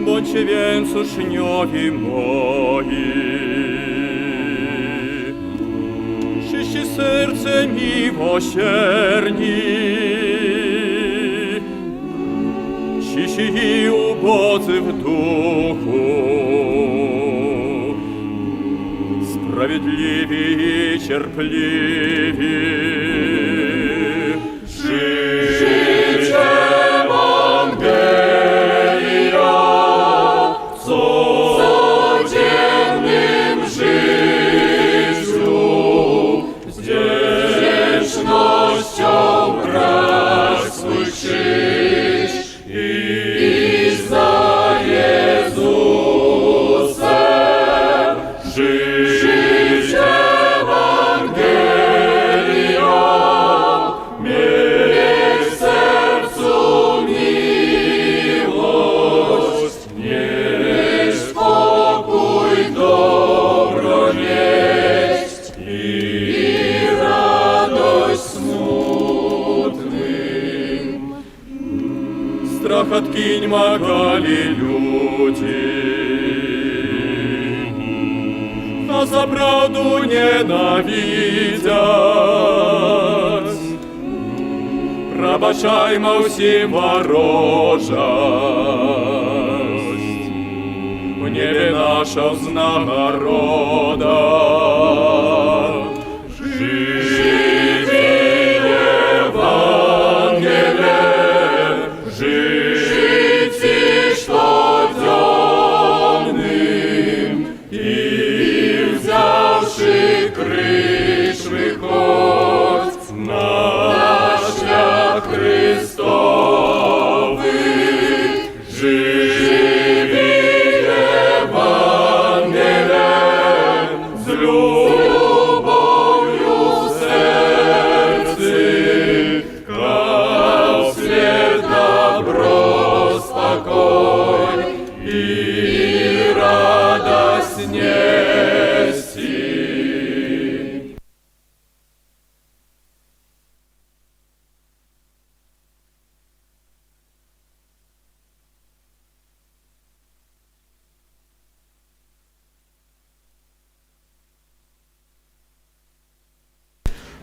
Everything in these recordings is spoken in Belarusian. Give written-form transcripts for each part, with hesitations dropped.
Bądźcie więc uczniowie moi, czyści serce miłosierni, cisi i ubodzy w duchu, sprawiedliwi i cierpliwi. Strach откинь, могали люди, нас за правду ненавидят. Пробачаймо всім ворожасть, в небе наша взнагорода.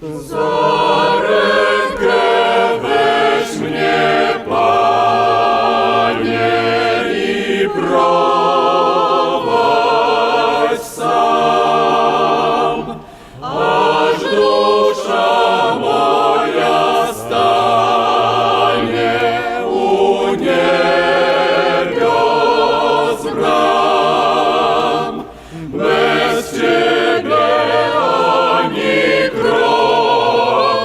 За rękę weź mnie, Panie, i prowadź sam, aż dusza moja stanie u niebios bram. Bez Ciebie ani kroku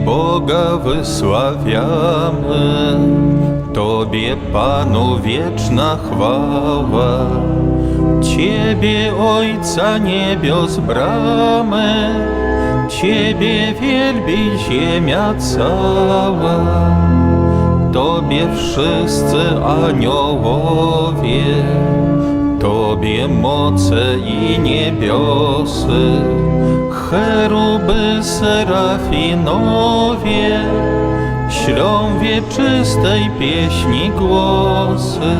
Boga wysławiamy, Tobie, Panu, wieczna chwała. Ciebie, Ojca niebios bramy, Ciebie wielbi ziemia cała. Tobie wszyscy aniołowie, Tobie moce i niebiosy, cheruby serafinowie, ślą wieczystej pieśni głosy.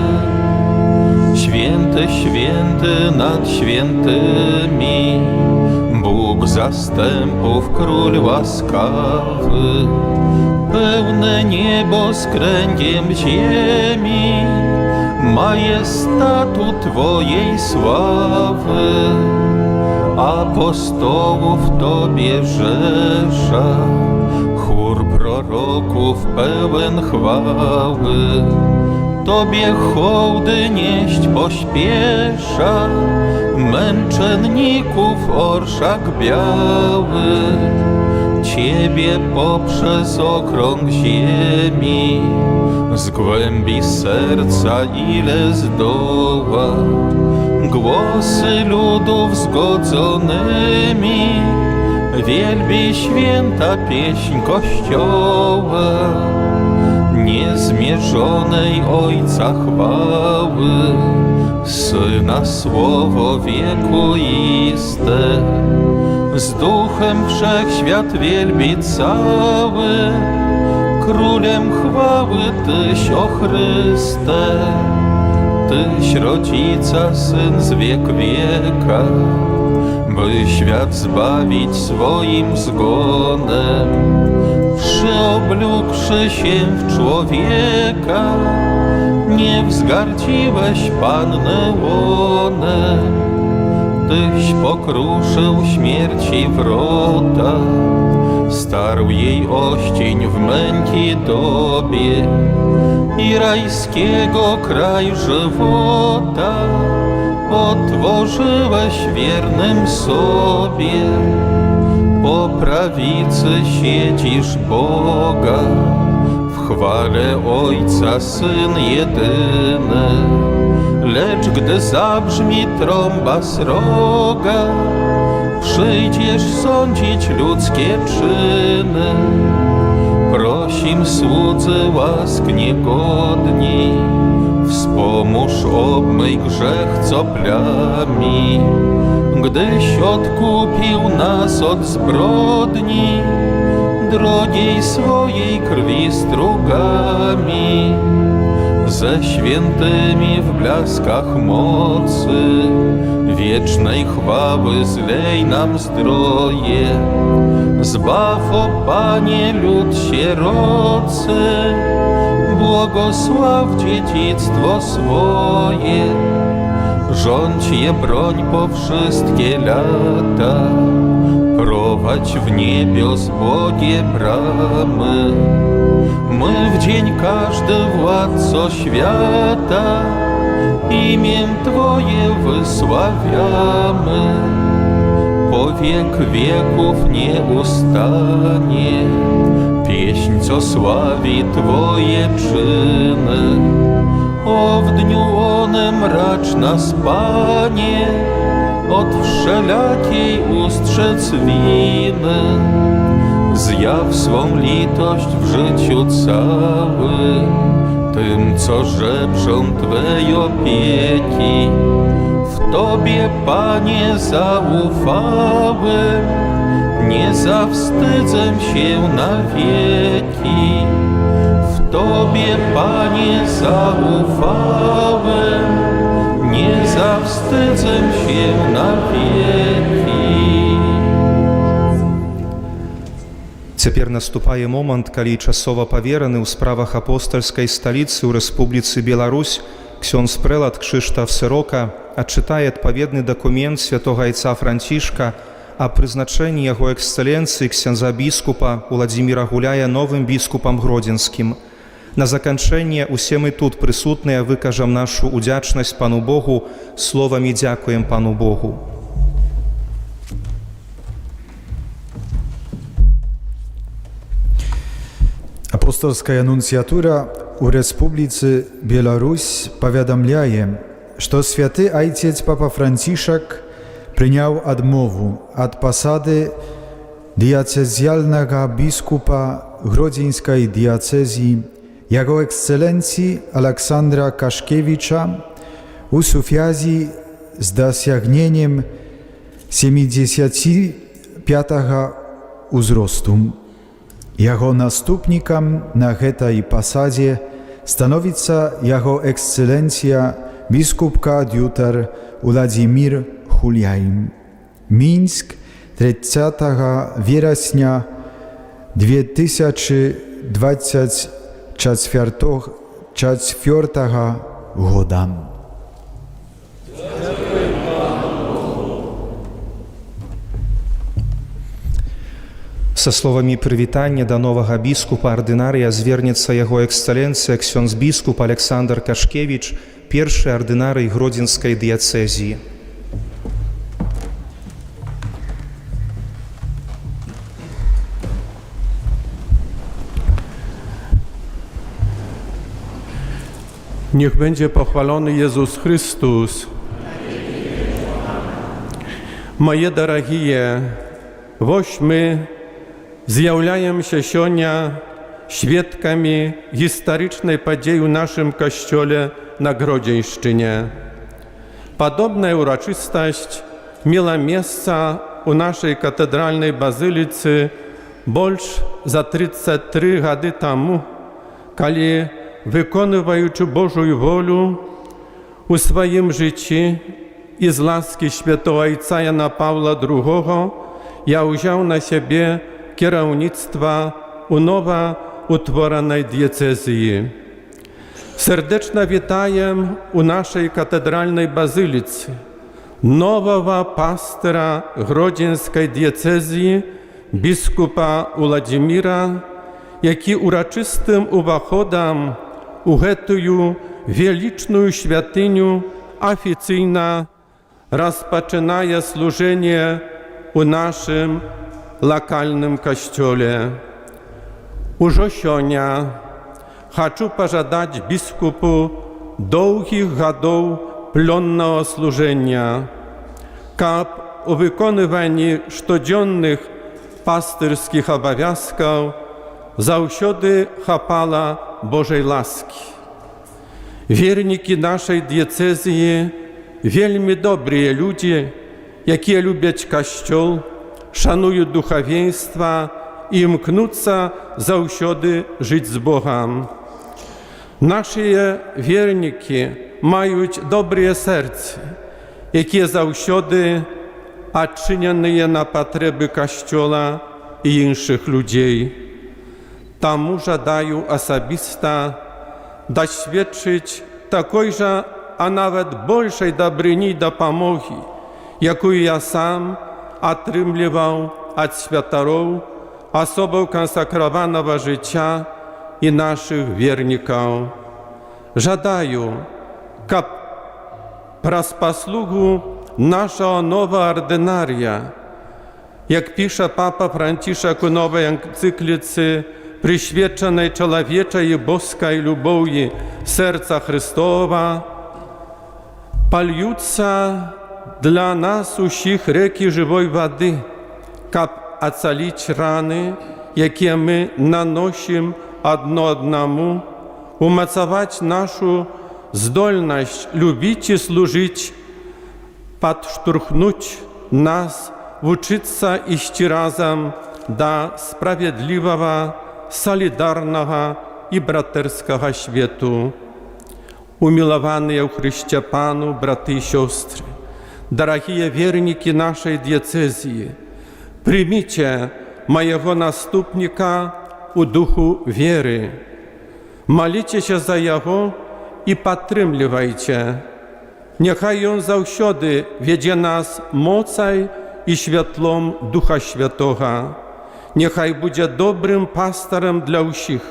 Święty, święty nad świętymi, Bóg zastępów, Król łaskawy, pełne niebo z kręgiem ziemi, majestatu Twojej sławy. Apostołów Tobie rzesza, chór proroków pełen chwały, Tobie hołdy nieść pośpiesza, męczenników orszak biały. Ciebie poprzez okrąg ziemi, z głębi serca ile zdoła, głosy ludów zgodzonymi, wielbi święta pieśń Kościoła. Niezmierzonej Ojca chwały, Syna słowo wiekuiste, z duchem wszechświat wielbi cały, Królem chwały Tyś, o Chryste. Tyś rodzica, Syn z wiek wieka, by świat zbawić swoim zgonem, przyoblókłszy się w człowieka, nie wzgardziłeś Panny łonem. Tyś pokruszył śmierci wrota, starł jej oścień w męki dobie i rajskiego kraj żywota otworzyłeś wiernym sobie. Po prawicy siedzisz Boga, w chwale Ojca Syn jedyny. Lecz gdy zabrzmi trąba sroga, przyjdziesz sądzić ludzkie czyny. Prosim słudzy łask niegodni, wspomóż obmyj grzech, co plami. Gdyś odkupił nas od zbrodni, drogiej swojej krwi strugami. Ze świętymi w blaskach mocy, wiecznej chwały zlej nam zdroje. Zbaw, o Panie, lud sierocy, błogosław dziedzictwo swoje. Rządź je broń po wszystkie lata, prowadź w niebios Bogie bramy. My w dzień każdy, władco świata, imię Twoje wysławiamy. Po wiek wieków nie ustanie pieśń, co sławi Twoje czyny. O, w dniu onem racz nas, Panie, od wszelakiej ustrzec winy. Zjaw swą litość w życiu całym, tym, co żebrzą Twej opieki. W Tobie, Panie, zaufałem, nie zawstydzę się na wieki. W Tobie, Panie, zaufałem, nie zawstydzę się na wieki. Цяпер наступае момант, калі часова павераны ў справах апостальскай сталіцы ў Рэспубліцы Беларусь ксёндз прэлат Крzysztof Сырока адчытае адпаведны дакумент святога айца Францішка о прызначэнні яго эксцэленцыі ксяндза біскупа Уладзіміра Гуляя новым біскупам гродзенскім. На заканчэнне усе мы тут прысутныя выкажам нашу удзячнасць Пану Богу словамі «Дзякуем Пану Богу». Апостольская нунциатура у Республицы Беларусь поведомляє, что святый Отец Папа Францишек принял отмову от посады диацезиального бискупа Гродзенской диацезии Jego Ekscelencji Aleksandra Kaszkiewicza u sufjazji z dosięgnieniem 75 uzrostu. Jego następnikiem na tej posadzie stanowica Jego Ekscelencja biskupka Diuter Władimir Juliaj. Mińsk 30 września 2024 года. Са словамі прывітання да новага біскупа ардынарыя звернецца яго эксцэленцыя ксёндз біскуп Александр Кашкевіч, першы ардынарый Гродзенскай дыяцэзіі. Niech będzie pochwalony Jezus Chrystus. Moje дорогие, воś my zjawiają się сегодня świadkami historycznej podії w naszym kościele na Grodzieńszczynie. Podobna uroczystość miała miejsce u naszej katedralnej bazylicy больше za 33 lata temu, kiedy wykonywając Bożą wolę u swoim życiu i z łaski świętego Ojca Jana Pawła II, ja wziął na siebie kierownictwo u nowo utworzonej diecezji. Serdecznie witaję u naszej katedralnej bazylicy nowego pastora Grodzieńskiej diecezji, biskupa Władimira, jaki uroczystym uwachodem u tę wielką świątynię oficjalnie rozpoczyna służenie u naszym lokalnym kościele. Już сегодня хочу pożądać biskupu długich lat plonnego służenia, kab u wykonywaniu codziennych pasterskich obowiązków zawsze chapala Bożej łaski. Wierniki naszej diecezji, wielmi dobrzy ludzie, jakie lubią Kościół, szanują duchowieństwo i mknąca zawsze żyć z Bogiem. Nasze wierniki mają dobre serce, jakie zawsze odczynione na potrzeby Kościoła i innych ludzi. Tamu żądają osobiste doświadczyć takojże, a nawet большej dobryni i dopomogi, jaką ja sam otrzymywał od świętych, osobą konsekrowanego życia i naszych wierników. Żądają, kab przez posługę naszego nowego ordynaria, jak pisze Papa Franciszek u nowej encyklicy przyświęconej człowieczej i boskiej lubowi serca Chrystowa, paliuca dla nas usich rzeki żywej wody, kab ocalić rany, jakie my nanosimy одно одному, umacać naszą zdolność lubić i służyć, podszturchnąć nas, uczyć iść razem do sprawiedliwego, solidarnego i braterskiego światu. Umiłowane w Chryście Panu, braty i siostry, drogie wierniki naszej diecezji, przyjmijcie mojego następnika u duchu wiery. Molicie się za Jego i podtrzymywajcie. Niechaj On zawsze wiedzie nas mocą i światłem Ducha Świętego. Niechaj będzie dobrym pastorem dla wszystkich,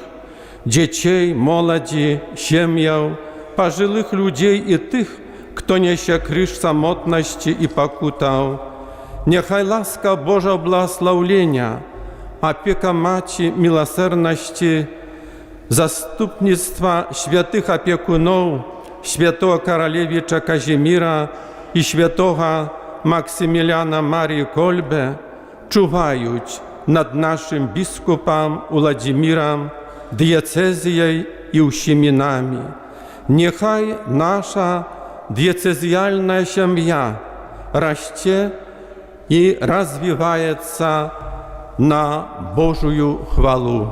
dzieci, młodzi, семьев, пожилых ludzi i tych, kto niesie krzyż samotności i pokutę. Niechaj łaska Boża błogosławienia, opieka Maci miłosierności zastupnictwa świętych opiekunów, świętego Karolewicza Kazimira i świętego Maksymiliana Marii Kolbe, czuwają nad naszym biskupem Włodzimierem, diecezją i uściminami. Niechaj nasza diecezjalna семья расте и развивается на Божию хвалу.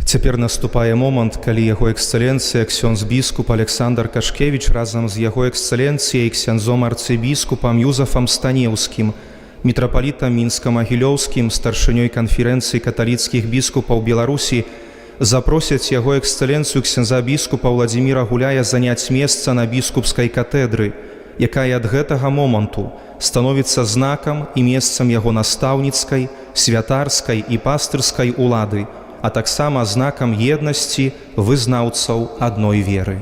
Цяпер наступае момант, калі яго эксцэленцыя ксёндз біскуп Александр Кашкевіч разам з яго эксцэленцыяй ксяндзом арцыбіскупам Юзафам Станеўскім, мітрапалітам мінска-магілёўскім, старшынёй канферэнцыі каталіцкіх біскупаў Беларусі запросяць яго эксцэленцыю ксяндза біскупа Владзіміра Гуляя заняць месца на біскупскай катэдры, якая ад гэтага моманту становіцца знакам і месцам яго настаўніцкай, святарскай і пастырскай улады, а таксама знакам еднасці вызнаўцаў адной веры.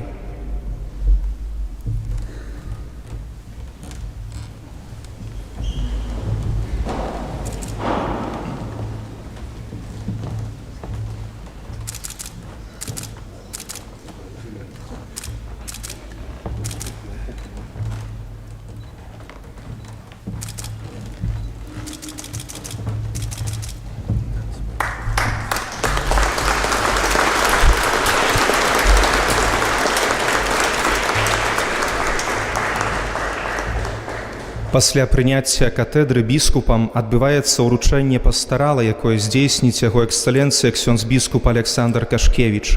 Пасля прыняцця катэдры біскупам адбываецца ўручэнне пастарала, якое здзейсніць яго эксцэленцыя ксёндз біскуп Александр Кашкевіч.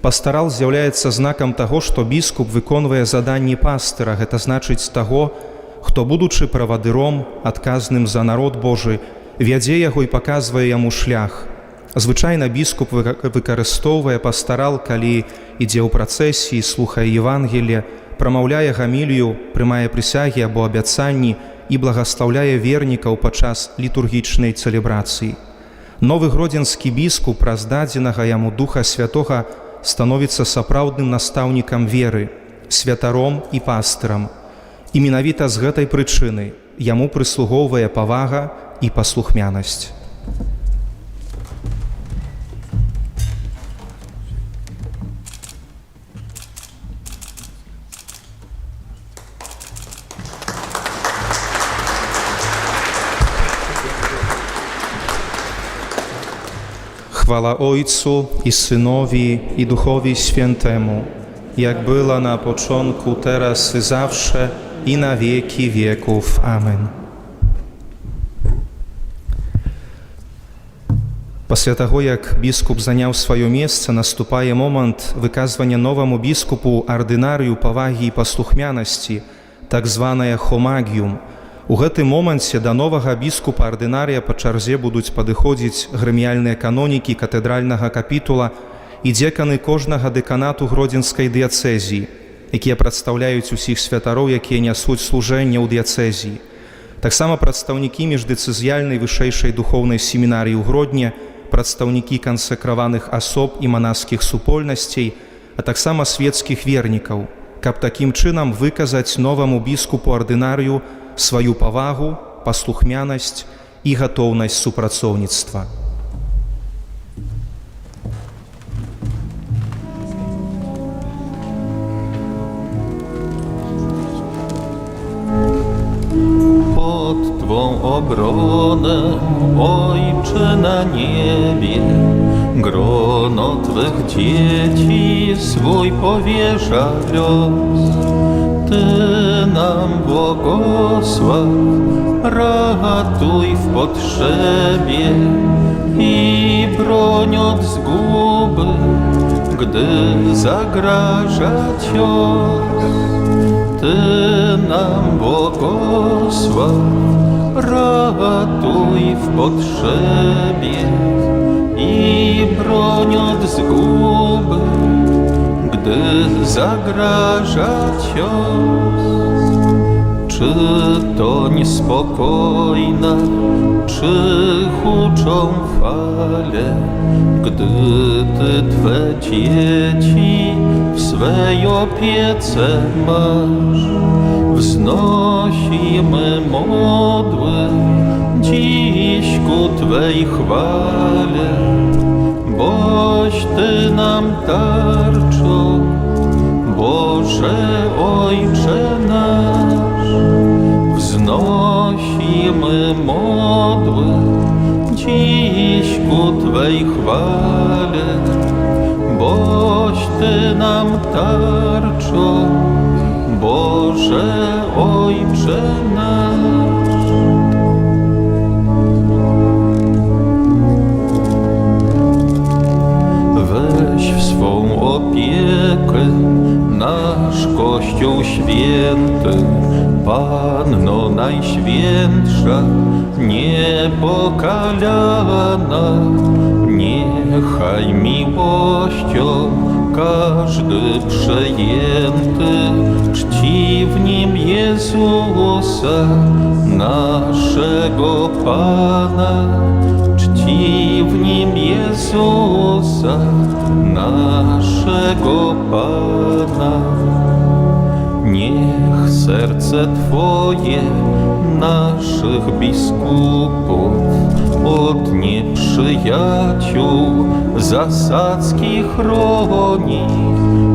Пастарал з'яўляецца знакам таго, што біскуп выконвае заданні пастыра, гэта значыць таго, хто, будучы правадыром, адказным за народ Божы, вядзе яго і паказвае яму шлях. Звычайна біскуп выкарыстоўвае пастарал, калі ідзе ў працэсіі, слухае Евангелие, прамаўляе гамілію, прымае прысягі або абяцанні і благаслаўляе вернікаў падчас літургічнай цэлебрацыі. Новы гродзенскі біскуп праз дадзенага яму Духа Святога становіцца сапраўдным настаўнікам веры, святаром і пастырам. І менавіта з гэтай прычыны яму прыслугоўвае павага і паслухмянасць. Chwała Ojcu i Synowi i Duchowi Świętemu, jak była na początku, teraz i zawsze, i na wieki wieków. Amen. Пасля таго, як біскуп заняў сваё месца, наступае момант выказвання новаму біскупу ардынарыю павагі і паслухмянасці, так званае хомагіум. У гэтым моманце да новага біскупа ардынарыя па чарзе будуць падыходзіць грэміяльныя канонікі катэдральнага капітула і дзеканы кожнага дэканату гродзенскай дыяцэзіі, якія прадстаўляюць усіх святароў, якія нясуць служэнне ў дыяцэзіі. Таксама прадстаўнікі міждыцэзіяльнай вышэйшай духоўнай семінарыі ў Гродні, прадстаўнікі кансакраваных асоб і манаскіх супольнасцей, а таксама свецкіх вернікаў, каб такім чынам выказаць новаму біскупу ардынарыю сваю павагу, паслухмянасць і гатоўнасць супрацоўніцтва. Pod Twą obronę, Ojcze na niebie, grono Twych dzieci swój powierza los. Ty nam błogosław, ratuj w potrzebie i broń od zguby, gdy zagraża cios. Ty nam błogosław, ratuj w potrzebie i broń od zguby, gdy zagraża cios. Czy czy to niespokojna, czy huczą fale, gdy Ty Twe dzieci w swej opiece masz. Wznosimy modły dziś ku Twej chwale, boś Ty nam tarczą, Boże Ojcze nasz. Wznosimy modły dziś ku Twej chwale, boś Ty nam tarczą, Boże Ojcze nasz. Weź w swą opiekę nasz Kościół święty, Panno Najświętsza, niepokalana. Niechaj miłością każdy przejęty czci w nim Jezusa, naszego Pana. Czci w nim Jezusa, naszego Pana. Niech serce Twoje naszych biskupów od nieprzyjaciół zasadzki chroni.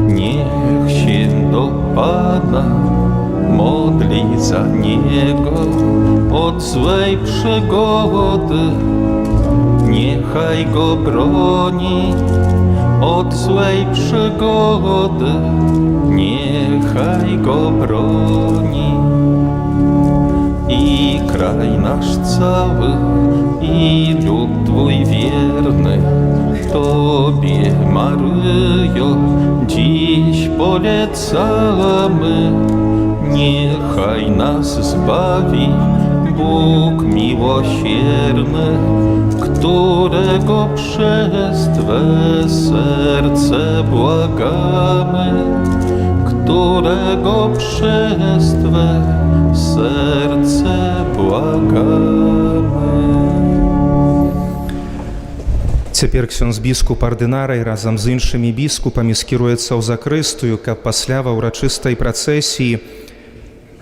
Niech się do Pana modli za Niego od złej przygody. Niechaj Go broni od złej przygody. Niechaj Go broni. I kraj nasz cały, i lud Twój wierny, Tobie, Maryjo, dziś polecamy. Niechaj nas zbawi Bóg miłosierny, którego przez Twe serce błagamy, którego przez Twe serce błagamy. Цяпер ксёндз біскуп ардынарый разам з іншымі біскупамі скіруецца ў закрыстую, каб пасля ва ўрачыстай працэсіі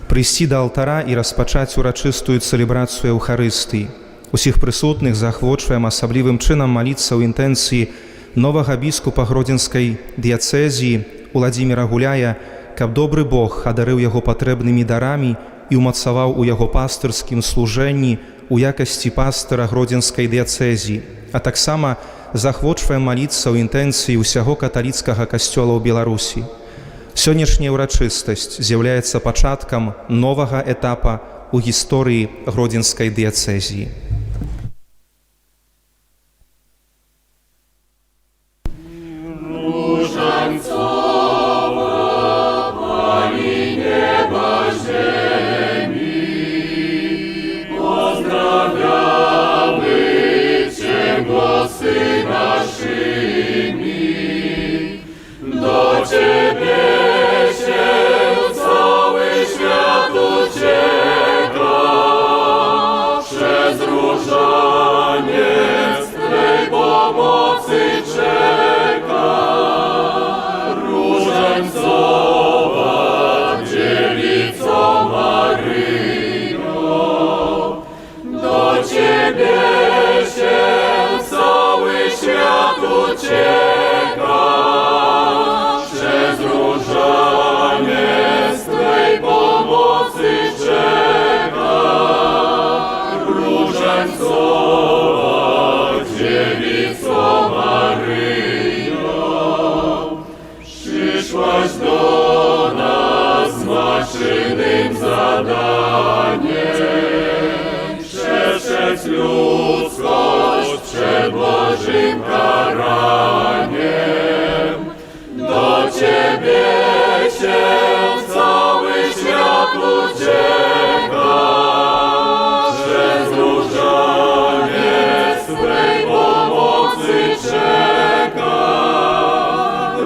прыйсці да алтара і распачаць урачыстую цэлебрацыю Еўхарыстыі. Усіх прысутных заахвочваем асаблівым чынам маліцца ў інтэнцыі новага біскупа Гродзенскай дыяцэзіі Уладзіміра Гуляя, каб добры Бог адарыў яго патрэбнымі дарамі і ўмацаваў у яго пастырскім служэнні у якасці пастыра Гродзенскай дыяцэзіі. А таксама заахвочваем маліцца ў інтэнцыі ўсяго каталіцкага касцёла ў Беларусі. Сённяшняя ўрачыстасць з'яўляецца пачаткам новага этапа ў гісторыі Гродзенскай дыяцэзіі.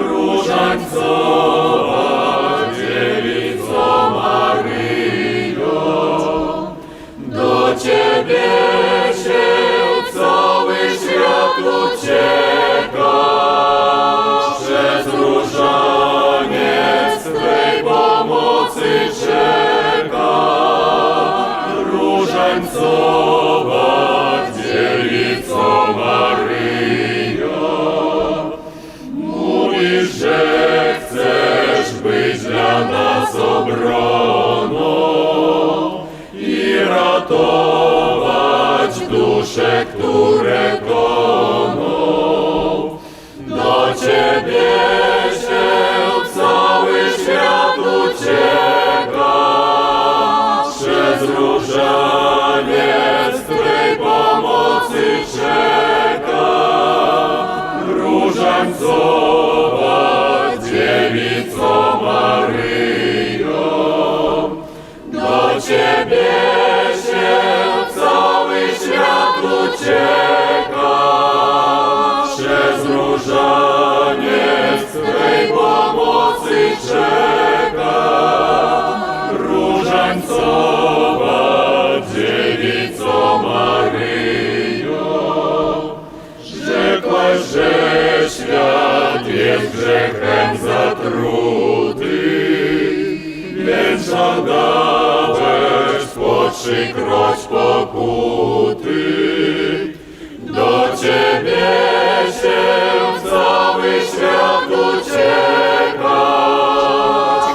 Różańcowa dziewico Maryjo, Ciebie się cały świat ucieka, przez różaniec Twej pomocy czeka. Różańcowa dziewico Maryjo, mówisz, że chcesz być dla nas obroną i ratować dusze, które koną. Do Ciebie się cały świat ucieka, przez różaniec Twej pomocy czeka. Różańcowa dziewico Maryjo, do Ciebie się cały świat ucieka, przez różaniec Twej pomocy czeka. Różańcowa dziewico Maryjo, rzekłaś, że świat jest grzechem zatruty, więc żądałeś po 3-kroć pokuty. Do Ciebie się cały świat ucieka,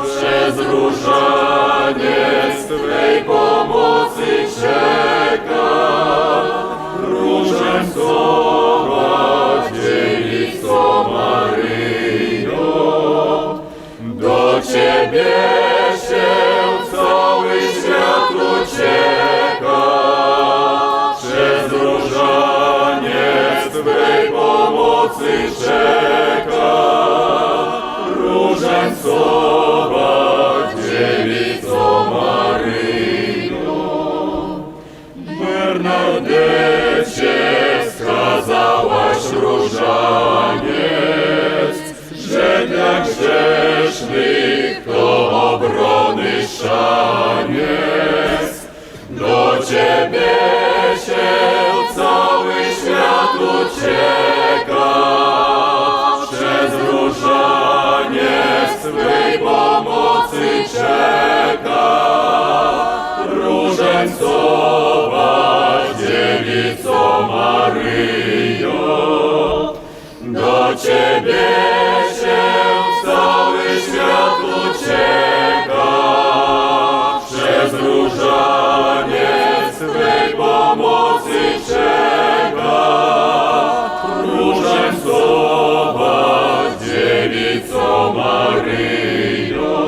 przez różaniec Twej pomocy czeka. Różańcowa dziewico Maryjo, do Ciebie się cały świat ucieka, przez różaniec Twej pomocy czeka. Różańcowa dziewico Maryjo, Bernadecie wskazałaś różaniec, że dla grzesznych to obrony szaniec. Do Ciebie się cały świat ucieka, przez różaniec Twej pomocy czeka. Różańcowa dziewico Maryjo, do Ciebie się cały świat ucieka, przez różaniec Twej pomocy czeka. Różańcowa dziewico Maryjo,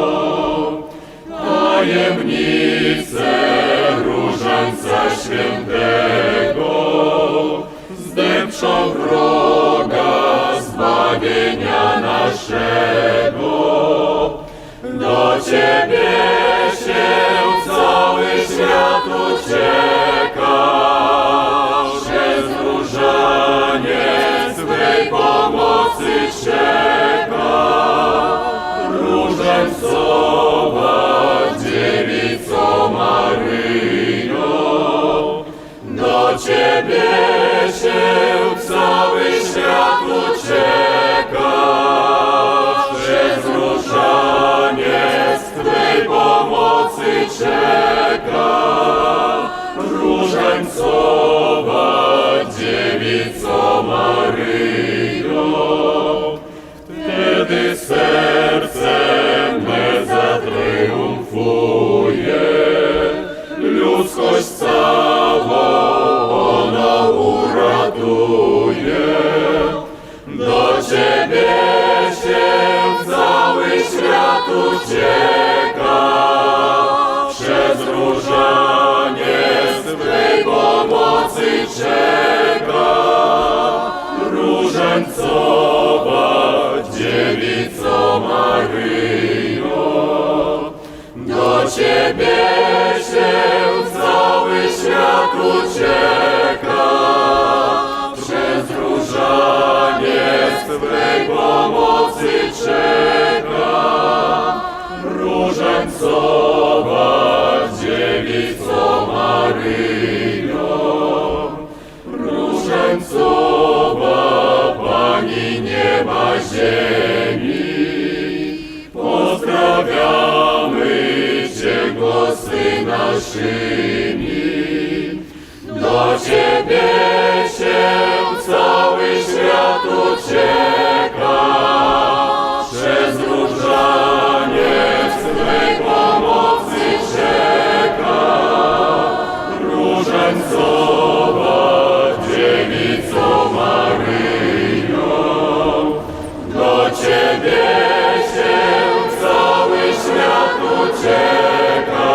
tajemnice różańca świętego zdepczą wroga zbawienia naszego. Do Ciebie się cały świat ucieka, przez różaniec Twej pomocy czeka. Różańcowa dziewico Maryjo, do Ciebie się cały świat ucieka, przez różaniec Twej pomocy czeka. Różańcowa dziewico Maryjo, wtedy sercem me zatriumfuje, ludzkość całą ono uratuje. Do Ciebie się cały świat ucieka, przez różaniec Twej pomocy czeka. Różańcowa dziewico Maryjo, do Ciebie się cały świat ucieka, przez różaniec Twej pomocy czeka. naszymi. Do Ciebie się cały świat ucieka, przez różaniec Twej pomocy czeka. Różańcowa Dziewico Maryjo, do Ciebie się cały świat ucieka,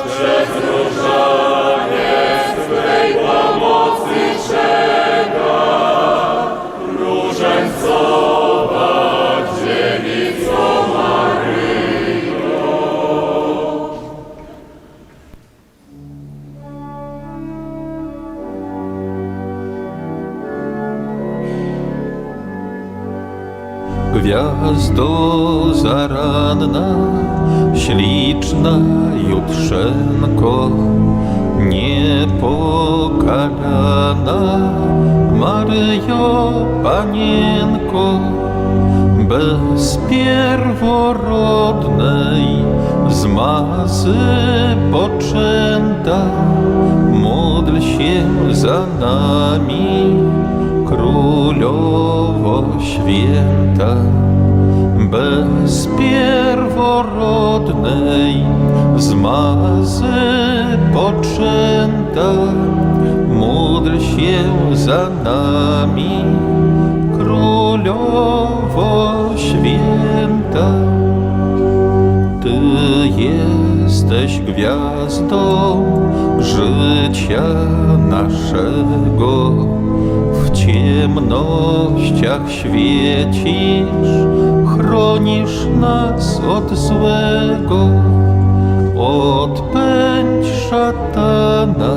przez różaniec Twej pomocy czeka. Różańcowa Dziewico Maryjo. Gwiazdo zaranna, śliczna jutrzenko, niepokalana Maryjo Panienko, bez pierworodnej z mazy poczęta, módl się za nami, Królowo Święta. Bez pierworodnej z mazy poczęta, módl się za nami, Królowo Święta. Ty jesteś gwiazdą życia naszego, w ciemnościach świecisz, chronisz nas od złego. Odpędź szatana,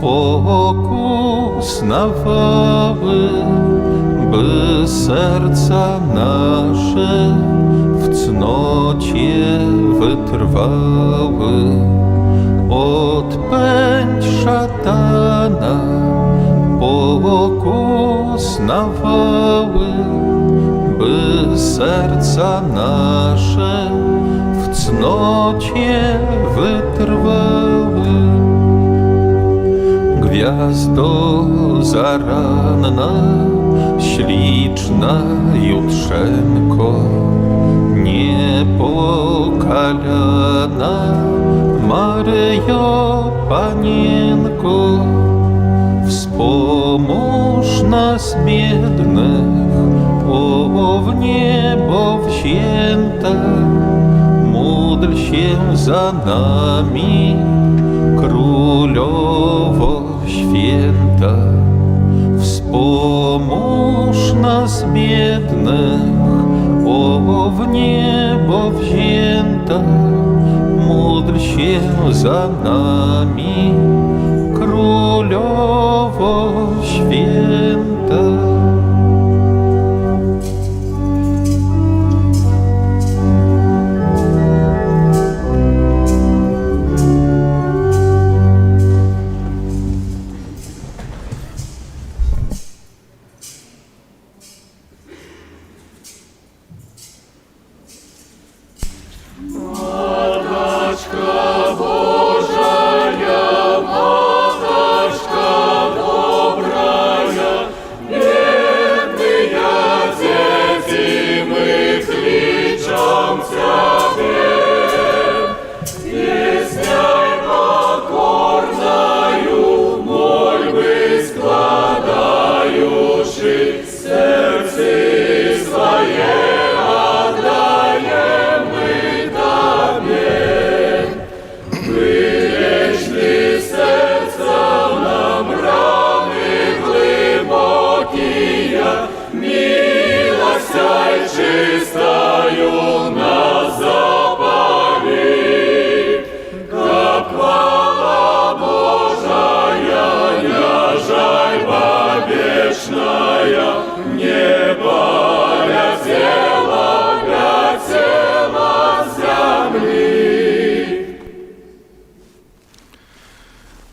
pokus nawały, by serca nasze w cnocie wytrwały. Odpędź szatana, pokus nawały, by serca nasze w cnocie wytrwały. Gwiazdo zaranna, śliczna jutrzenko, niepokalana Maryjo Panienko, wspomóż nas biednych, o w niebo wzięta, módl się za nami, Królowo Święta. Wspomóż nas biednych, o w niebo wzięta, módl się za nami, Królowo Święta.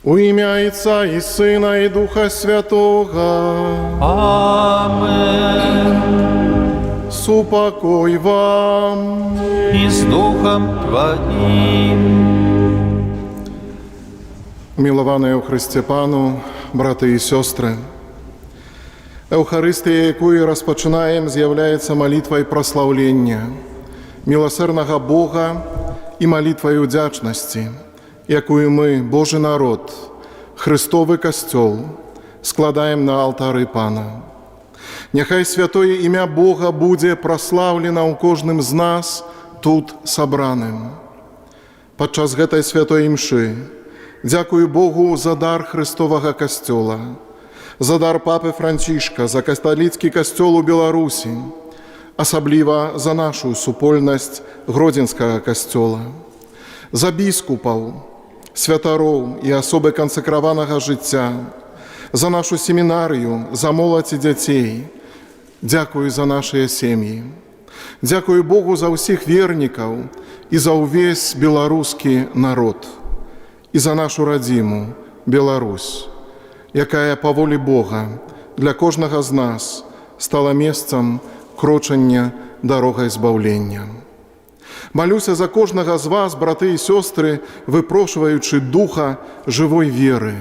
У ім'я Отця і Сина, і Духа Святого. Amen. Супокой вам. И с Духом Твоим. Милованые у Христе Пану, брати і сестри, Евхаристія, якою розпочинаємо, з'являється молитвою прославлення милосердного Бога і молитвою вдячності, якою ми, Божий народ, Христовий костьол, складаємо на алтари Пана. Нехай святое ім'я Бога буде прославлено у кожним з нас тут собраним. Подчас гэтай святой імши дякую Богу за дар Христового костьола, за дар Папи Францішка, за католицький костьол у Білорусі, особливо за нашу супольність Гродзенського костьола, за біскупів, святарів і особи консекрованого життя, за нашу семінарію, за молодь і дітей. Дякую за наші сім'ї. Дякую Богу за усіх вірників і за увесь білоруський народ, і за нашу родиму Білорусь, яка по волі Бога для кожного з нас стала місцем крочення дорогою збавлення. Молюся за кожного з вас, брати і сестри, випрошуючи духа живої віри,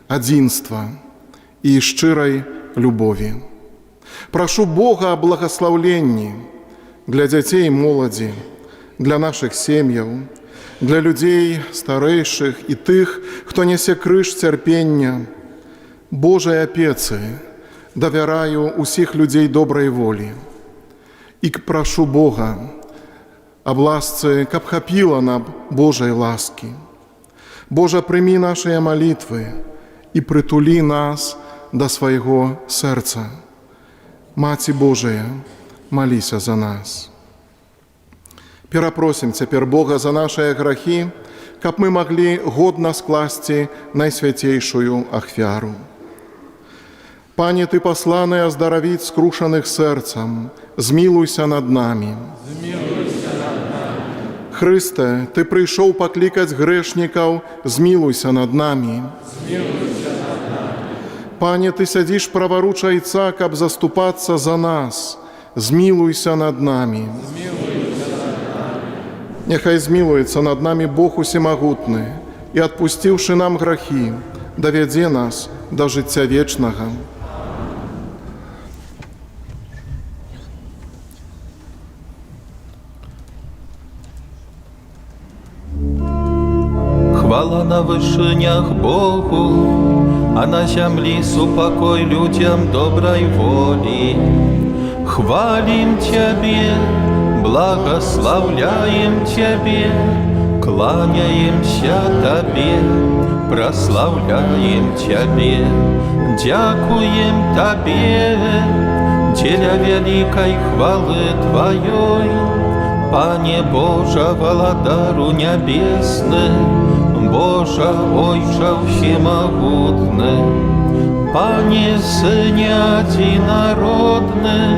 единства і щирої любові. Прошу Бога о благословенні для дітей і молоді, для наших сім'їв, для людей старейших і тих, хто несе криш терпіння. Божій опеці довіряю усіх людей доброї волі. І прошу Бога об ласці, каб хапіло нам Божої ласки. Боже, прийми наші молитви і притулі нас до свого серця. Маці Божия, молися за нас. Перапросім цяпер Бога за наші грахи, каб мы могли годно скласти найсвятейшую ахвяру. Пане, Ты посланный оздоровить скрушенных сердцем, змилуйся над нами. Христе, Ты прийшов покликать грешников, змилуйся над нами. Пане, Ты сядишь праворуч Отца, каб заступаться за нас, змилуйся над нами. Нехай змилуется над нами Бог усемогутный, и, отпустивши нам грехи, доведе нас до життя вечного. Хвала на вышинях Богу, а на землі супокой людям доброй воли. Хвалим Тебе, благословляем Тебе, кланяемся Тебе, прославляем Тебе, дякуем Тебе, деля великой хвалы Твоей, Пане Боже, Володару небесный, Боже, Ойче всемогутный, Пане Сыне единородный,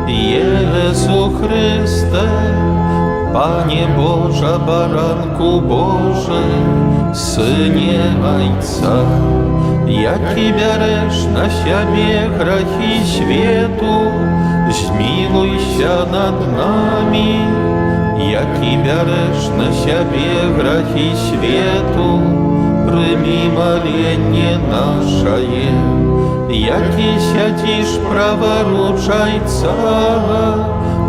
Иису Христе, Пане Боже, Баранку Божий, Сыне Отца, яки береш на себе грехи свету, змилуйся над нами, яки береш на себе грехи свету, прими моление наше, яки сядешь праворуч Отца,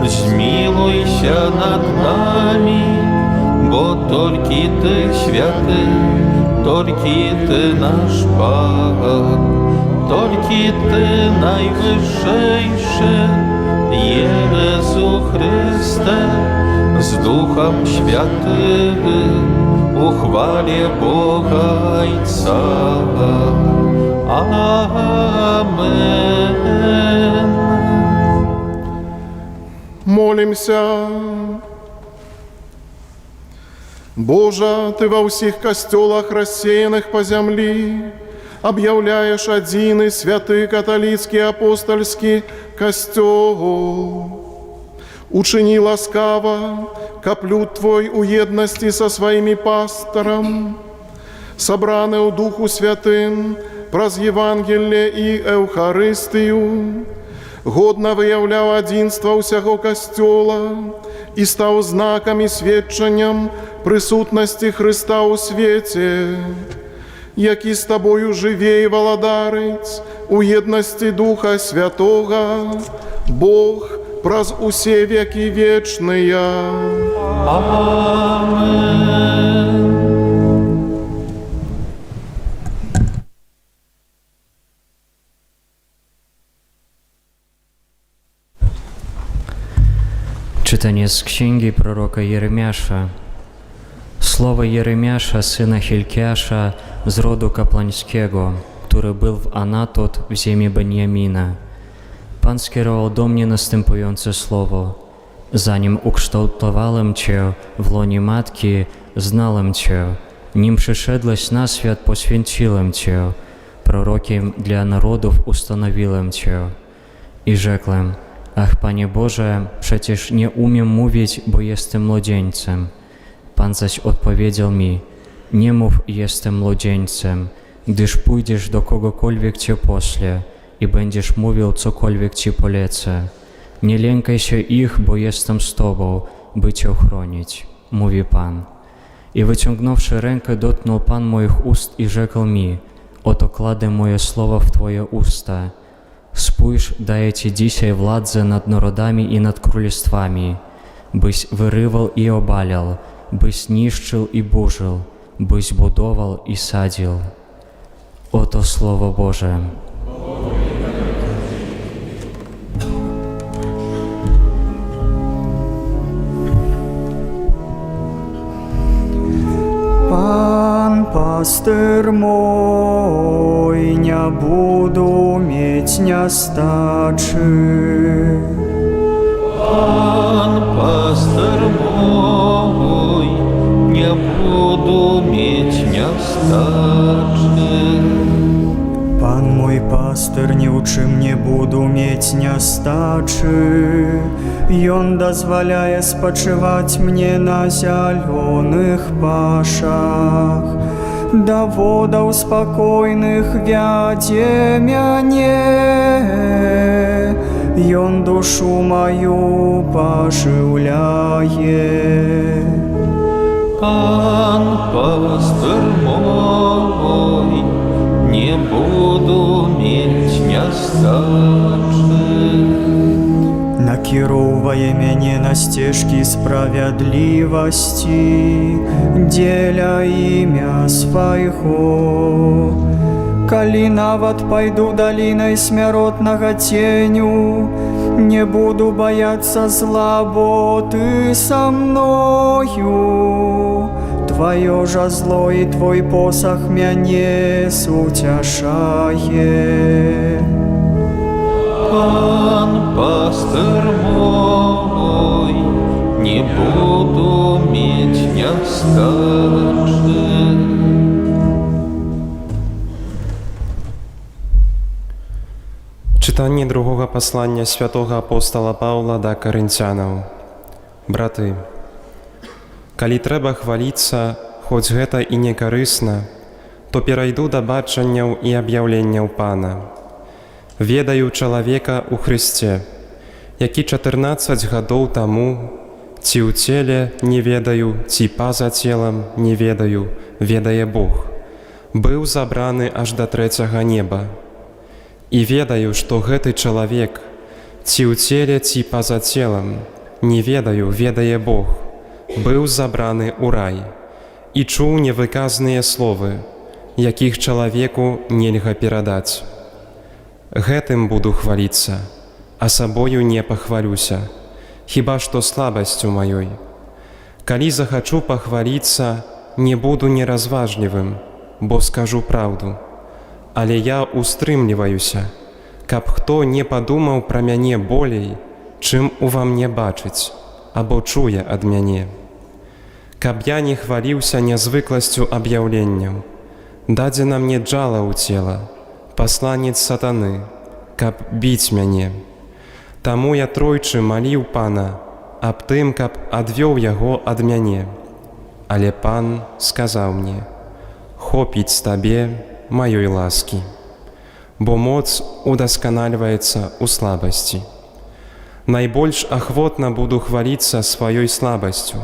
змилуйся над нами, бо только Ты святый, только Ты наш Бог, только Ты наивысший, Иисус Христе, с Духом Святым, у хвале Бога Отца. Амен. Молимся. Боже, Ты во всех костелах, рассеянных по земле, объявляешь один и святый католицкий апостольский костел. Учини ласкаво каплю Твой у едности со своими пастором, собраны у Духу Святым, праз Евангелие и Евхаристию, годно выявляв одинство усяго костела и став знаком и сведченням присутности Христа у свете, які з Тобою живе і валадарить у єдності Духа Святого, Бог праз усе веки вечные. Czytanie z księgi proroka Jeremiasza. Słowa Jeremiasza, syna Hilkiasza, z rodu kapłańskiego, który był w Anatot w ziemi Benjamina. Pan skierował do mnie następujące słowo. Zanim ukształtowałem Cię w łonie matki, znałem Cię. Nim przyszedłeś na świat, poświęciłem Cię. Prorokiem dla narodów ustanowiłem Cię. I rzekłem: Ach, Panie Boże, przecież nie umiem mówić, bo jestem młodzieńcem. Pan zaś odpowiedział mi: Nie mów, jestem młodzieńcem, gdyż pójdziesz do kogokolwiek Cię pośle i będziesz mówił, cokolwiek Ci polecę. Nie lękaj się ich, bo jestem z Tobą, by Cię ochronić, mówi Pan. I wyciągnąwszy rękę, dotknął Pan moich ust i rzekł mi: Oto kładę moje słowa w Twoje usta. Spójrz, daję Ci dzisiaj władzę nad narodami i nad królestwami, byś wyrywał i obaliał, byś niszczył i burzył, byś budował i sadził. Oto Słowo Boże. Pan pastyr mój, nie budu mieć niestaczy. Pan paster mój, nie budu mieć niestaczy. Pan mój pastyr, nie uczy mnie budu mieć niestaczy. I on dozwalaje spoczywać mnie na zielonych paszach. Do wodów spokojnych wiedzie mnie. I on duшу мою поживляє. Pan paster mój, nie budu mieć niestaczy. Накіровує мене на стежки справедливости, деля імя свайго. Калі нават пайду долиной смяротнага теню, не буду бояться зла, бо Ты со мною. Твое жазло и Твой посох мяне сутяшае. Pan paster mój, nie budu mieć niestaczy. Читання другого послання святого апостола Павла да Коринцянаў. Браты, калі трэба хваліцца, хоць гэта і не карысна, то перайду да бачанняў і аб'яўленняў Пана. Ведаю чалавека ў Хрысце, які 14 гадоў таму, ці ў целе не ведаю, ці па-за целам не ведаю, ведае Бог, быў забраны аж да 3-го неба. І ведаю, што гэты чалавек, ці ў целе, ці па-за целам, не ведаю, ведае Бог, быў забраны ў рай і чуў невыказныя словы, якіх чалавеку нельга перадаць. Гэтым буду хваліцца, а сабою не пахвалюся, хіба што слабасцю маёй. Калі захачу пахваліцца, не буду неразважлівым, бо скажу праўду. Але я устрымліваюся, каб хто не падумаў пра мяне болей, чым ува мне бачыць, або чуе ад мяне. Каб я не хваліўся нязвыкласцю аб'яўленняў, дадзена мне джала ў цела, пасланец сатаны, каб біць мяне. Таму я тройчы маліў Пана аб тым, каб адвёў яго ад мяне. Але Пан сказаў мне: «Хопіць табе маёй ласкі, бо моц удасканальваецца ў слабасці. Найбольш ахвотна буду хваліцца сваёй слабасцю,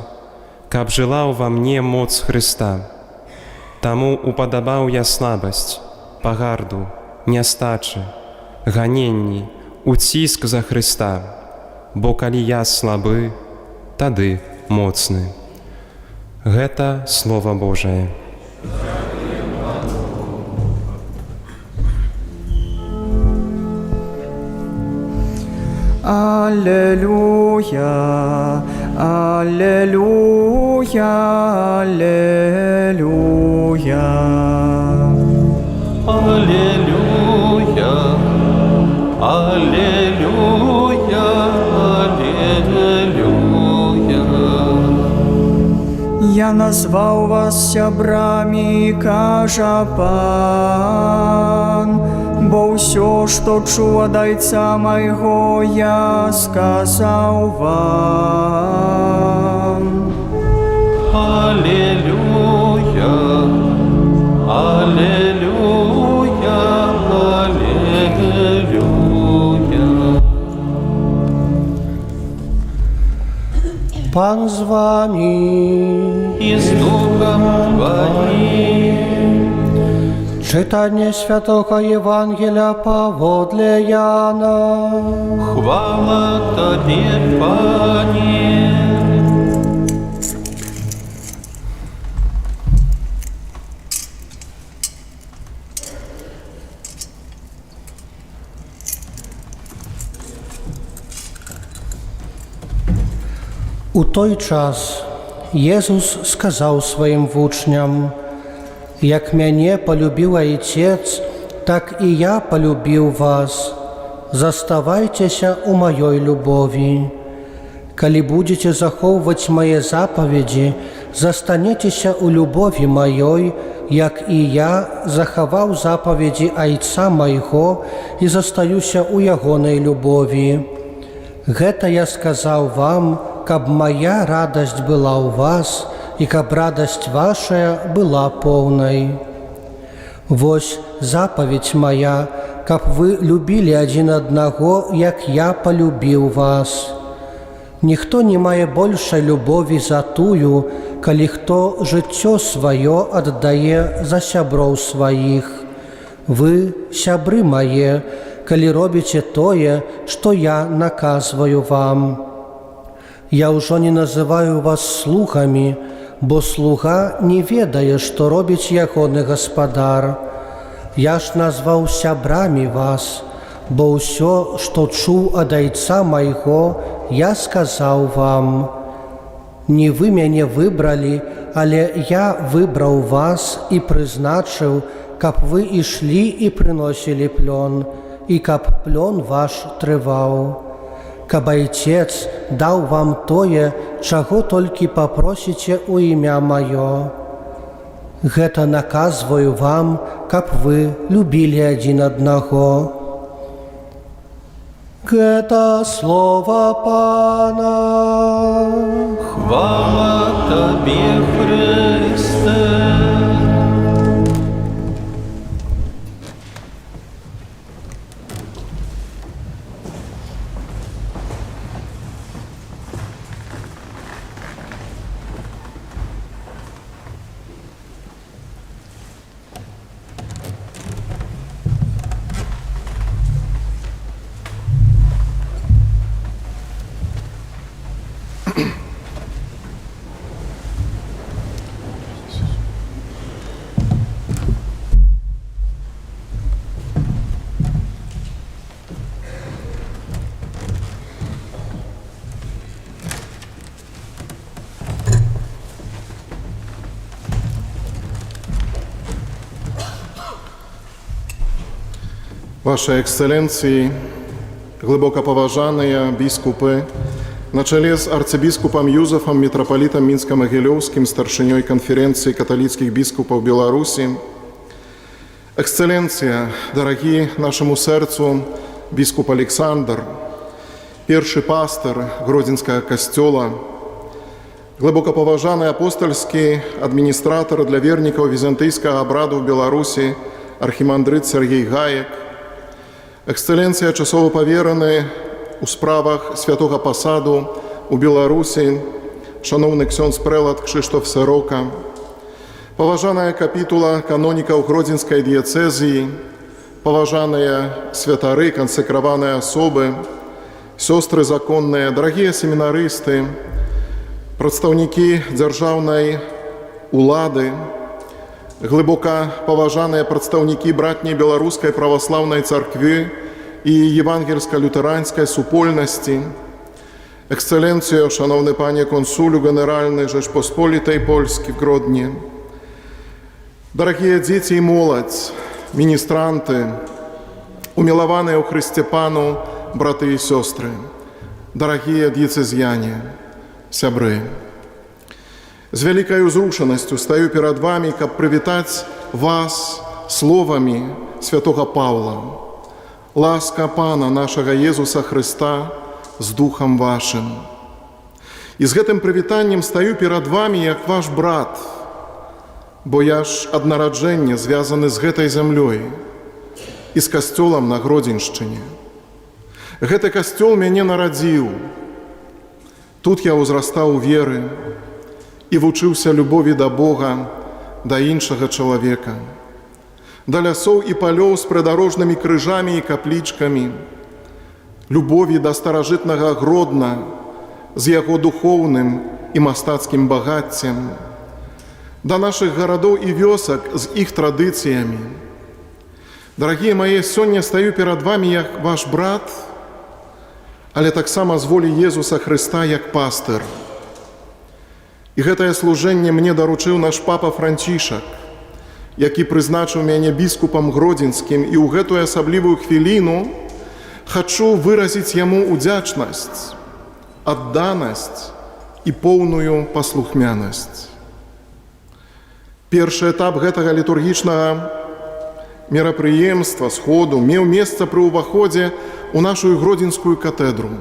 каб жыла ўва мне моц Хрыста. Таму упадабаў я слабасць, пагарду, нястачы, ганенні, уціск за Хрыста, бо калі я слабы, тады моцны. Гэта Слова Божае. Аллилуйя, аллилуйя, аллилуйя. Аллилуйя, аллилуйя, аллилуйя. Я назваў вас сябрамі, кажа Пан, бо ўсё, што чуў ад Айца майго, я сказаў вам. Аллилуйя, аллилуйя, аллилуйя. Пан з вами. И с Духом Твоим. Читання Святого Євангелія паводле Яна. Хвала Тебе, Пане. У той час Єсус сказав своїм вучням: «Як мене полюбив Отець, так і я полюбив вас. Заставайтеся у моей любові. Коли будете заховывать мои заповеди, застанетеся у любові моей, як і я заховав заповеди Отца моего і застаюся у ягонай любові. Гэта я сказал вам, каб моя радость была у вас, и каб радость ваша была полной. Вось заповедь моя, каб вы любили один одного, як я полюбил вас. Ніхто не мае большай любові за тую, калі хто жыццё сваё аддае за сяброў сваіх. Вы, сябры мае, калі робіце тое, што я наказваю вам. Я ўжо не называю вас слугамі, бо слуга не ведае, што робіць ягоны гаспадар. Я ж назваў сябрамі вас, бо ўсё, што чуў ад Айца майго, я сказаў вам. Не вы мяне выбралі, але я выбраў вас і прызначыў, каб вы ішлі і прыносілі плён, і каб плён ваш трываў. Каб Айцец даў вам тое, чаго толькі папросіце ў імя маё. Гэта наказваю вам, каб вы любілі адзін аднаго». Гэта слова Пана. Хвала Тебе, Христе. Ваши эксцелленции, глубоко поважанные бискупы, на чоле с арцебискупом Юзефом, митрополитом Минско-Могилевским, старшиней конференции католических бискупов Беларуси, эксцелленция, дорогие нашему сердцу, бискуп Александр, первый пастор Гродзенского костела, глубоко поважанный апостольский администратор для верников византийского обряда в Беларуси, архимандрит Сергей Гаек, эксцелленция часово поверены у справах святого посаду у Беларусі, шановний ксьондз прелат Кшиштоф Сорока, Паважаная капітула канонікаў Гродзенскай дыяцэзіі, паважаныя святары, кансекраваныя асобы, сёстры законныя, дарагія семінарысты, прадстаўнікі дзяржаўнай улады, глыбока паважаныя прадстаўнікі братняй беларускай праваслаўнай царквы і евангельска-лютэранскай супольнасці, эксцэленцыё, шановны пане консулю генеральны Rzeczpospolitej Польскі в Гродні, дарагія дзеці і моладзь, міністранты, умілаваныя ў Хрысце Пану, браты і сёстры, дарагія дыяцэзіяне, сябры. З вялікай узрушанасцю стаю перад вами, каб прывітаць вас словамі святога Паўла. Ласка Пана нашага Езуса Хрыста з духам вашым. І з гэтым прывітаннем стаю перад вами як ваш брат, бо я ж ад нараджэння звязаны з гэтай зямлёй і з касцёлам на Гродзеншчыне. Гэты касцёл мяне нарадзіў. Тут я ўзрастаў веры і вучыўся любові да Бога, да іншага чалавека, да лясоў і палёў з прыдарожнымі крыжамі і каплічкамі, любові да старажытнага Гродна з яго духоўным і мастацкім багаццем, да нашых гарадоў і вёсак з іх традыцыямі. Дарагія мае, сёння стаю перад вами як ваш брат, але таксама з волі Езуса Хрыста як пастыр. І гэтае служэнне мне даручыў наш папа Францішак, які прызначыў мяне біскупам гродзенскім, і ў гэтую асаблівую хвіліну хачу выразіць яму удзячнасць, адданасць і поўную паслухмянасць. Першы этап гэтага літургічнага мерапрыемства сходу меў месца пры ўваходзе ў нашу гродзенскую катэдру.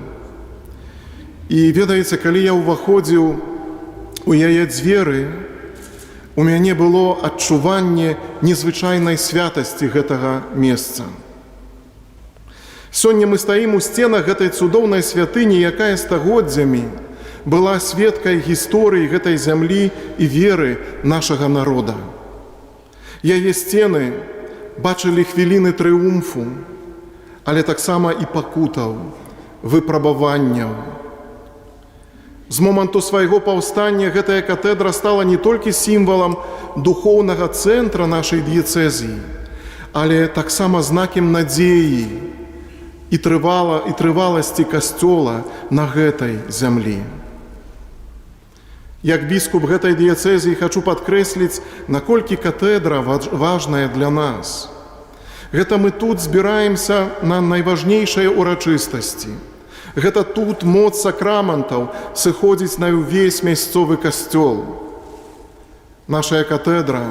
І ведаеце, калі я ўваходзіў у яе дзверы, у мяне было адчуванне незвычайнай святасці гэтага месца. Сёння мы стаім у сценах гэтай цудоўнай святыні, якая стагоддзямі была сведкай гісторыі гэтай зямлі і веры нашага народа. Яе сцены бачылі хвіліны трыумфу, але таксама і пакутаў, выпрабаванняў. З моманту свайго паўстання гэтая катэдра стала не толькі сімвалам духоўнага цэнтра нашай дыяцэзіі, але таксама знакам надзеі і трываласці касцёла на гэтай зямлі. Як біскуп гэтай дыяцэзіі хачу падкрэсліць, наколькі катэдра важная для нас. Гэта мы тут збіраемся на найважнейшыя урачыстасці. Гэта тут моц сакраментаў сыходзіць на ўвесь мясцовы касцёл. Нашая катэдра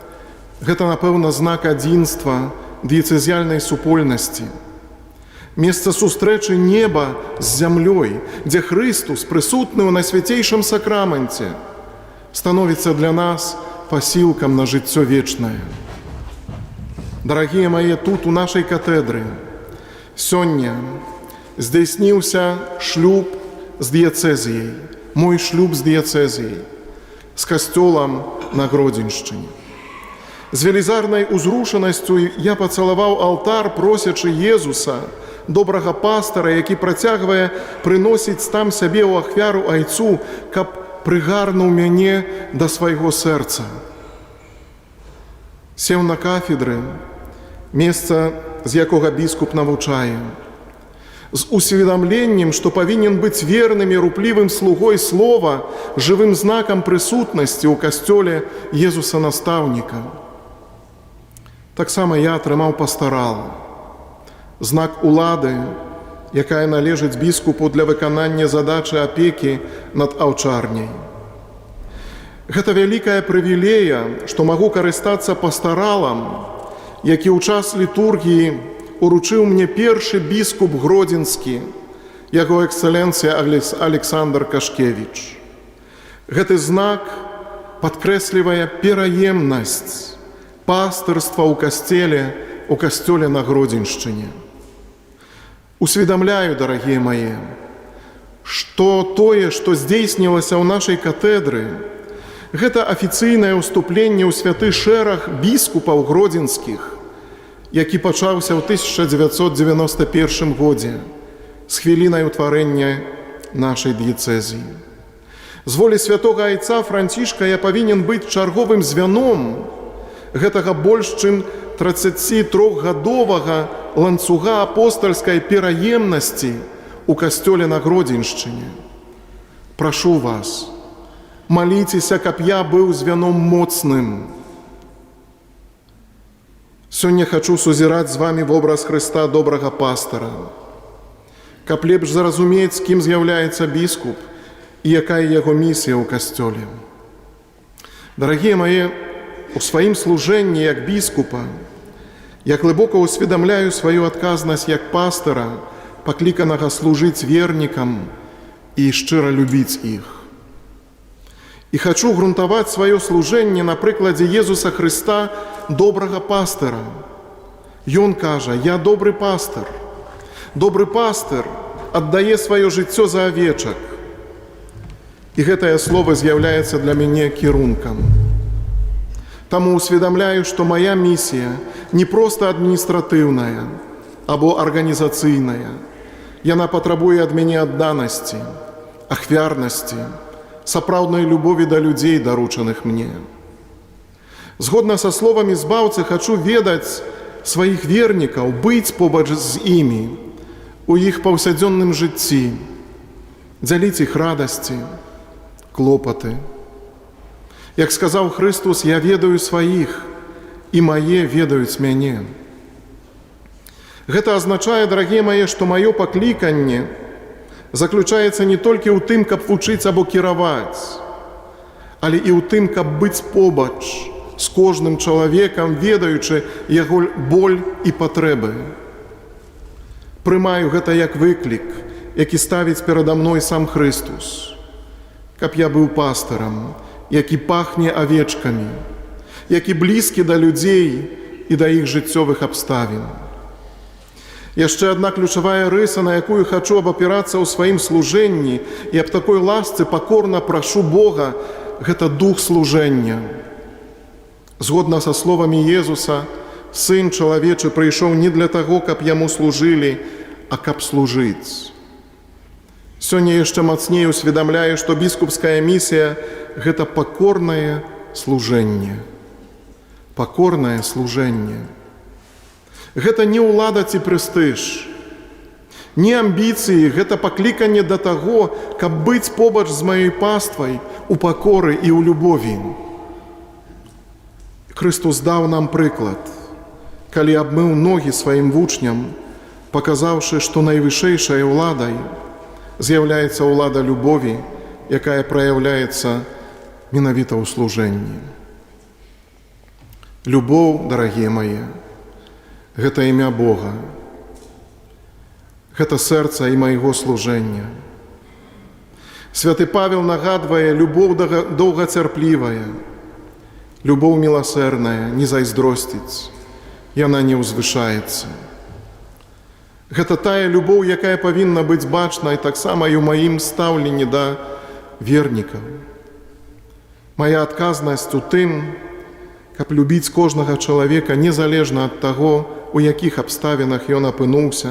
– гэта, напэўна, знак адзінства дыяцэзіяльнай супольнасці. Месца сустрэчы неба з зямлёй, дзе Хрыстус, прысутны ў найсвяцейшым сакраменце, становіцца для нас пасілкам на жыццё вечнае. Дарагія мае, тут у нашай катэдры сёння здзяйсніўся шлюб з дыяцэзіяй, мой шлюб з дыяцэзіяй, з касцёлам на Гродзеншчыне. З велізарнай узрушанасцю я пацалаваў алтар, просячы Езуса, добрага пастара, які працягвае прыносіць там сябе ў ахвяру айцу, каб прыгарнуў мяне да свайго сэрца. Сеў на кафедры, месца, з якога біскуп навучае, з усведамленнем, што павінен быць верным і руплівым слугой слова, жывым знакам прысутнасці ў касцёле Езуса Настаўніка. Таксама я атрымаў пастарал, знак улады, якая належыць біскупу для выканання задачы апекі над аўчарняй. Гэта вялікая прывілея, што магу карыстацца пастаралам, які ў час літургіі уручыў мне першы біскуп гродзенскі, яго эксцэленцыя Александр Кашкевіч. Гэты знак падкрэслівае пераемнасць пастырства ў касцёле на Гродзеншчыне. Усведамляю, дарагія мае, што тое, што здзейснілася ў нашай катэдры, Гэта афіцыйнае ўступленне ў святы шэраг біскупаў гродзенскіх, які пачаўся ў 1991 годзе з хвілінай утварэння нашай дыецэзіі. З волі святога айца Францішка я павінен быць чарговым звяном гэтага больш чым 33-гадовага ланцуга апостальскай пераемнасці у касцёле на Гродзеншчыне. Прашу вас, маліцеся, каб я быў звяном моцным. Сёння хачу сузіраць з вамі вобраз Хрыста добрага пастара, каб лепш зразумець, кім з'яўляецца біскуп і якая яго місія ў касцёле. Дарагія мае, у сваім служэнні як біскупа я глыбока ўсведамляю сваю адказнасць як пастара, пакліканага служыць вернікам і шчыра любіць іх. І хачу грунтаваць сваё служэнне на прыкладзе Езуса Хрыста, добрага пастара. Ён кажа: «Я добры пастар». Добры пастар аддае сваё жыццё за авечак. І гэтае слово з'яўляецца для мяне кірункам. Таму усведамляю, што мая місія не проста адміністратыўная або арганізацыйная. Яна патрабуе ад мяне адданасці, ахвярнасці, сапраўднай любові да людзей, даручаных мне. Згодна са словамі збаўцы, хачу ведаць сваіх вернікаў, быць побач з імі у іх паўсядзённым жыцці, дзяліць іх радасці, клопаты. Як сказаў Христус: «Я ведаю сваіх, і мае ведаюць мяне». Гэта азначае, дарагія мае, што маё пакліканне заключаецца не толькі ў тым, каб вучыць або кіраваць, але і ў тым, каб быць побач з кожным чалавекам, ведаючы яго боль і патрэбы. Прымаю гэта як выклік, які ставіць перада мной сам Христус, каб я быў пастарам, які пахне авечкамі, які блізкі да людзей і да іх жыццёвых абставін. Яшчэ адна ключавая рыса, на якую хачу абапірацца ў сваім служэнні і аб такой ласцы пакорна прашу Бога, гэта дух служэння. Згодна са словамі Езуса, Сын чалавечы прыйшоў не для таго, каб яму служылі, а каб служыць. Сёння яшчэ мацней усведамляю, што біскупская місія – гэта пакорнае служэнне. Пакорнае служэнне. Гэта не ўлада ці прэстыж, не амбіцыі, гэта пакліканне да таго, каб быць побач з маёй паствай у пакоры і ў любові. Христус даў нам прыклад, калі абмыў ногі сваім вучням, паказаўшы, што найвышэйшай уладай з'яўляецца ўлада любові, якая праяўляецца менавіта ў служэнні. Любоў, дарагія мае, гэта імя Бога, гэта сэрца і майго служэння. Святы Павел нагадвае: любоў доўгацярплівая, любоў міласэрная, не зайздросціць, яна не ўзвышаецца. Гэта тая любоў, якая павінна быць бачнай таксама і ў маім стаўленні да вернікаў. Мая адказнасць у тым, каб любіць кожнага чалавека незалежна ад таго, у якіх абставінах ён апынуўся,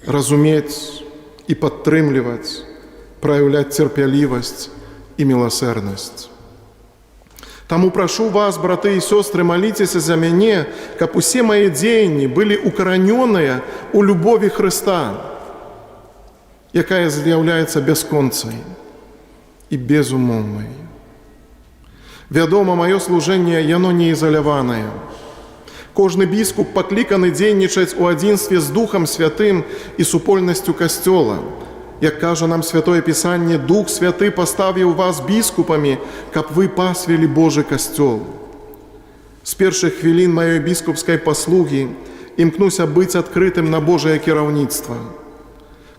разумець і падтрымліваць, праяўляць цярпялівасць і міласэрнасць. Таму прашу вас, браты і сёстры, маліцеся за мяне, каб усе мае дзеянні былі укаранёныя ў любові Хрыста, якая з'яўляецца бясконцай і безумоўнай. Вядома, маё служэнне, яно не ізаляванае. Кожны біскуп пакліканы дзейнічаць у адзінстве з Духам Святым і супольнасцю Касцёла. Як кажа нам Святое Пісанне, Дух Святы паставіў вас біскупамі, каб вы пасвілі Божы Касцёл. З першых хвілін маёй біскупскай паслугі імкнуся быць адкрытым на Божае кіраўніцтва,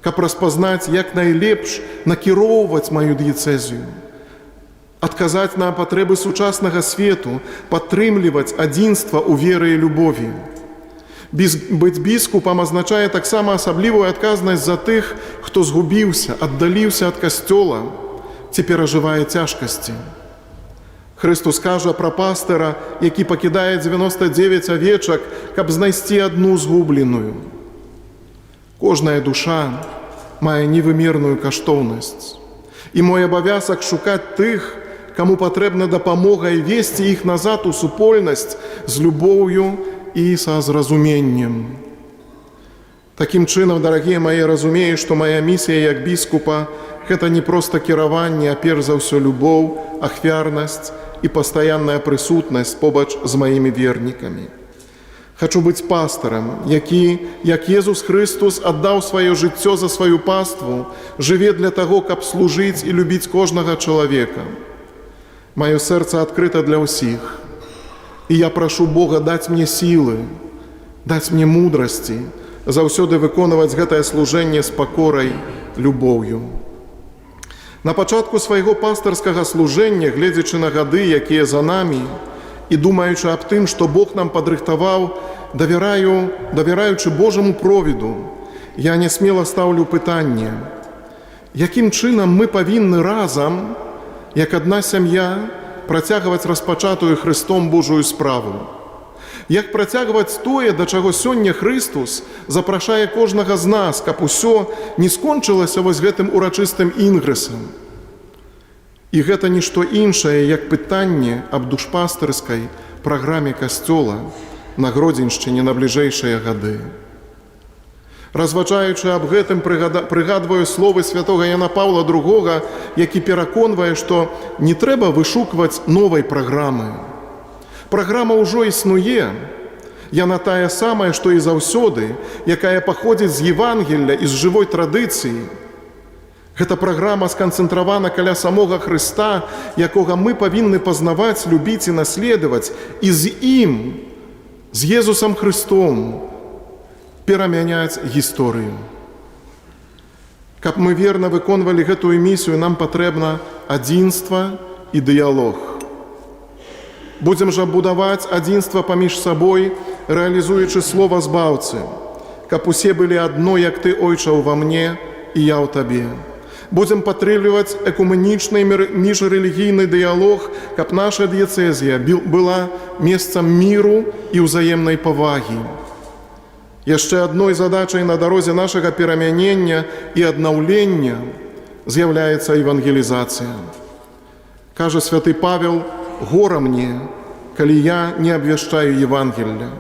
каб распазнаць, як найлепш накіроўваць маю дыецэзію, адказаць на патрэбы сучаснага свету, падтрымліваць адзінства ў веры і любові. Быць біскупам азначае таксама асаблівую адказнасць за тых, хто згубіўся, аддаліўся ад Касцёла ці перажывае цяжкасці. Христос кажа пра пастыра, які пакідае 99 авечак, каб знайсці адну згубленую. Кожная душа мае невымерную каштоўнасць. І мой абавязак шукаць тых, каму патрэбна дапамога і весці іх назад у супольнасць з любоўю і са зразуменнем. Такім чынам, дарагія мае, разумею, што моя місія як біскупа – гэта не проста кіраванне, а перш за ўсё любоў, ахвярнасць і пастаянная прысутнасць побач з маімі вернікамі. Хачу быць пастарам, які, як Езус Христос, аддаў сваё жыццё за сваю паству, жыве для таго, каб служыць і любіць кожнага чалавека. Маё сэрца адкрыта для ўсіх. І я прашу Бога даць мне сілы, даць мне мудрасці, заўсёды выконваць гэтае служэнне з пакорай, любоўю. На пачатку свайго пастырскага служэння, гледзячы на гады, якія за намі, і думаючы аб тым, што Бог нам падрыхтаваў, давяраючы Божаму провіду, я нясмела стаўлю пытанне, якім чынам мы павінны разам, як адна сям'я, працягваць распачатую Христом Божую справу. Як працягваць тое, да чаго сёння Христос запрашае кожнага з нас, каб усё не скончылася вось гэтым урачыстым інгрэсам. І гэта нішто іншае, як пытанне аб душпастырскай праграме Касцёла на Гродзеншчыне на бліжэйшыя гады. Разважаючы аб гэтым, прыгадваю словы святога Яна Паўла II, які пераконвае, што не трэба вышукваць новай праграмы. Праграма ўжо існуе. Яна тая самая, што і заўсёды, якая паходзіць з Евангелля і з жывой традыцыі. Гэта праграма сканцэнтравана каля самога Хрыста, якога мы павінны пазнаваць, любіць і наследаваць, і з ім, з Езусам Христом, перамяняць гісторыю. Каб мы верна выконвалі гэтую місію, нам патрэбна адзінства і дыялог. Будзем жа будаваць адзінства паміж сабой, рэалізуючы слова збаўцы, каб усе былі адно, як ты, Ойча, ува мне, і я ў табе. Будзем падтрымліваць экуменічны міжрэлігійны дыялог, каб наша дыяцэзія была месцам міру і ўзаемнай павагі. Яшчэ адной задачай на дарозе нашага перамянення і аднаўлення з'яўляецца евангелізацыя. Кажа святы Павел: «Гора мне, калі я не абвяшчаю Евангелля».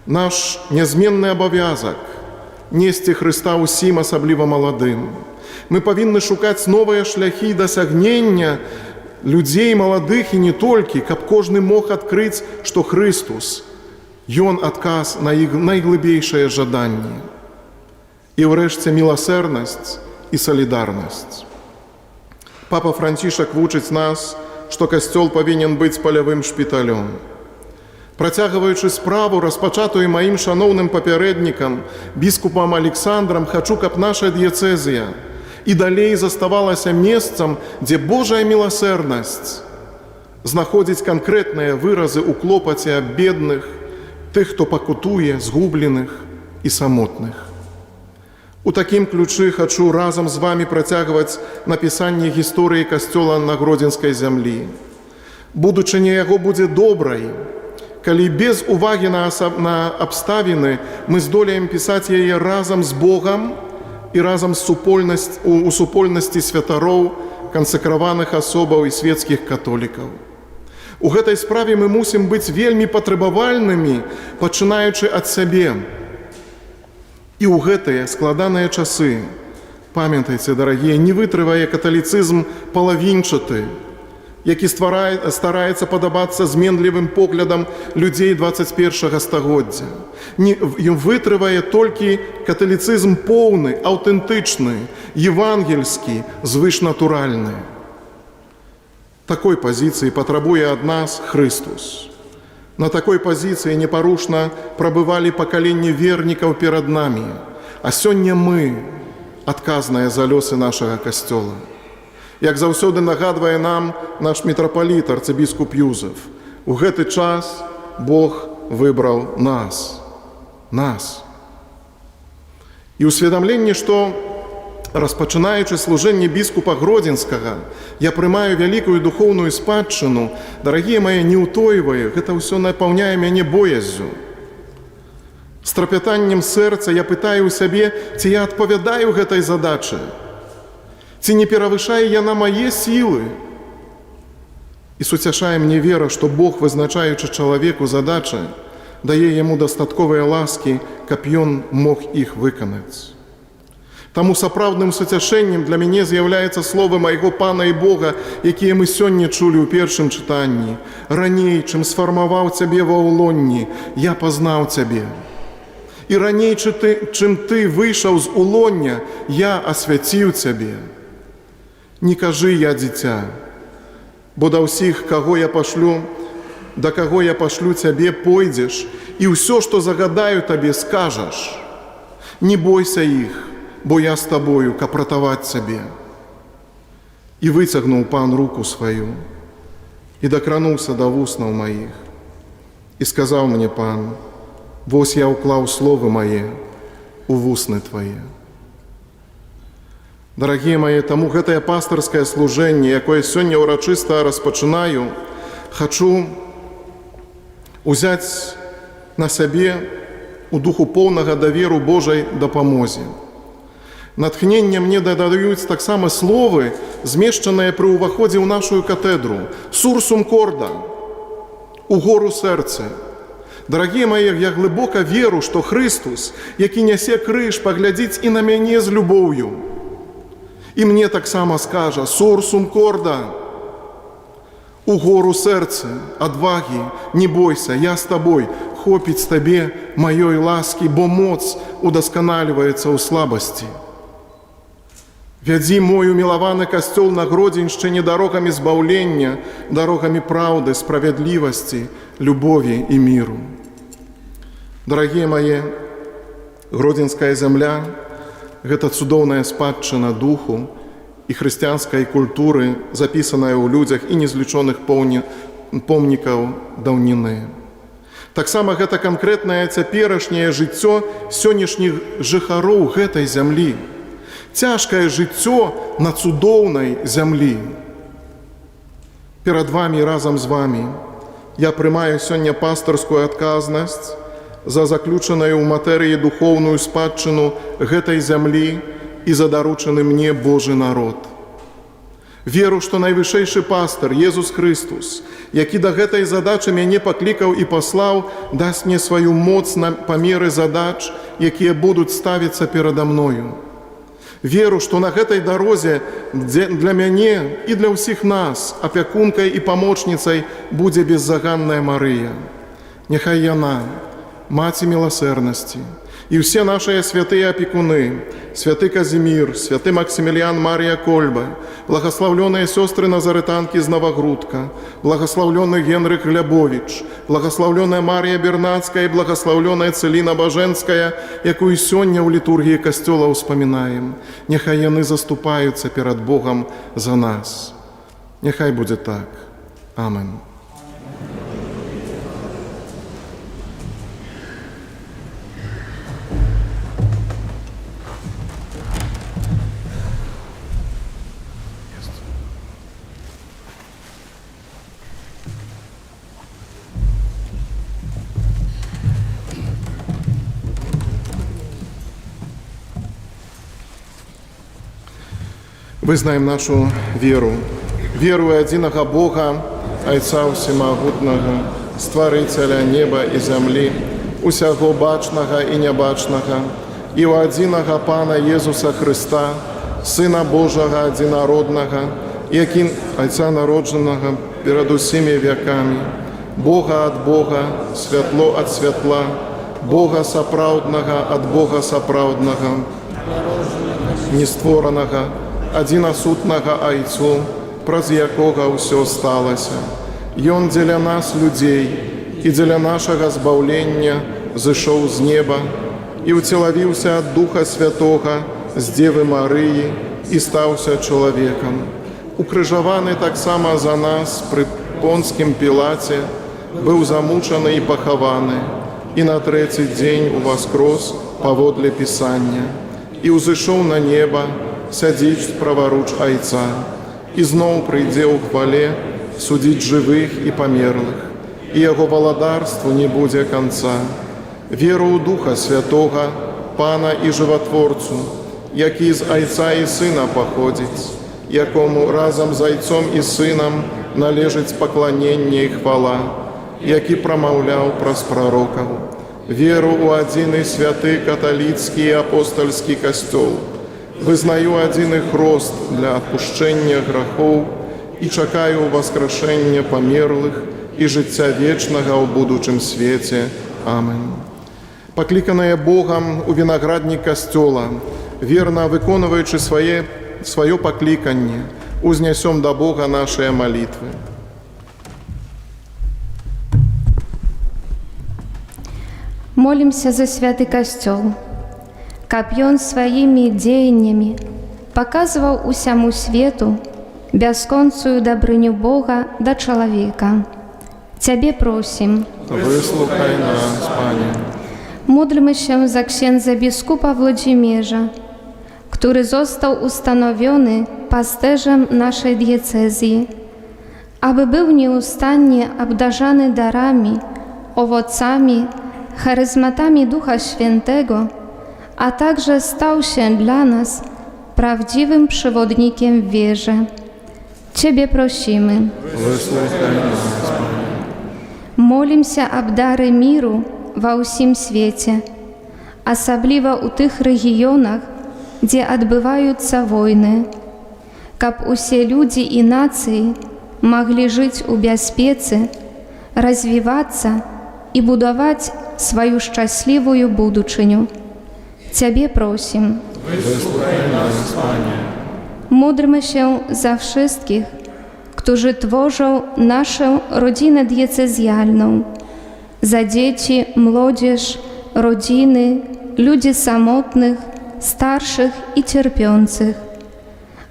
Наш нязменны абавязак – несці Хрыста ўсім, асабліва маладым. Мы павінны шукаць новыя шляхі дасягнення людзей маладых і не толькі, каб кожны мог адкрыць, што Христос – Ён адказ на іх найглыбейшае жаданне. І ўрэшце міласэрнасць і салідарнасць. Папа Францішак вучыць нас, што Касцёл павінен быць палявым шпіталём. Працягваючы справу, распачатую маім шаноўным папярэднікам, біскупам Александрам, хачу, каб наша дыяцэзія і далей заставалася месцам, дзе Божая міласэрнасць знаходзіць канкрэтныя выразы ў клопаце аб бедных, тых, хто пакутуе, згубленых і самотных. У такім ключы хачу разам з вамі працягваць напісанне гісторыі Касцёла на Гродзенскай зямлі. Будучыня яго будзе добрай, калі без увагі на абставіны мы здолеем пісаць яе разам з Богам і разам у супольнасці святароў, кансакраваных асобаў і светскіх католікаў. У гэтай справе мы мусім быць вельмі патрабавальнымі, пачынаючы ад сябе. І ў гэтыя складаныя часы, памятайце, дарагія, не вытрывае каталіцызм палавінчаты, які стараецца падабацца зменлівым поглядам людзей 21 стагоддзя. Вытрывае толькі каталіцызм поўны, аўтэнтычны, евангельскі, звышнатуральны. Такой пазіцыі патрабуе ад нас Христос. На такой пазіцыі непарушна прабывалі пакаленні вернікаў перад намі, а сёння мы адказныя за лёсы нашага Касцёла. Як заўсёды нагадвае нам наш мітрапаліт арцыбіскуп Юзеф, у гэты час Бог выбраў нас. І ўсведамленне, што Распачынаючы служэнне біскупа Гродзенскага, я прымаю вялікую духоўную спадчыну. Дарагія мае, не ўтойваю, гэта ўсё напаўняе мяне бояззю. З трапятаннем сэрца я пытаю ў сябе, ці я адпавядаю гэтай задачы, ці не перавышае яна мае сілы. І суцяшае мне вера, што Бог, вызначаючы чалавеку задачы, дае яму дастатковыя ласкі, каб ён мог іх выканаць. Таму сапраўдным суцяшэннем для мяне з'яўляецца словы майго Пана і Бога, якія мы сёння чулі ў першым чытанні. Раней, чым сфармаваў цябе ва ўлонні, я пазнаў цябе. І раней, чым ты выйшаў з улоння, я асвяціў цябе. Не кажы я, дзіця, бо да ўсіх, каго я пашлю, да каго я пашлю цябе, пойдзеш, і ўсё, што загадаю табе, скажаш. Не бойся іх, бо я з табою, каб ратаваць цябе. І выцягнуў Пан руку сваю, і дакрануўся да вуснаў маіх. І сказаў мне Пан: вось я ўклаў словы мае у вусны твае. Дарагія мае, таму гэтае пастырскае служэнне, якое сёння ўрачыста распачынаю, хачу узяць на сябе у духу поўнага даверу Божай дапамозе. Натхнення мне дадаюць таксама словы, змешчаныя пры ўваходзе ў нашу катэдру. Сурсум корда, у гору сэрцы. Дарагія мае, я глыбока веру, што Христус, які нясе крыж, паглядзіць і на мяне з любоўю. І мне таксама скажа: сурсум корда, у гору сэрцы, адвагі, не бойся, я з табой, хопіць табе маёй ласкі, бо моц удасканальваецца ў слабасці. Вядзі мой умілаваны касцёл на Гродзеншчыне дарогамі збаўлення, дарогамі праўды, справядлівасці, любові і міру. Дарагія мае, гродзенская зямля – гэта цудоўная спадчына духу і хрысціянскай культуры, запісаная ў людзях і незлічоных помнікаў даўніны. Таксама гэта канкрэтнае цяперашняе жыццё сённяшніх жыхароў гэтай зямлі. Цяжкае жыццё на цудоўнай зямлі. Перад вамі і разам з вамі я прымаю сёння пастырскую адказнасць за заключаную ў матэрыі духоўную спадчыну гэтай зямлі і за даручаны мне Божы народ. Веру, што найвышэйшы пастыр, Езус Христус, які да гэтай задачы мяне паклікаў і паслаў, дасць мне сваю моц на памеры задач, якія будуць ставіцца перада мною. Веру, што на гэтай дарозе для мяне і для ўсіх нас апякункай і памочніцай будзе беззаганная Марыя. Няхай яна, Маці міласэрнасці, і ўсе нашыя святыя апекуны, святы Казімір, святы Максіміліян Марія Кольба, благаслаўлёныя сёстры Назарытанкі з Новагрудка, благаслаўлёны Генрых Глябовіч, благаслаўлёная Марія Бернацкая і благаслаўлёная Цэліна Бажэнская, якую сёння ў літургіі касцёла ўспамінаем. Няхай яны заступаюцца перад Богам за нас. Няхай будзе так. Амен. Вызнаем нашу веру. Веру ў адзінага Бога, Айца Усімагутнага, Стварыцеля неба і зямлі, усяго бачнага і нябачнага, і ў адзінага Пана Езуса Хрыста, Сына Божага адзінароднага, які Айца народжанага перад усімі вякамі, Бога ад Бога, святло ад святла, Бога сапраўднага ад Бога сапраўднага, нестворанага, адзінасутнага Айцу, праз якога ўсё сталася. Ён дзеля нас, людзей, і дзеля нашага збаўлення зышоў з неба і ўцелавіўся ад Духа Святога з Дзевы Марыі і стаўся чалавекам. Укрыжаваны таксама за нас пры Понскім Пілаце, быў замучаны і пахаваны, і на трэці дзень уваскрос паводле Пісання, і ўзышоў на неба, сядзіць праваруч Айца, і зноў прыйдзе ў хвале судзіць жывых і памерлых, і яго валадарству не будзе канца. Веру ў Духа Святога, Пана і Жыватворцу, які з Айца і Сына паходзіць, якому разам з Айцом і Сынам належыць пакланенне і хвала, які прамаўляў праз прарокаў. Веру ў адзіны святы каталіцкі і апостальскі касцёл, вызнаю адзіны хрост для адпушчэння грахоў і чакаю воскрешэння памерлых і жыцця вечнага ў будучым свеце. Амин. Пакліканыя Богам у вінаграднік касцёла, верна выконваючы сваё пакліканне, узнясём да Бога нашыя малітвы. Молимся за святы касцёл, каб ён сваімі дзеяннямі паказваў усяму свету бясконцую дабрыню Бога да чалавека. Цябе просім, выслухай нас, Пане. Módlmy się za księdza biskupa Włodzimierza, który został ustanowiony pasterzem naszej diecezji, aby był nieustannie obdarzany darami, owocami, charyzmatami Ducha Świętego, a także stał się dla nas prawdziwym przewodnikiem w wierze. Ciebie prosimy. Wysłuchaj nas, Panie. Молімся аб дары міру ва ўсім свеце, асабліва ў тых рэгіёнах, дзе адбываюцца войны, каб усе людзі і нацыі маглі жыць у бяспецы, развівацца і будаваць сваю шчаслівую будучыню. Цябе просім. Wysłuchaj nas, Panie. Módlmy się za wszystkich, którzy tworzą naszą rodzinę diecezjalną, za dzieci, młodzież, rodziny, ludzi samotnych, starszych i cierpiących,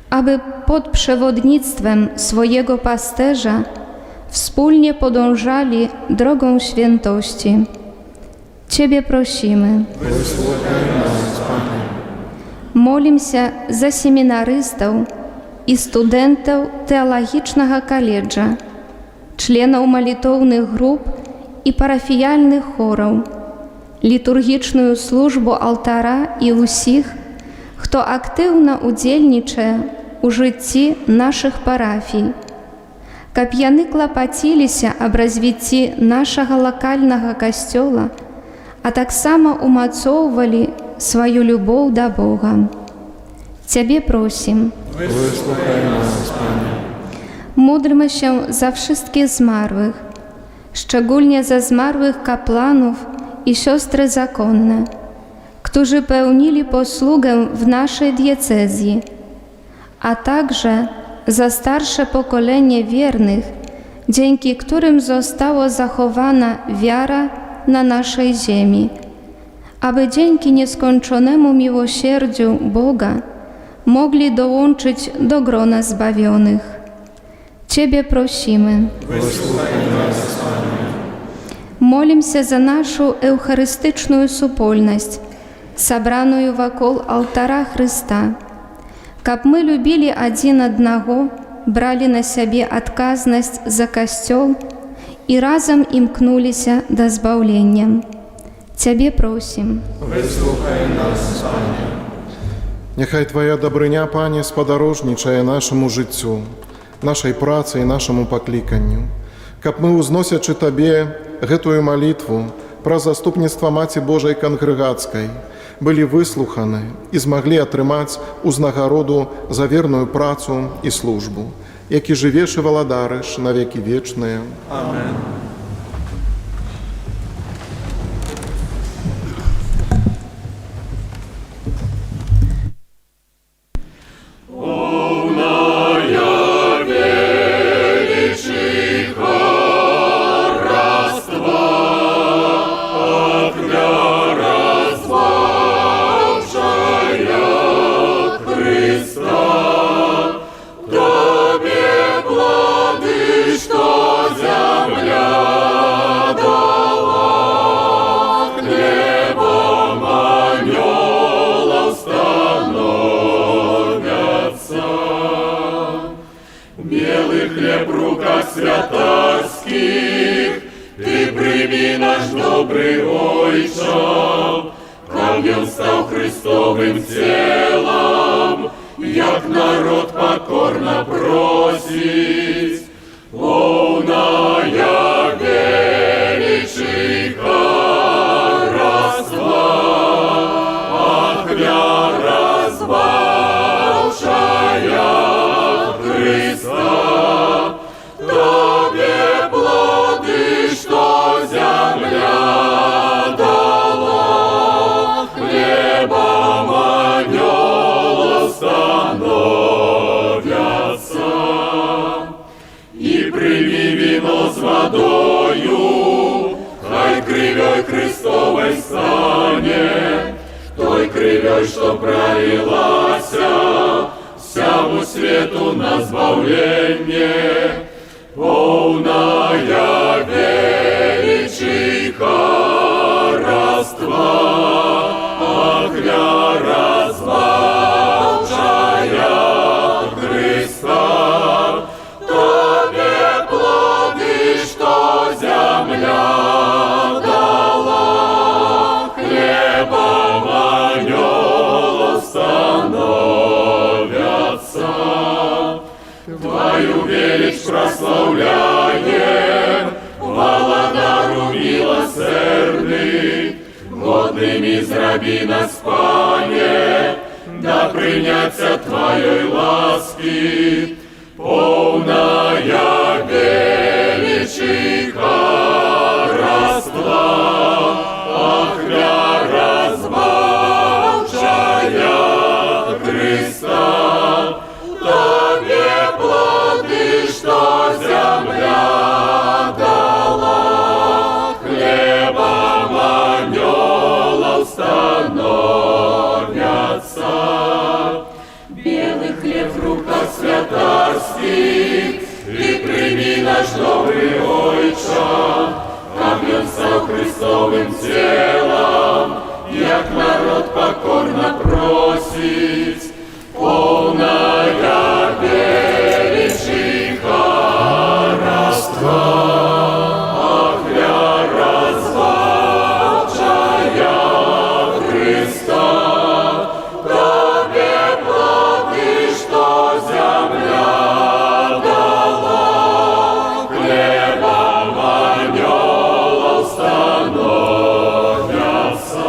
aby pod przewodnictwem swojego pasterza wspólnie podążali drogą świętości. Ciebie prosimy. Wysłuchaj nas, Panie. Молімся за семінарыстаў і студэнтаў тэалагічнага каледжа, членаў малітоўных груп і парафіяльных хораў, літургічную службу алтара і ўсіх, хто актыўна удзельнічае ў жыцці нашых парафій, каб яны клапаціліся аб развіцці нашага лакальнага касцёла, а таксама умацоўвалі сваю любоў да Бога. Ciebie prosim. Wysłuchaj nas, Panie. Módlmy się za wszystkich zmarłych, szczególnie za zmarłych kapłanów i siostry zakonne, którzy pełnili posługę w naszej diecezji, a także za starsze pokolenie wiernych, dzięki którym została zachowana wiara na naszej ziemi, aby dzięki nieskończonemu miłosierdziu Boga mogli dołączyć do grona zbawionych. Ciebie prosimy. Wysłuchaj nas, Panie. Молимся за нашу эўхарыстычную супольнасць, сабраную вакол алтара Хрыста, каб мы любілі адзін аднаго, бралі на сябе адказнасць за касцёл і разам імкнуліся да збаўлення. Ciebie просім. Wysłuchaj nas, Panie. Niechaj Twoja добрыня, Panie, спадарожнічае нашаму жыццю, нашай працы і нашаму пакліканню, каб мы, узносячы Табе гэтую малітву пра заступніцтва Маці Божай Кангрэгацкай, былі выслуханы і змаглі атрымаць узнагароду за верную працу і службу, які жывеш і валадарыш на векі вечныя. Амен. Что земля небі наш добрий Ойче, каб він став Христовим тілом, як народ покорно просить, полная величиха роства, ахвя развалчая Христа, Тобе плоды, что земля дала, хлебом анёл становятся. И прими вино с водою, хай кривей Христовой станет, той кривей, что пролилася всему свету на збавление. Полная величиха роства, ахвя развалчая Христа, Тобе плоды, что земля дала, хлебом анёл становятся. Твою величь прославляем, Володару милосердный, годными зраби нас, Пане, да принятся Твоей ласки, полная величиха роства, ахвя развалчая Христа, Тобе плоды, что земля дала, хлебом анёлов становятся. Белый хлеб в руках святарских, и прими наш добрый Ойче, как он стал Христовым телом, як народ покорно просить, полная величиха роства, ахвя развалчая Христа, Тобе плоды, что земля дала, хлебом анёлов становятся.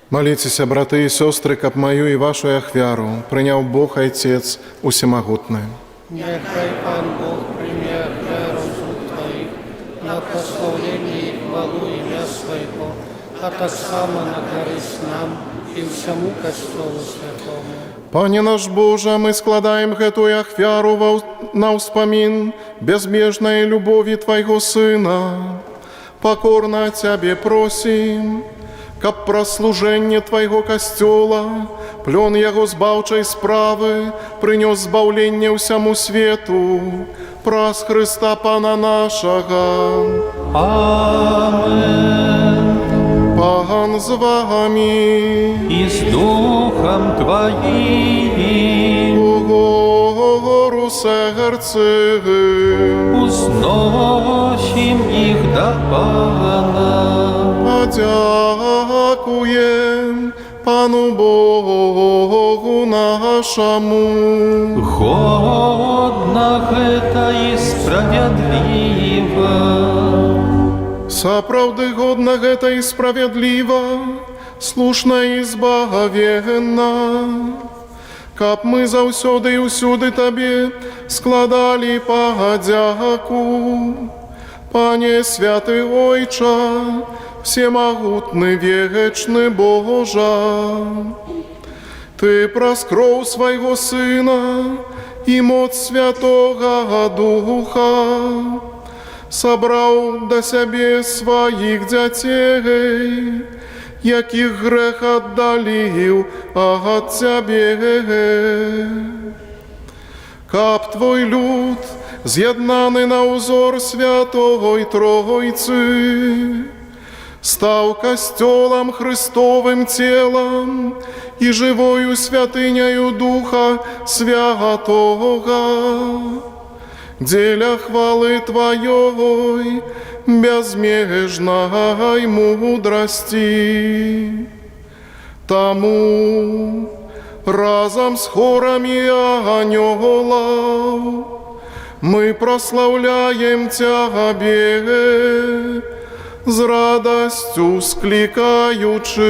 Молитесь, браты и сестры, каб мою и вашу ахвяру принял Бог Отец Усемогутный. Нехай Пан Бог прийме ахвяру зуб Твоих на прославление и хвалу ім'я Своего, а так само на користь нам и всему Костолу Святому. Пане наш Боже, мы складаем эту ахвяру на успомин безмежной любови Твоего Сына. Покорно Тебе просим, каб прослужение Твоего костела, плен Его збавчей справы, принес збавление всему свету, праз Христа Пана нашего. Амен. Пан з вами, И с Духом Твоим угору сердце, узносим их до Пана. подякуем Пану Богу нашему. Годно это и справедливо. Соправды годно это и справедливо, слушно и избавенно. Каб мы заўсёды и усюды Тебе складали подяку, Пане святый Ойче, всемогутный вечный Божа. Ты проскров Своего Сына и моц Святого Духа, собрал до себе своих детей, яких грех отдалил от Тебе. Каб Твой люд, з'єднаний на узор Святої Тройці, став костелом Христовим телом и живою святынею Духа Святого, деля хвалы Твоей, безмежной мудрости. Тому разом с хорами ангелов мы прославляем Тебе, с радостью скликаючи.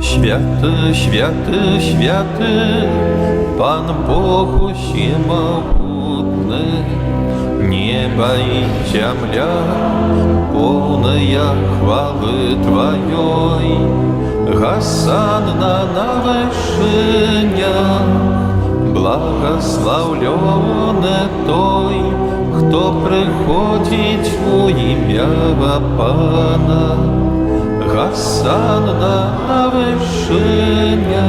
Święty, święty, święty, Pan Bóg Всемогутny, nieba i земля, полная хвалы Твоей. Госанна на вышинях, благословленный той, кто приходит у имя Пана. Госанна на вышинях.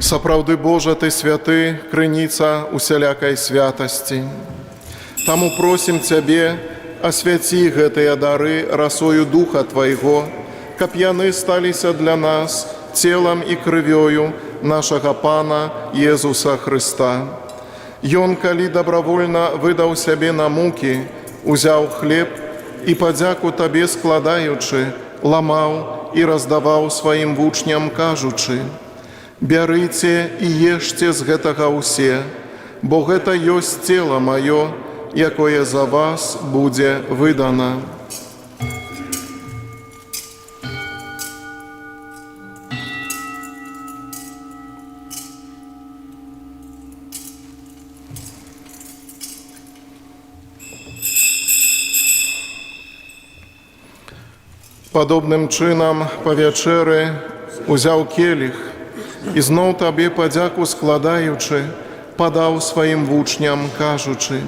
Сапраўды Божа, Ты святы, крыніца усялякай святасці. Таму просім Цябе, асвяці гэтыя дары расою Духа Твайго, каб яны сталіся для нас целам і крывёю нашага Пана Езуса Хрыста. Ён, калі добравольна выдаў сябе на мукі, узяў хлеб і падзяку Табе складаючы, ламаў і раздаваў сваім вучням, кажучы: «Бярыце і ешце з гэтага ўсе, бо гэта ёсць цела маё, якое за вас будзе выдана». Падобным чынам па вячэры узяў келіх і зноў Табе падзяку складаючы, падаў сваім вучням, кажучы: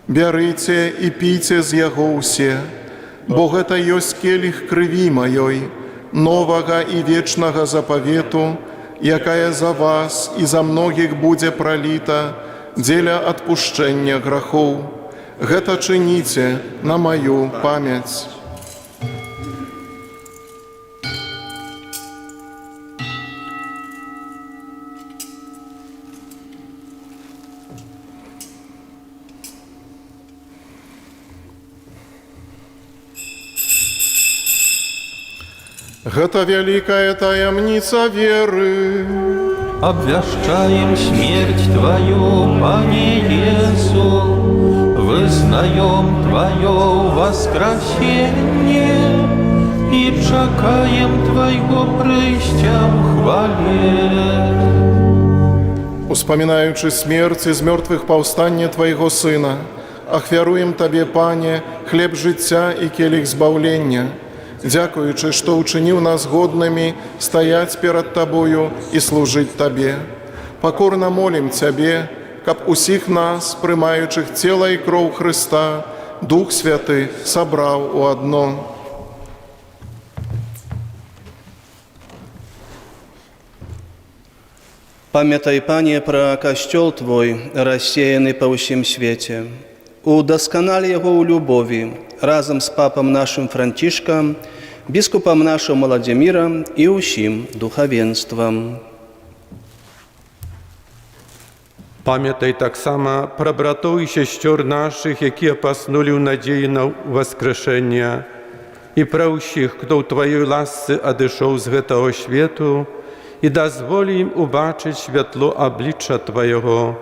«Бярыце і піце з яго ўсе, бо гэта ёсць келіх крыві маёй, новага і вечнага запавету, якая за вас і за многіх будзе праліта дзеля адпушчэння грахоў. Гэта чыніце на маю памяць». Гэта вялікая таямніца веры. Обвящаем смерть Твою, Пане Иису, вызнаем Твое воскресение и чекаем Твоего прыща в хвале. Успамінаючы смерць з мёртвых паўстання Твайго Сына, ахвяруем Табе, Пане, хлеб жыцця і келіх збаўлення, дзякуючы, што ўчыніў нас годнымі стаяць перад Табою і служыць Табе. Пакорна молім Цябе, каб усіх нас, прымаючых цела і кроў Хрыста, Дух Святы сабраў у адно. Памятай, Пане, пра касцёл Твой, рассеяны па ўсім свеце. Удасканалі яго ў любові, разам з папам нашым Францішкам, біскупам нашым Владзімірам і ўсім духавенствам. Памятай таксама пра братоў і сясцёр нашых, якія паснулі ў надзеі на воскрэшэнне, і пра ўсіх, хто ў Тваёй ласцы адышоў з гэтага свету, і дазволі ім убачыць святло аблічча Твайго.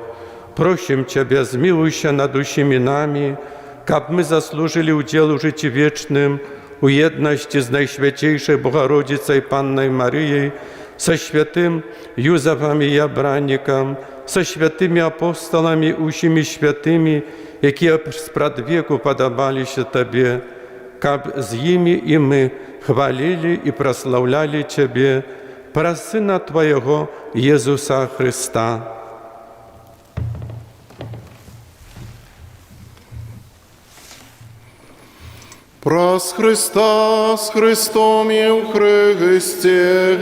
Просім Цябе, змілуйся над усімі намі, каб мы заслужылі ўдзел у жыцці вечным, у еднасці з Найсвяцейшай Богородицей Паннай Марыяй, са святым Юзафам і Ябраннікам, са святымі апосталамі, усімі святымі, якія спрадвеку падабаліся Табе, каб з імі і мы хвалілі і праслаўлялі Цябе, пра Сына Твайго Езуса Хрыста. Праз Христа, з Христом і в Христі,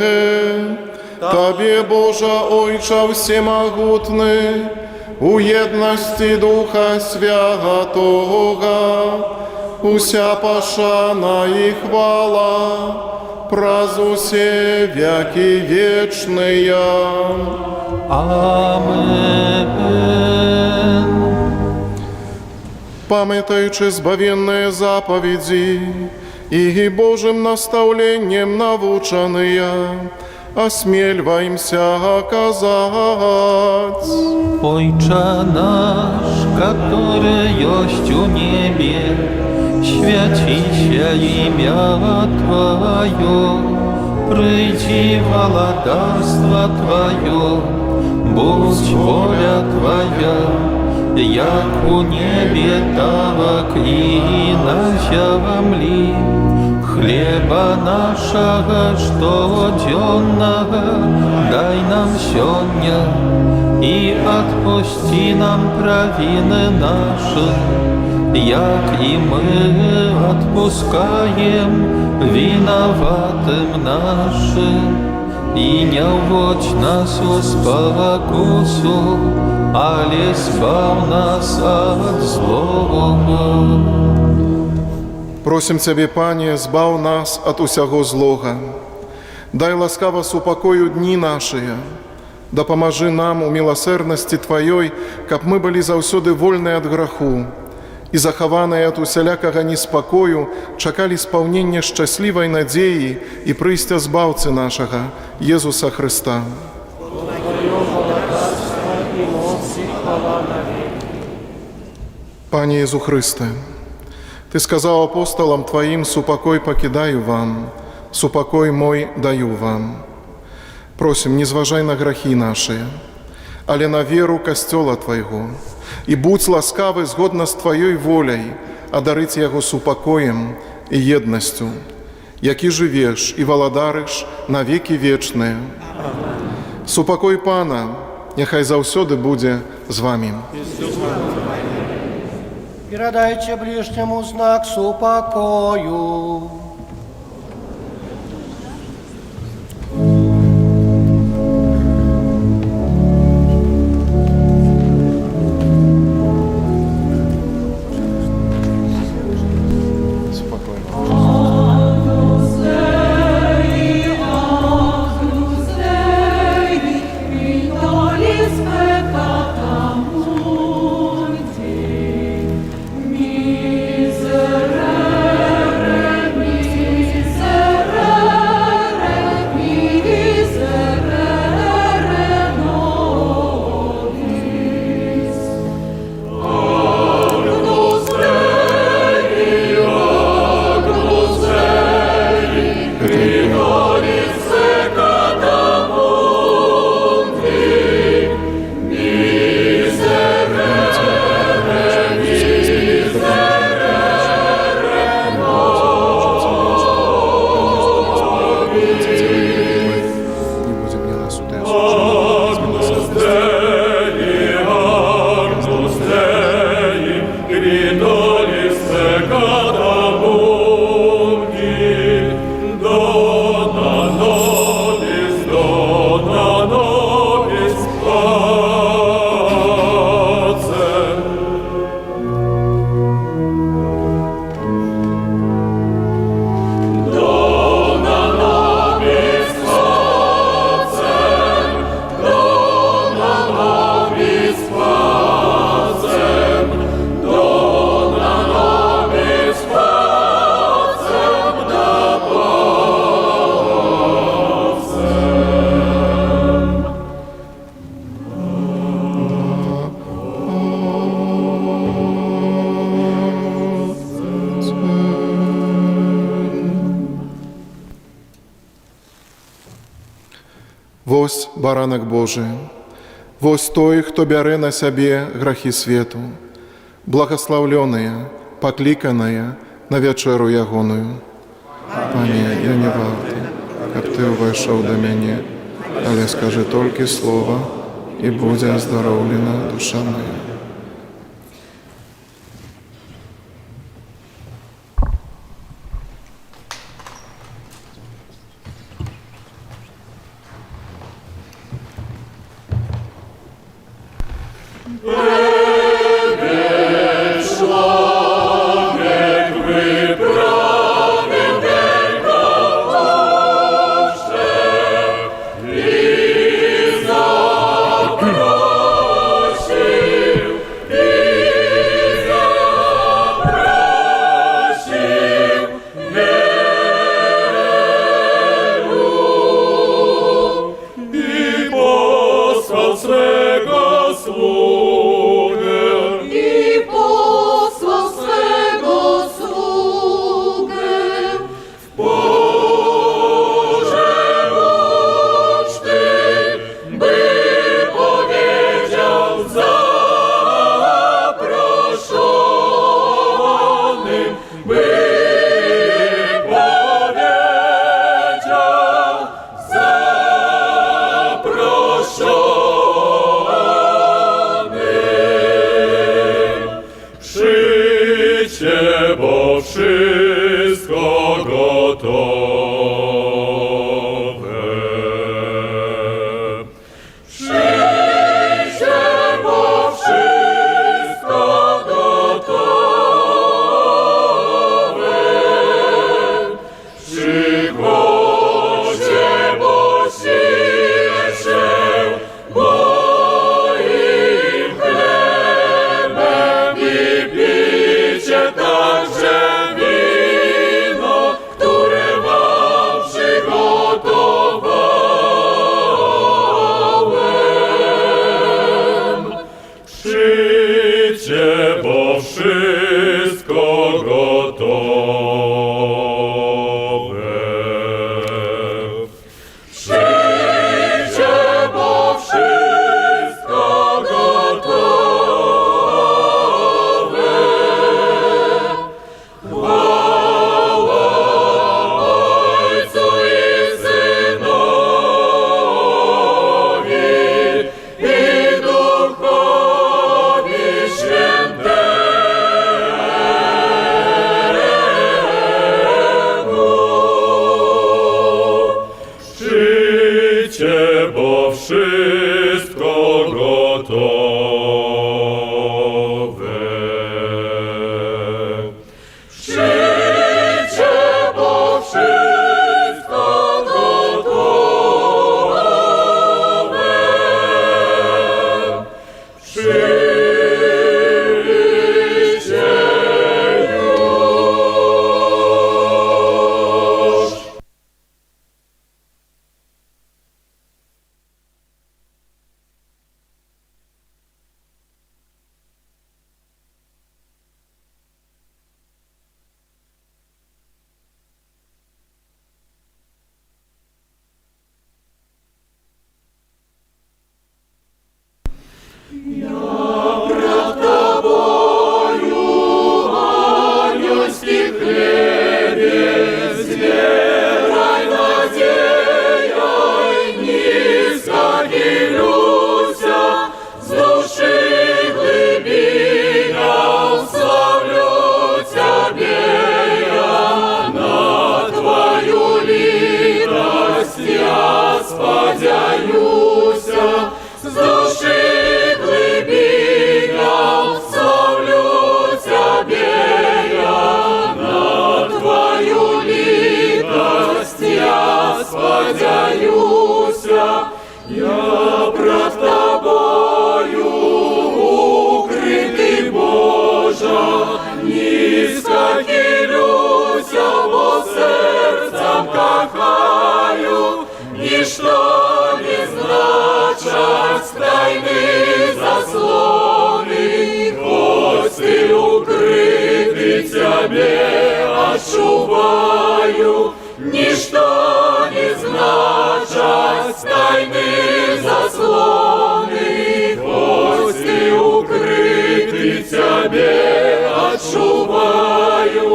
Табе, Божа Ойча всемогутний, у єдності Духа Святого, уся пошана і хвала, праз усе веки вечные. Амен. Памятаючи збавенные заповеди и Божьим наставлением навучанные, осмеливаемся оказать. Ojcze nasz, który jest u niebie, święci się imię Twoje, przyjdź władawstwo Twoje, bądź wola Twoja, jak u niebie, tak i na ziemi. Хлеба нашего штоденного дай нам сегодня, и отпусти нам провины наши, як и мы отпускаем виноватым нашим. И не вводь нас в спокусу, але избав нас от злого. Просим Тебе, Пане, збав нас от усяго злога. Дай ласкаво супокою дни наши, да поможи нам у милосердности Твоей, каб мы были заўсёды вольны от граху и захаваныя от усялякага неспокою чакали исполнения счастливой надеи и прыйсця збаўцы нашага, Иисуса Христа. Пане Иисус Христе, Ты сказал апостолам Твоим: «Супокой покидаю вам, супокой мой даю вам». Просим, не зважай на грахи наши, але на веру Костела Твоего, и будь ласкавы згодно с Твоей волей одарить Его супокоем и едностью, яки живешь и владарыш на веки вечные. Супокой Пана, нехай заўсёды буде з вами. Передайте ближнему знак супокою. Вось баранак Божий, вось той, хто бярэ на сябе грахі свету, благословленные, покликанные на вечеру ягоную. Пане, я не варты, каб Ты увайшоў да мяне, але скажи толькі слова, і будзе аздароўлена душа моя. Człowiek wyprawił wielką Przyjdźcie, bo wszystko gotowe. Przyjdźcie, bo wszystko gotowe. Przychodźcie, bo sile się moim chlebem i pijcie także wino, które wam przygotowałem. Przyjdźcie, bo wszystko gotowe. Przyjdźcie, bo wszystko gotowe. Chwała Ojcu i Synowi i Duchowi Świętemu. Przyjdźcie, bo wszystko gotowe. Przyjdźcie, bo wszystko gotowe. Przyjdźcie już. Anielski chlebie, zbieraj nadzieja i niska ilusia, z duszy глибина славлю Ciebie я, на Твою литость я сподяюся, з души глибина славлю Тебе я, на Твою литость я сподяюся, я пред Тобою укритий Божа, низко хилюся, бо серцем кохаю, ніщо не значать тайни заслони, хоть ты укрытый Тебе отчуваю, ніщо не значать тайни заслони, хоть ты укрытый Тебе отчуваю,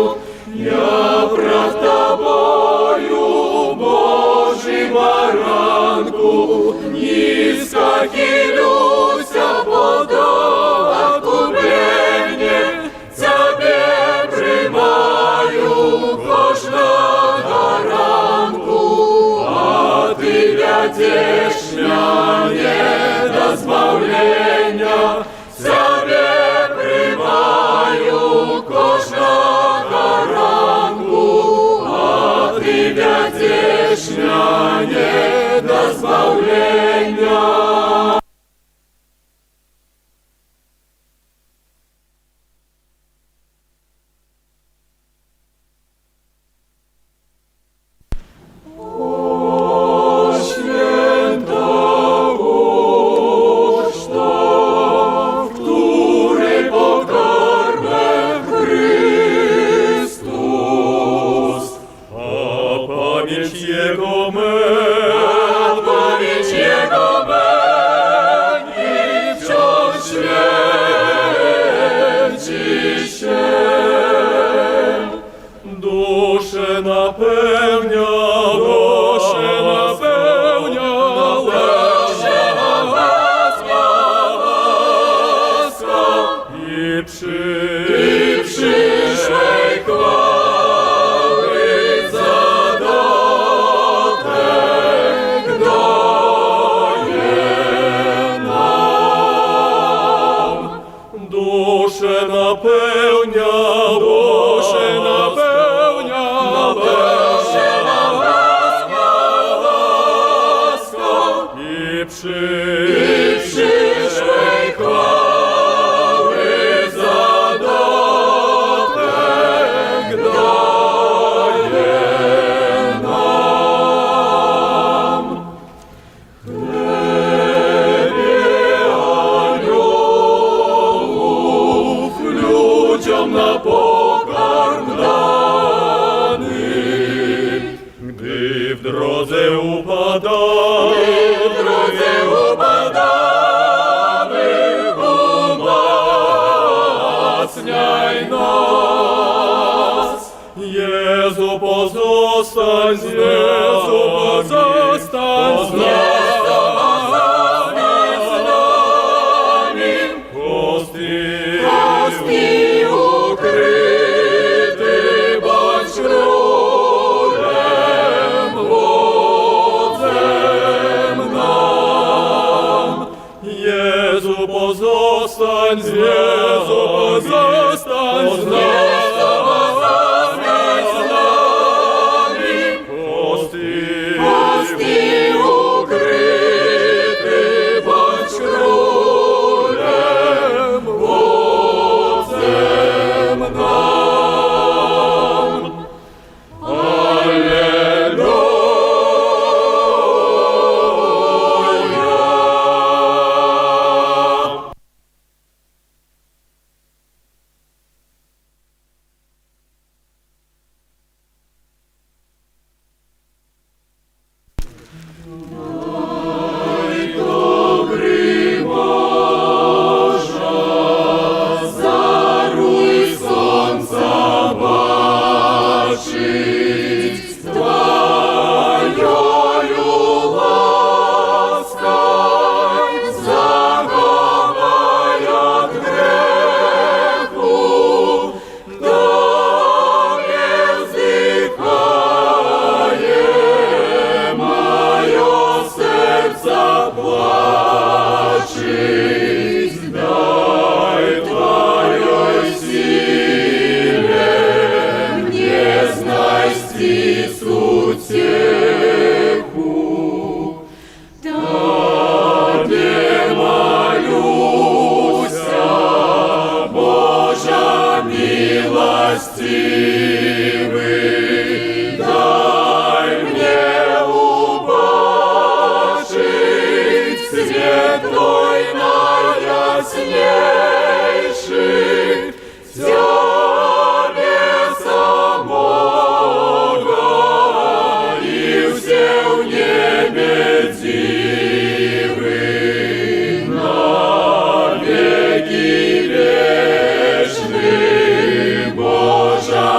я пред Тобою, Божий баранку, низко хилюся, подолокубление, Тебе приймаю кожного ранку, а Ты ведеш мене до збавлення, Тебе приймаю кожного ранку, а Ты ведеш мене до збавлення. Jego napełnia, Boże napełnia, łaska i przyszłej chwały zadatek daje nam. Ludziom na pokarm dany, gdy w drodze upadamy, umacniaj nas. Jezu, pozostań z nami, post i ukryty bądź królem, wodzem nam. Jezu, pozostań z nami, post i ukryty bądź królem, wodzem nam. Alleluja. Daruj słońca baczyć, Twojою łaskaj, zachowaj od grzechu, Tobie wzdychaje, mają serca płaczyć, daj Twojej sile, nie znajść uciechu. Tobie malusia, Boża miłościwy, daj mnie ubaczyć свет Твой najjaśniejszy, Ciebie samego i все w niebie dziwy, na wieki wieczny, Boża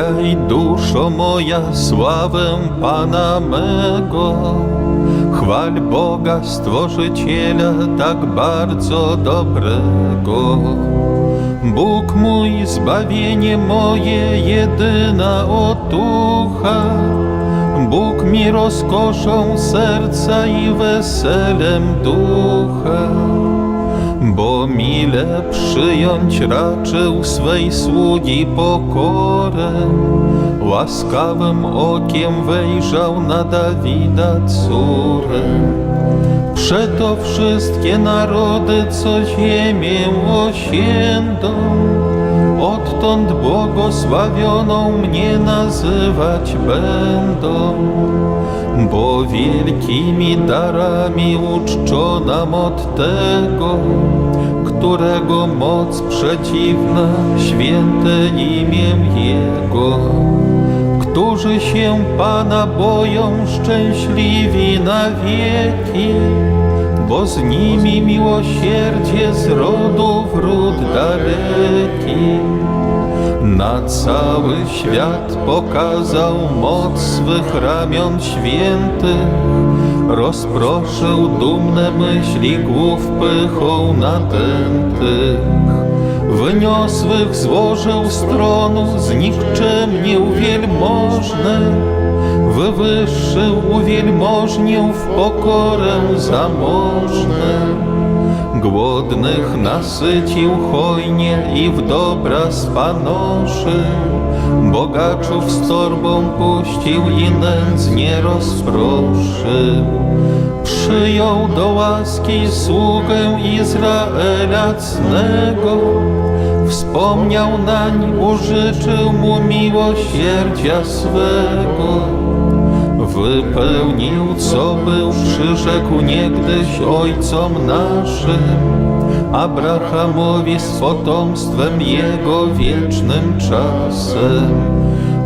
Wzdychaj duszo moja sławę Pana mego. Chwal Boga Stworzyciela tak bardzo dobrego. Bóg mój, zbawienie moje, jedyna otucha. Bóg mi rozkoszą serca i weselem ducha. Bo mile przyjąć raczył swej sługi pokorę, łaskawym okiem wejrzał na Dawida córę. Przeto wszystkie narody, co ziemię osiędą, odtąd błogosławioną mnie nazywać będą. Bo wielkimi darami uczczona od tego, którego moc przeciwna święte imię Jego. Którzy się Pana boją, szczęśliwi na wieki, bo z nimi miłosierdzie z rodu w ród daleki. Na cały świat pokazał moc swych ramion świętych, rozproszył dumne myśli głów pychą nadętych. Wyniosłych złożył z tronu, znikczemnił wielmożne, wywyższył uwielmożnił w pokorę zamożne. Głodnych nasycił hojnie i w dobra spanoszył, bogaczów z torbą puścił i nędznie rozproszył. Przyjął do łaski sługę Izraela cnego, wspomniał nań, użyczył mu miłosierdzia swego. Wypełnił, co był, przyrzekł niegdyś ojcom naszym, Abrahamowi z potomstwem jego wiecznym czasem.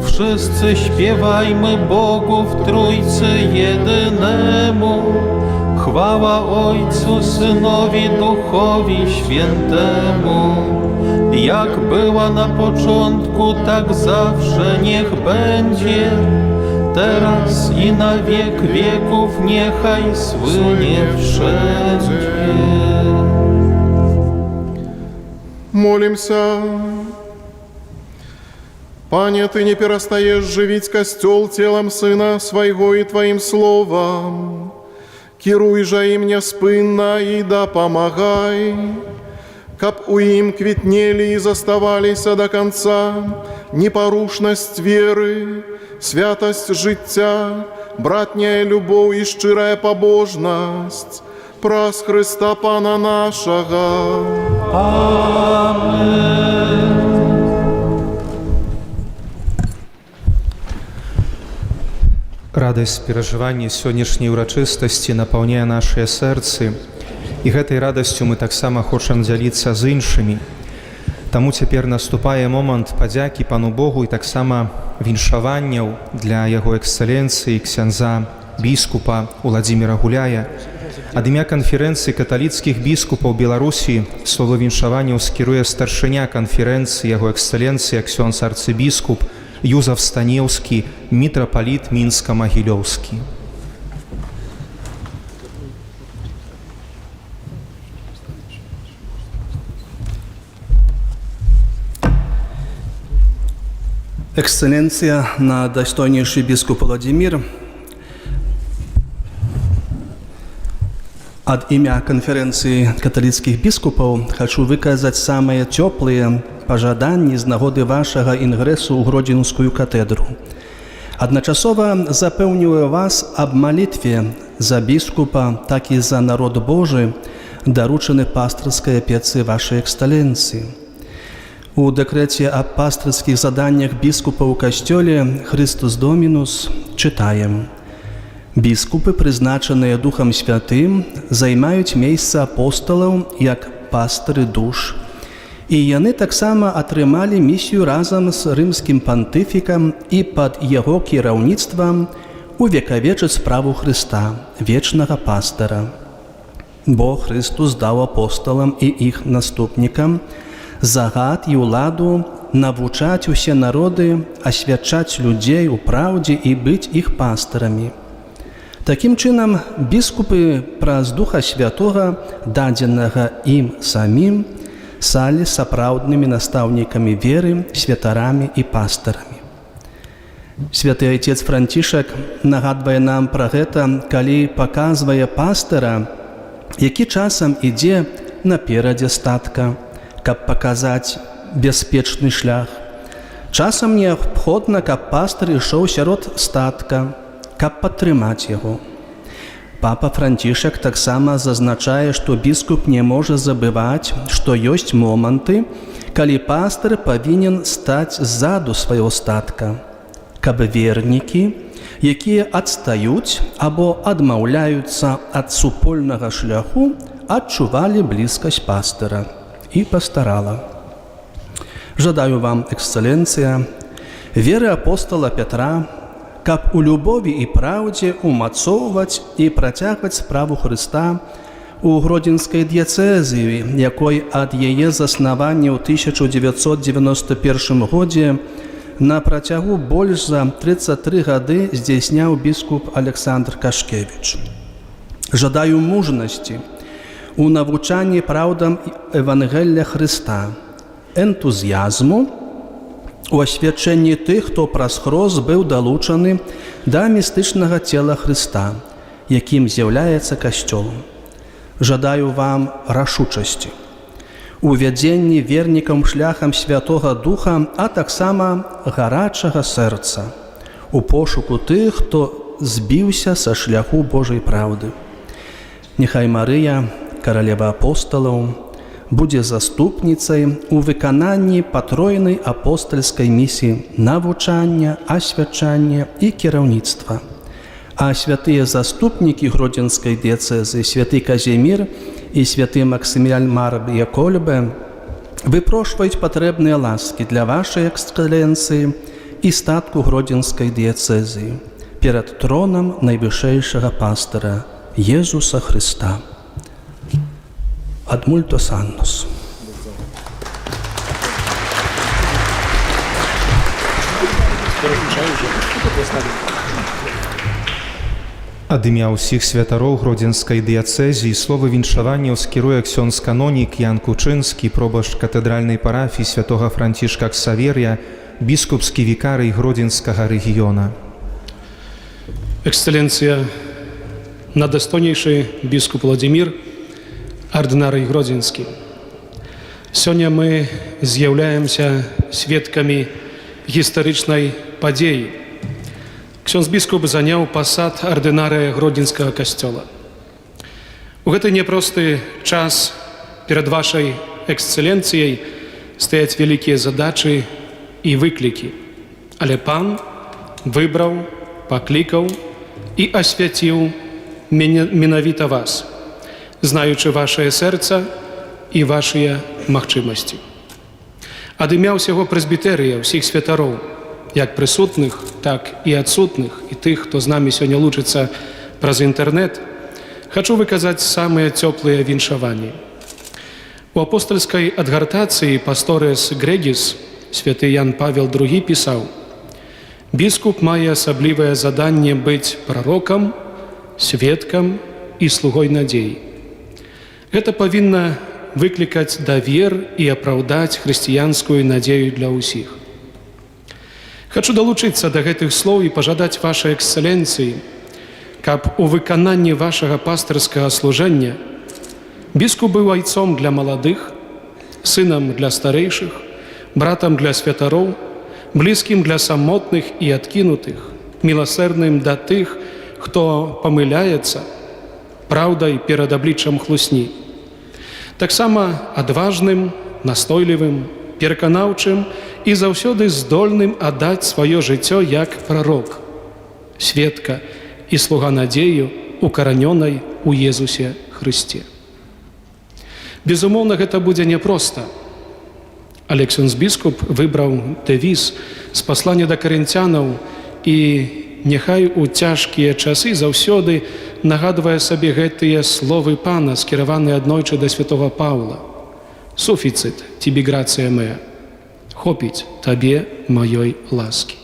Wszyscy śpiewajmy Bogu w Trójcy jedynemu, chwała Ojcu, Synowi, Duchowi Świętemu. Jak była na początku, tak zawsze niech będzie, teraz i na wiek wieków niechaj słynie wszędzie. Молимся. Пане, Ты не перестаешь живить костел телом Сына Своего и Твоим Словом. Кируй же им неспынно и да помогай, каб у им квітнели и заставались до конца непорушность веры, святость життя, братняя любов и щирая побожность, праз Христа Пана нашого. Радасць перажывання сённяшняй урачыстасці напаўняе нашыя сэрцы, і гэтай радасцю мы таксама хочам дзяліцца з іншымі. Таму цяпер наступае момант падзякі Пану Богу і таксама віншаванняў для Яго эксцэленцыі ксяндза біскупа Уладзіміра Гуляя. Ад імя канферэнцыі каталіцкіх біскупаў Беларусі слова віншаванняў скіруе старшыня канферэнцыі Яго эксцэленцыя ксёндз арцыбіскуп Юзаф Станеўскі, мітрапаліт Мінска-Магілёўскі. Эксцелленция, достойнейший бискуп Владимир, от имя конференции католицких бискупов хочу выказать самые теплые пожадания з нагоды вашего ингрессу у Гродзенскую катедру. Одночасово запевнюю вас об молитве за бискупа, так и за народ Божий, доручены пасторской опеце вашей эксцелленции. У декрете о пасторских заданиях бискупа у Костеле «Христос Доминус» читаем: «Біскупи, призначені Духом Святим, займають місце апостолів як пастори душ. І вони так само отримали місію разом з римським понтифіком і під його керівництвом увековечить справу Христа, вічного пастора. Бо Христос дав апостолам і їх наступникам загад і владу навучаць усе народы, асвячаць людзей у праўдзе і быць іх пастарамі. Такім чынам, біскупы праз Духа Святога, дадзенага ім самім, сталі сапраўднымі настаўнікамі веры, святарамі і пастарамі. Святы Айцец Францішак нагадвае нам пра гэта, калі паказвае пастара, які часам ідзе наперадзе статка, каб паказаць бяспечны шлях. Часам неабходна, каб пастар ішоў сярод статка, каб падтрымаць яго. Папа Францішак таксама зазначае, што біскуп не можа забываць, што ёсць моманты, калі пастар павінен стаць ззаду свайго статка, каб вернікі, якія адстаюць або адмаўляюцца ад супольнага шляху, адчувалі блізкасць пастара і пастарала. Жадаю вам, эксцэленцыя, веры апостала Пятра, каб у любові і праўдзе умацоўваць і працягваць справу Хрыста у Гродзенскай дыяцэзіі, якой ад яе заснавання ў 1991 годзе на працягу больш за 33 гады здзяйсняў біскуп Александр Кашкевіч. Жадаю мужнасці у навучанні праўдам Евангелля Хрыста, энтузіязму у асвячэнні тых, хто праз хрост быў далучаны да містычнага цела Хрыста, якім з'яўляецца Касцёл. Жадаю вам рашучасці у вядзенні вернікам шляхам Святога Духа, а таксама гарачага сэрца у пошуку тых, хто збіўся са шляху Божай праўды. Няхай Марыя, каралева апосталаў, будзе заступніцай у выкананні патройнай апостальскай місіі навучання, асвячання і кіраўніцтва. А святыя заступнікі Гродзенскай дыяцэзы, святы Казімір і святы Максіміліан Марбія Кольбе выпрошваюць патрэбныя ласкі для вашай эксцэленцыі і статку Гродзенскай дыяцэзы перад тронам найвышэйшага пастара Езуса Хрыста. Ad multos annos. Ад імя ўсіх святароў Гродзенскай дыяцэзіі слова віншавання скіруе ксёндз-канонік Ян Кучынскі, пробашч катэдральнай парафіі святога Францішка Ксавер'я, біскупскі вікарый Гродзенскага рэгіёна. Эксцэленцыя, надастойнейшы біскуп Владзімір, ардынарый Гродзенскі. Сёння мы з'яўляемся сведкамі гістарычнай падзеі. Ксёндз-біскуп заняў пасад ардынарыя Гродзенскага касцёла. У гэты няпросты час перад вашай эксцэленцыяй стаяць вялікія задачы і выклікі. Але пан выбраў, паклікаў і асвяціў менавіта вас, знаючы вашае сэрца і вашыя магчымасці. Ад імя ўсяго прэзбітэрыя, ўсіх святароў, як прысутных, так і адсутных, і тых, хто з намі сёння лучыцца праз інтэрнэт, хачу выказаць самыя цёплыя віншаванні. У апостальскай адгартацыі Пасторес Грегіс святы Ян Павел II пісаў: «Біскуп мае асаблівае заданне быць прарокам, сведкам і слугой надзеі». Гэта павінна выклікаць давер і апраўдаць хрысціянскую надзею для ўсіх. Хачу далучыцца да гэтых слоў і пажадаць вашай эксцэленцыі, каб у выкананні вашага пастырскага служэння біскуп быў айцом для маладых, сынам для старэйшых, братам для святароў, блізкім для самотных і адкінутых, міласэрным да тых, хто памыляецца, праўдай перад абліччам хлусні. Таксама адважным, настойлівым, пераканаўчым і заўсёды здольным аддаць сваё жыццё як прарок, сведка і слуга надзею, укаранёнай у Езусе Хрысце. Безумоўна, гэта будзе няпроста. Але ксёндз-біскуп выбраў дэвіз з паслання да карынцянаў і няхай у цяжкія часы заўсёды нагадвае сабе гэтыя словы пана, скіраваныя аднойчы да святога Паўла. «Суфіцит, тибі грацыя меа». Хопить Табе моей ласки.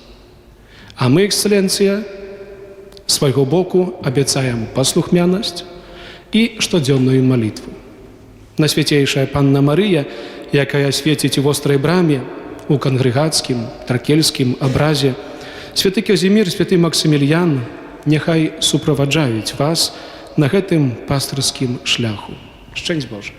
А мы, Эксцелленция, з свайго боку абяцаем паслухмянасць і штодзённую малітву. Найсвяцейшая Панна Марыя, якая свеціць у вострай браме, у кангрэгацкім, тракельскім абразе, святы Казімір, святы Максімільян, няхай суправаджаюць вас на гэтым пастырскім шляху. Шчэньць Божа!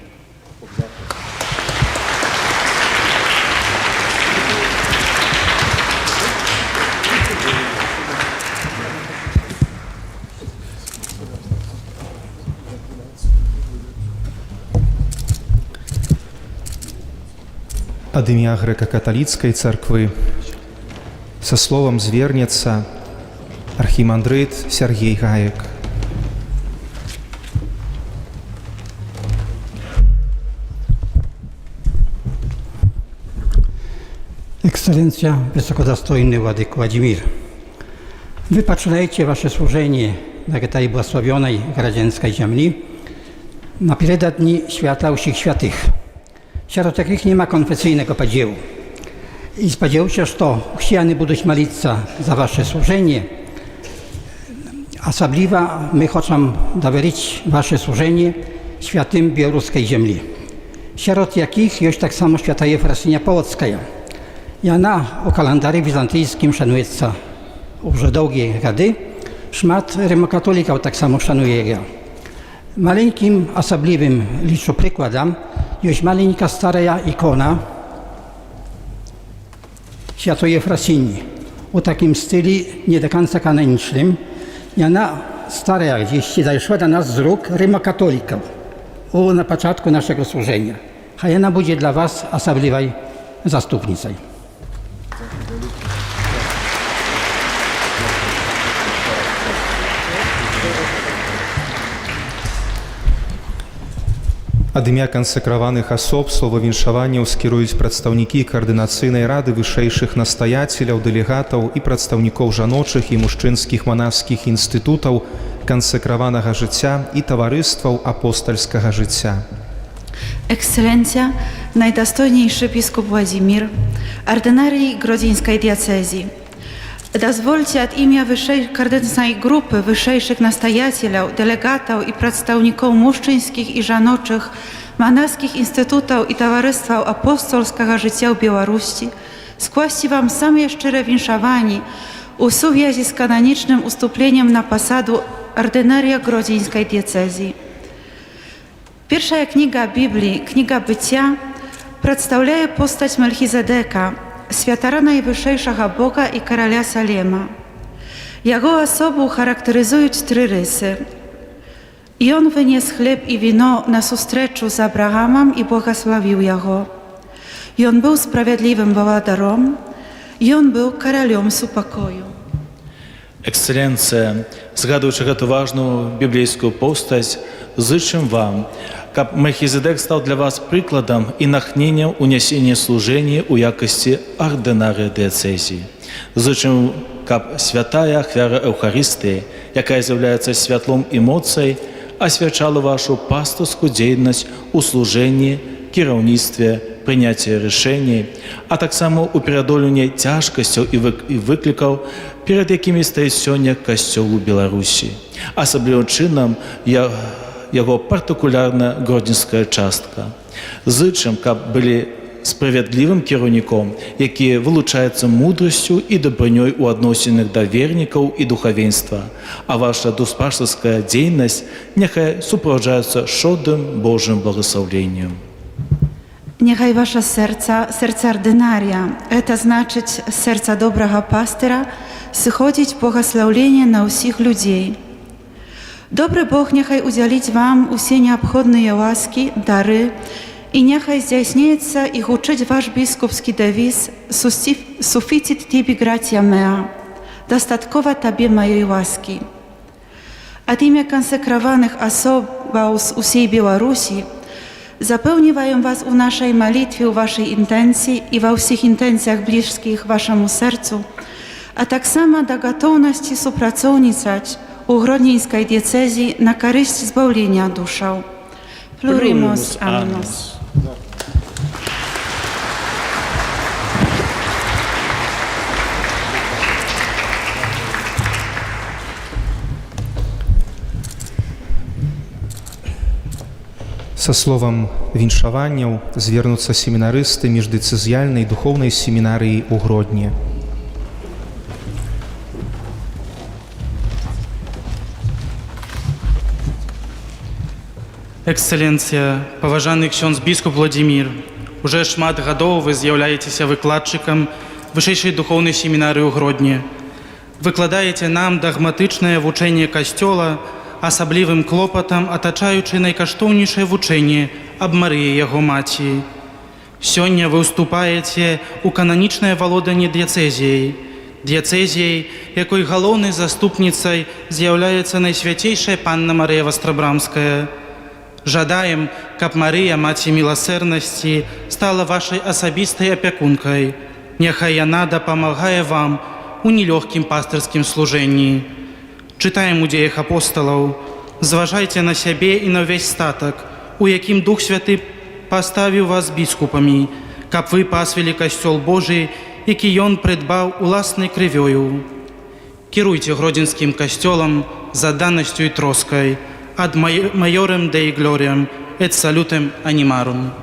Ад імя грэка-каталіцкай царквы са словам звернецца архімандрыт Сергей Гаек. Ekscelencja, wysokodostojny Władyko Władimir, wy poczynajcie wasze służenie na tej błogosławionej gradzieńskiej ziemi naперед dni świata усіх świętych. Wśród takich nie ma konfesyjnego podziału. I spodziewajcie, że chrześcijanie będą modlić za wasze służenie. Osobliwie my chcemy dowierzyć wasze służenie świętym białoruskiej ziemi. Wśród jakich jest tak samo święta Efrasynia Połocka. I ona u kalendarzu bizantyjskim szanuje już długie rady. Szmat rzymokatolików tak samo szanuje ją. Maleńkim, osobliwym liczу przykładem jest maleńka stara ikona świętej Efrasynii w takim stylu nie do końca kanonicznym. I ona stara gdzieś zaszła do nas z rąk rzymokatolików na początku naszego służenia. A ona będzie dla was osobliwą zastupnicą. Ад імя кансакраваных асоб слова віншаванняў скіруюць прадстаўнікі каардынацыйнай рады вышэйшых настаяцеляў, дэлегатаў і прадстаўнікоў жаночых і мужчынскіх манаскіх інстытутаў, кансакраванага жыцця і таварыстваў апостальскага жыцця. Ekscelencja, najdostojniejszy biskup Władimir, ordynarii grodzieńskiej diecezji. Dozwólcie od imię wyższej kardynalnej grupy wyższych nastojacielów, delegatów i przedstawników mężczyznkich i żonoczych, monaskich instytutów i towarzystwa apostolskiego życia w Białorusi składać wam same szczere winszowanie u suwiazi z kanonicznym ustąpieniem na posadu ordynaria grodzieńskiej diecezji. Pierwsza księga Biblii, Księga Bycia, przedstawia postać Melchizedeka, świętara najwyższego Boga i króla Salema. Jego osobę charakteryzują trzy rysy. I on wyniósł chleb i wino na sustreczu z Abrahamem i błogosławił jego. I on był sprawiedliwym władarem, i on był królem суpokoju. Ekscelencja, zgadując tę ważną biblijską postać, życzę wam, aby Melchizedek stał dla was przykładem i natchnieniem uniesienia służenia u jakości ordynarii diecezji. Życzę, aby święta ofiara Eucharystii, jaka jest światłą emocji, oświadczała waszą pastorską działalność u służeniu, kierownictwie, przyjęciu решений, a tak samo u преодоления ciężkości i wyklików, przed jakimi stoi dzisiaj Kościół w Białorusi. Особливим чином jego partykularna grodzińska czastka. Życzę, aby byli sprawiedliwym kierownikiem, jaki wylучается mądrością i dobronią u odnosinych do wierników i duchowieństwa, a wasza duszpasterska działalność niechaj supроводжается szczodrym Bożym błogosławleniem. Niechaj wasze serca ordynaria, to znaczyć serca dobrego pastyra, schodzić błogosławienie na wszystkich ludzi. Dobry Bóg niechaj udzielić wam usie nieobchodne łaski, dary i niechaj zdjęśnieje ich uczyć wasz biskupski dewiz Sufficit tibi gratia mea, dostatkowa tobie mojej łaski. Od imię konsekrowanych osób z usiej Białorusi zapełniają was u naszej modlitwie, u waszej intencji i we wszystkich intencjach bliskich waszemu sercu, a tak samo do gotowości współpracować u grodzieńskiej diecezji na korzyść zbawienia duszą. Plurimus Annos. Са словам віншаванняў звернуцца семінарысты міждэцызіяльнай духоўнай семінарыі ў Гродні. Эксцэленцыя, паважаны ксёндз біскуп Владзімір, уже шмат гадоў вы з'яўляецеся выкладчыкам вышэйшай духоўнай семінарыі ў Гродні. Выкладаеце нам дагматычнае вучэнне Касцёла, асаблівым клопатам атачаючы найкаштоўнейшае вучэнне аб Марыі яго маці. Сёння вы ўступаеце ў кананічнае валоданне дыяцэзіяй, якой галоўнай заступніцай з'яўляецца найсвяцейшая панна Марыя Вастрабрамская. Жадаем, каб Марыя, маці міласэрнасці, стала вашай асабістай апякункай. Няхай яна дапамагае вам у нелёгкім пастырскім служэнні. Чытаем у дзеях апосталаў. Зважайце на сябе і на ўвесь статак, у якім Дух Святы паставіў вас біскупамі, каб вы пасвілі Касцёл Божы, які ён прыдбаў уласнай крывёю. Кіруйце гродзенскім касцёлам з адданасцю і троскай. Ad maiorem Dei gloriam et salutem animarum.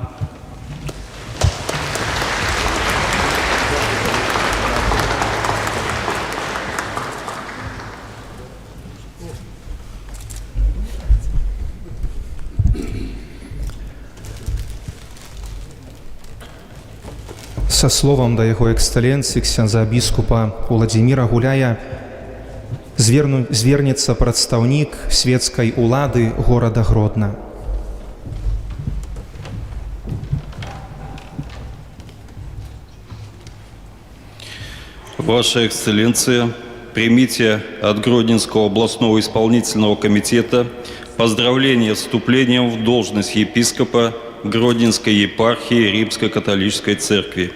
Са словам да яго эксцэленцыі ксяндза біскупа Уладзіміра Гуляя звернецца прадстаўнік свецкай улады горада Гродна. Ваша Эксцелленция, примите от Гродненского областного исполнительного комитета поздравления с вступлением в должность епископа Гродненской епархии Римско-католической церкви.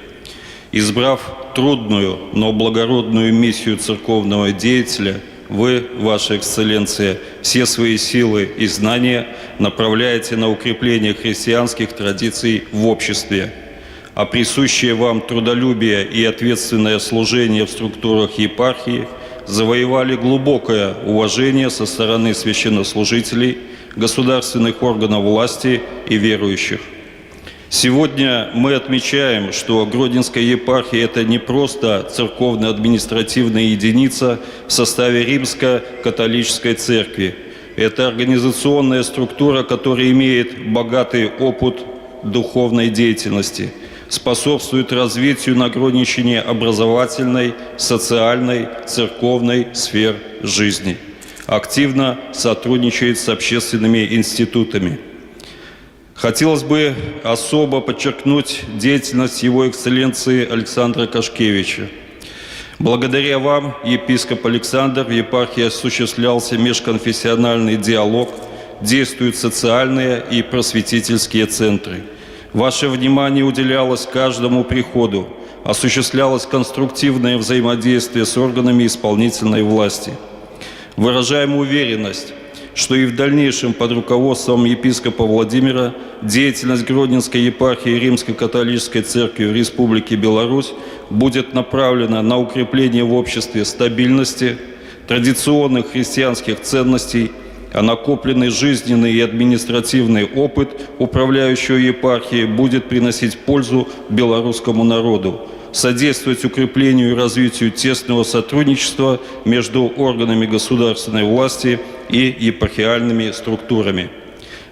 Избрав трудную, но благородную миссию церковного деятеля, вы, Ваша Эксцелленция, все свои силы и знания направляете на укрепление христианских традиций в обществе, а присущее вам трудолюбие и ответственное служение в структурах епархии завоевали глубокое уважение со стороны священнослужителей, государственных органов власти и верующих. Сегодня мы отмечаем, что Гродненская епархия – это не просто церковно-административная единица в составе Римско-католической церкви. Это организационная структура, которая имеет богатый опыт духовной деятельности, способствует развитию на Гродненщине образовательной, социальной, церковной сфер жизни, активно сотрудничает с общественными институтами. Хотелось бы особо подчеркнуть деятельность Его Эксцелленции Александра Кашкевича. Благодаря вам, епископ Александр, в епархии осуществлялся межконфессиональный диалог, действуют социальные и просветительские центры. Ваше внимание уделялось каждому приходу, осуществлялось конструктивное взаимодействие с органами исполнительной власти. Выражаем уверенность, что и в дальнейшем под руководством епископа Владимира деятельность Гродненской епархии Римско-католической церкви в Республике Беларусь будет направлена на укрепление в обществе стабильности, традиционных христианских ценностей, а накопленный жизненный и административный опыт управляющего епархии будет приносить пользу белорусскому народу, содействовать укреплению и развитию тесного сотрудничества между органами государственной власти и епархиальными структурами.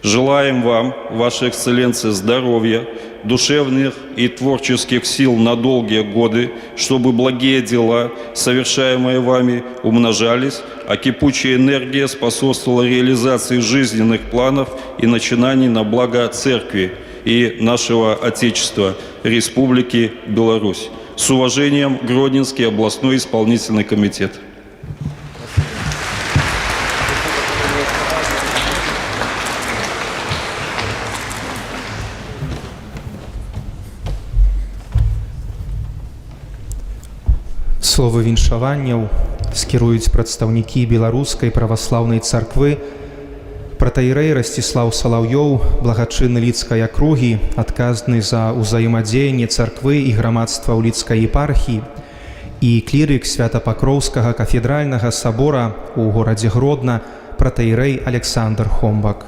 Желаем вам, Ваша Эксцелленция, здоровья, душевных и творческих сил на долгие годы, чтобы благие дела, совершаемые вами, умножались, а кипучая энергия способствовала реализации жизненных планов и начинаний на благо Церкви и нашего Отечества, Республики Беларусь. С уважением, Гродненский областной исполнительный комитет. Словы віншаванняў скіруюць прадстаўнікі беларускай праваслаўнай царквы, пратаірэй Расціслаў Салаўёў, благачынны Лідскай акругі, адказны за ўзаемадзеянне царквы і грамадства ў Лідскай епархіі, і клірык Свята-Пакроўскага кафедральнага сабора ў горадзе Гродна, пратаірэй Александр Хомбак.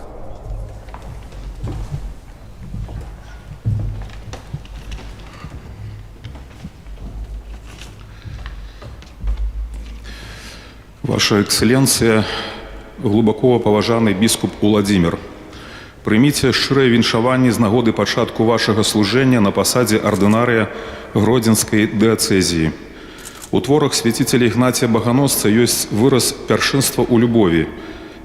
Ваша Экселленция, глубоко поважанный бискуп Уладзімір, прыміце шчырае віншаванне з нагоды пачатку вашага служэння на пасадзе ардынарыя Гродзенскай дыяцэзіі. У творах свяціцеля Ігнація Баганосца ёсць выраз пяршынства ў любові.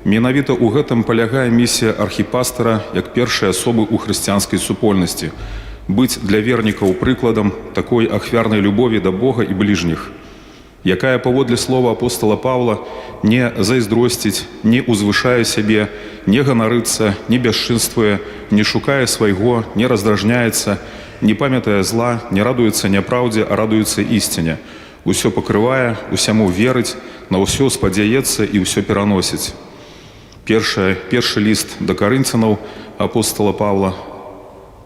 Менавіта ў гэтым палягае місія архіпастара як першай асобы ў хрысціянскай супольнасці – быць для вернікаў прыкладам такой ахвярнай любові да Бога і бліжніх, якая, паводле слова апостола Павла, не зайздросціць, не узвышае сябе, не ганарыцца, не бясчынствуе, не шукае свайго, не раздражняецца, не памятае зла, не радуецца няпраўдзе, а радуецца ісціне. Усё пакрывае, усяму верыць, на ўсё спадзяецца і ўсё пераносіць. Першы ліст да Карынцянаў апостола Павла,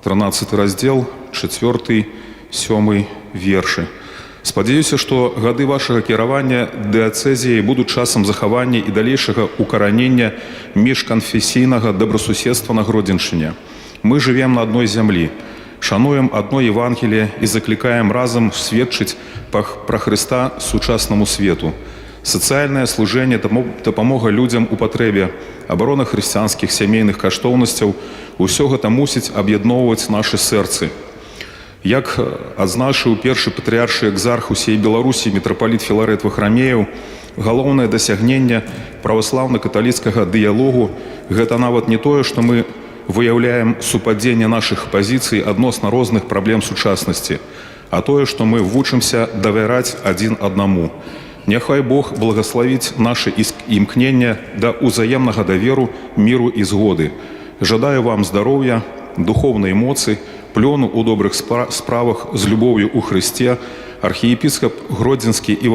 13 раздзел, 4, 7 вершы. Спадзяюся, што гады вашага кіравання дыяцэзіяй будуць часам захавання і далейшага укаранення міжканфесійнага добрасуседства на Гродзеншчыне. Мы жывем на адной зямлі, шануем адно Евангелие і заклікаем разам сведчыць пра Хрыста сучаснаму свету. Сацыяльнае служэнне, дапамога людзям у патрэбе, абарона хрысціянскіх сямейных каштоўнасцяў – усё гэта мусіць аб'ядноўваць нашы сэрцы. Як адзначыў першы патрыаршы экзарх усей Беларусі мітрапаліт Філарэт Вахрамеяў, галоўнае дасягненне праваслаўна-каталіцкага дыялогу – гэта нават не тое, што мы выяўляем супадзенне нашых пазіцый адносна розных праблем сучаснасці, а тое, што мы вучымся давяраць адзін аднаму. Няхай Бог благословіць наše імкнення да узаемнага даверу, міру і згоды. Жадаю вам здароўя, духовнай моцы, плёну ў добрых справах з любов'ю ў Хрысце, архіепіскап Гродзенскі і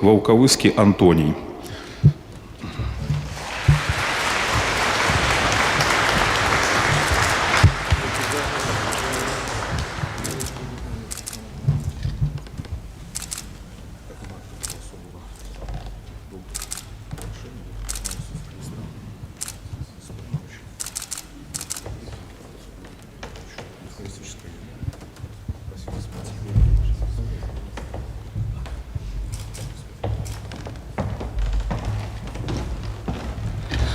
Ваўкавыскі Антоній.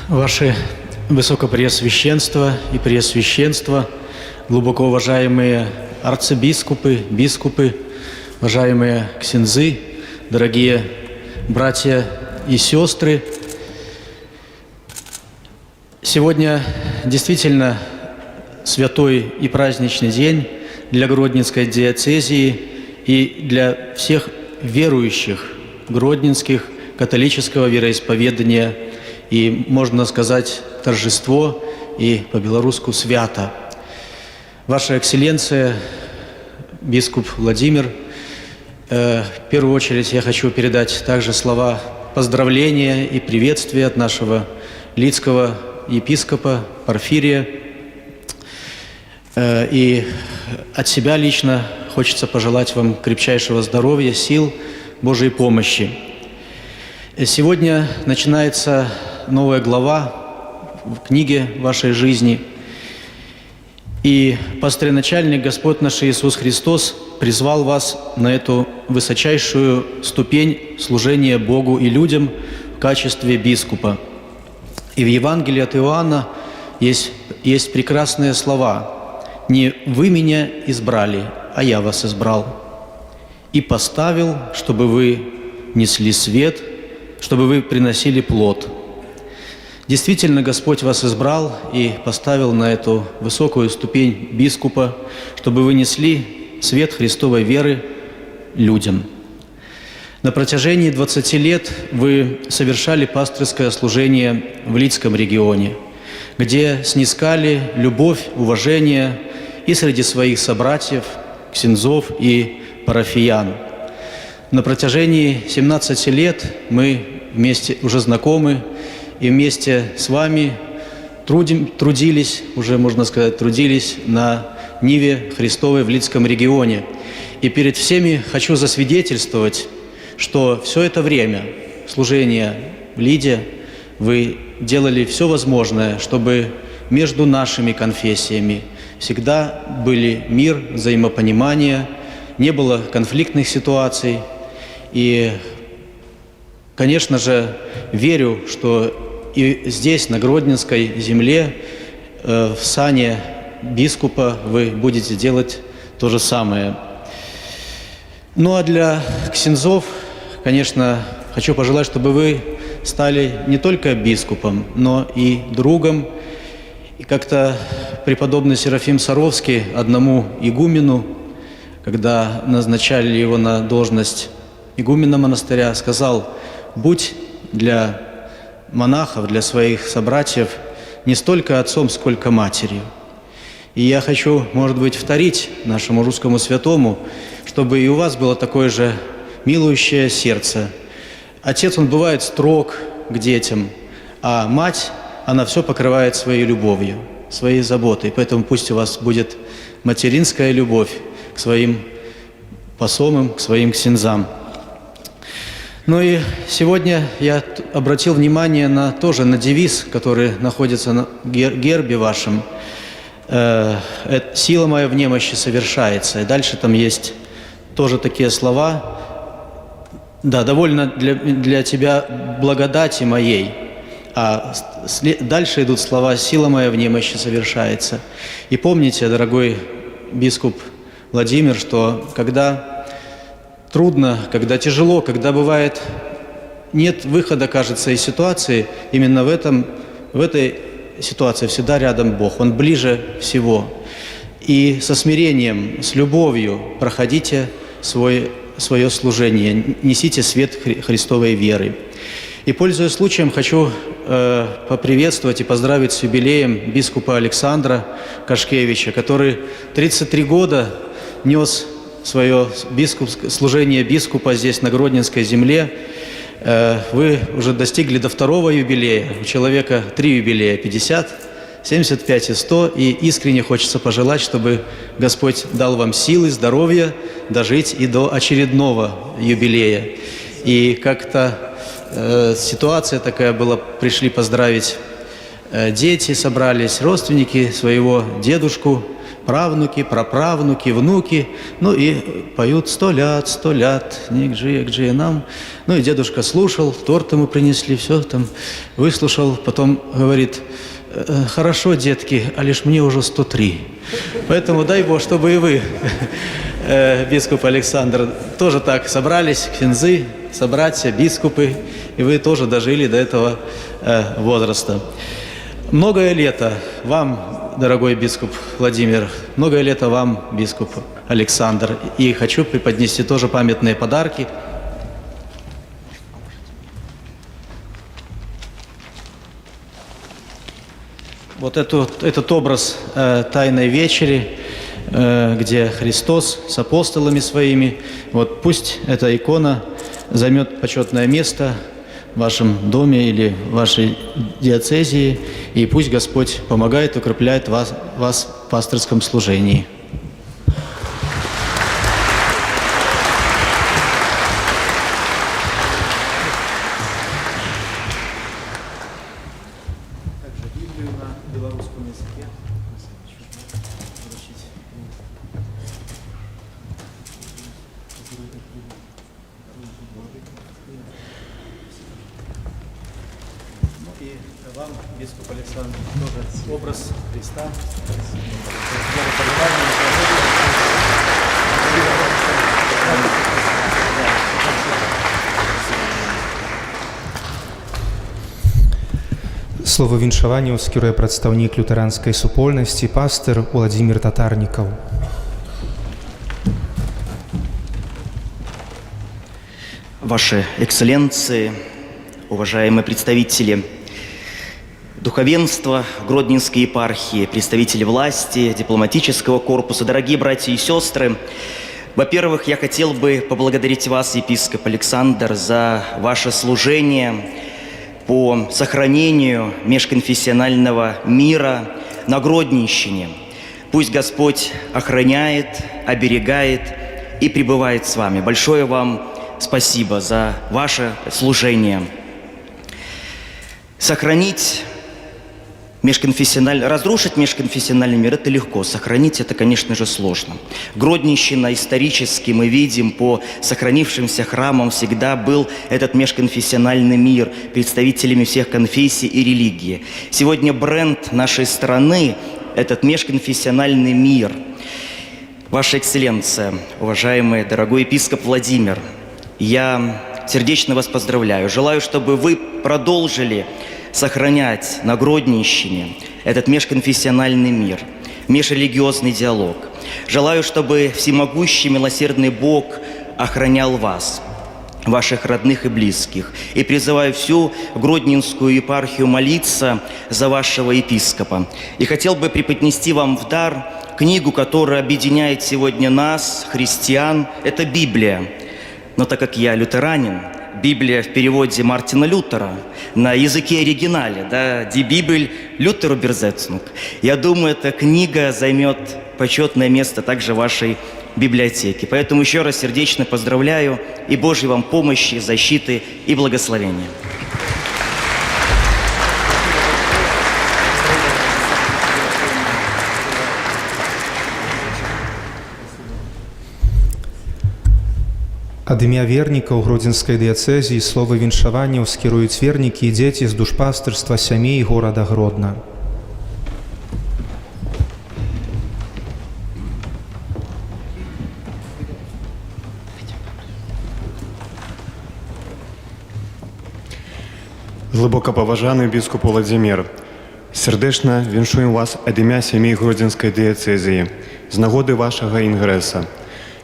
Ваше Высокопреосвященство и Преосвященство, глубоко уважаемые арцибискупы, бискупы, уважаемые ксензы, дорогие братья и сестры, сегодня действительно святой и праздничный день для Гродненской диацезии и для всех верующих гродненских католического вероисповедания. И, можно сказать, торжество и по-белорусски свято. Ваша Экселленция, бискуп Владимир, в первую очередь я хочу передать также слова поздравления и приветствия от нашего лидского епископа Порфирия. И от себя лично хочется пожелать вам крепчайшего здоровья, сил, Божьей помощи. Сегодня начинается новая глава в книге вашей жизни. И пастырь-начальник Господь наш Иисус Христос призвал вас на эту высочайшую ступень служения Богу и людям в качестве бискупа. И в Евангелии от Иоанна есть прекрасные слова. «Не вы меня избрали, а я вас избрал. И поставил, чтобы вы несли свет, чтобы вы приносили плод». Действительно, Господь вас избрал и поставил на эту высокую ступень бискупа, чтобы вы несли свет Христовой веры людям. На протяжении 20 лет вы совершали пастырское служение в Лидском регионе, где снискали любовь, уважение и среди своих собратьев, ксензов и парафиян. На протяжении 17 лет мы вместе уже знакомы, и вместе с вами трудились, уже можно сказать, трудились на Ниве Христовой в Лидском регионе. И перед всеми хочу засвидетельствовать, что все это время служения в Лиде вы делали все возможное, чтобы между нашими конфессиями всегда были мир, взаимопонимание, не было конфликтных ситуаций. И конечно же, верю, что и здесь, на Гродненской земле, в сане бискупа вы будете делать то же самое. Ну а для ксензов, конечно, хочу пожелать, чтобы вы стали не только бискупом, но и другом. И как-то преподобный Серафим Саровский одному игумену, когда назначали его на должность игумена монастыря, сказал: «Будь для монахов, для своих собратьев не столько отцом, сколько матерью». И я хочу, может быть, вторить нашему русскому святому, чтобы и у вас было такое же милующее сердце. Отец, он бывает строг к детям, а мать, она все покрывает своей любовью, своей заботой. Поэтому пусть у вас будет материнская любовь к своим посомам, к своим ксензам. Ну и сегодня я обратил внимание тоже на девиз, который находится на гербе вашем. «Сила моя в немощи совершается». И дальше там есть тоже такие слова. Да, довольно для тебя благодати моей. А дальше идут слова «сила моя в немощи совершается». И помните, дорогой бискуп Владимир, что когда трудно, когда тяжело, когда бывает нет выхода, кажется, из ситуации, именно в этой ситуации всегда рядом Бог, Он ближе всего. И со смирением, с любовью проходите свое служение, несите свет Христовой веры. И, пользуясь случаем, хочу поприветствовать и поздравить с юбилеем бискупа Александра Кашкевича, который 33 года нес свое служение бискупа здесь, на Гродненской земле. Вы уже достигли до второго юбилея. У человека 3 юбилея: 50, 75 и 100. И искренне хочется пожелать, чтобы Господь дал вам силы, здоровья дожить и до очередного юбилея. И как-то ситуация такая была, пришли поздравить дети, собрались родственники своего дедушку, правнуки, праправнуки, внуки, ну и поют 100 лят, не гджи нам. Ну и дедушка слушал, торт ему принесли, все там выслушал, потом говорит: «Хорошо, детки, а лишь мне уже 103. Поэтому дай Бог, чтобы и вы, бискуп Александр, тоже так собрались, ксензы, собратья, бискупы, и вы тоже дожили до этого возраста. Многое лето вам, дорогой бискуп Владимир, многое лето вам, бискуп Александр. И хочу преподнести тоже памятные подарки. Вот этот образ Тайной вечери, где Христос с апостолами своими, вот пусть эта икона займет почетное место в вашем доме или в вашей диацезии, и пусть Господь помогает, укрепляет вас в пастырском служении. И вам, бискуп Александр, тоже образ Христа. Слово віншаванняў скіруе прадстаўнік лютэранскай супольнасці, пастыр Владимир Татарнікаў. Ваши экселленции, уважаемые представители духовенства Гродненской епархии, представители власти, дипломатического корпуса, дорогие братья и сестры, во-первых, я хотел бы поблагодарить вас, епископ Александр, за ваше служение по сохранению межконфессионального мира на Гродненщине. Пусть Господь охраняет, оберегает и пребывает с вами. Большое вам спасибо за ваше служение. Сохранить Разрушить межконфессиональный мир – это легко, сохранить это, конечно же, сложно. Гродненщина исторически мы видим по сохранившимся храмам всегда был этот межконфессиональный мир представителями всех конфессий и религий. Сегодня бренд нашей страны – этот межконфессиональный мир. Ваша Экселленция, уважаемый дорогой епископ Владимир, я сердечно вас поздравляю. Желаю, чтобы вы продолжили сохранять на Гродненщине этот межконфессиональный мир, межрелигиозный диалог. Желаю, чтобы всемогущий милосердный Бог охранял вас, ваших родных и близких. И призываю всю Гродненскую епархию молиться за вашего епископа. И хотел бы преподнести вам в дар книгу, которая объединяет сегодня нас, христиан. Это Библия. Но так как я лютеранин, Библия в переводе Мартина Лютера на языке оригинале, да, «Die Bibel Luther Übersetzung». Я думаю, эта книга займет почетное место также в вашей библиотеке. Поэтому еще раз сердечно поздравляю и Божьей вам помощи, защиты и благословения. Ад імя вернікаў Гродзенскай дыяцэзіі слова віншаванняў скіруюць вернікі і дзеці з душпастырства сямей горада Гродна. Глибокоповажаний біскуп Владимир, сердечно віншуємо вас ад імя сямей Гродзенскай дыяцэзіі з нагоды вашага інгрэса.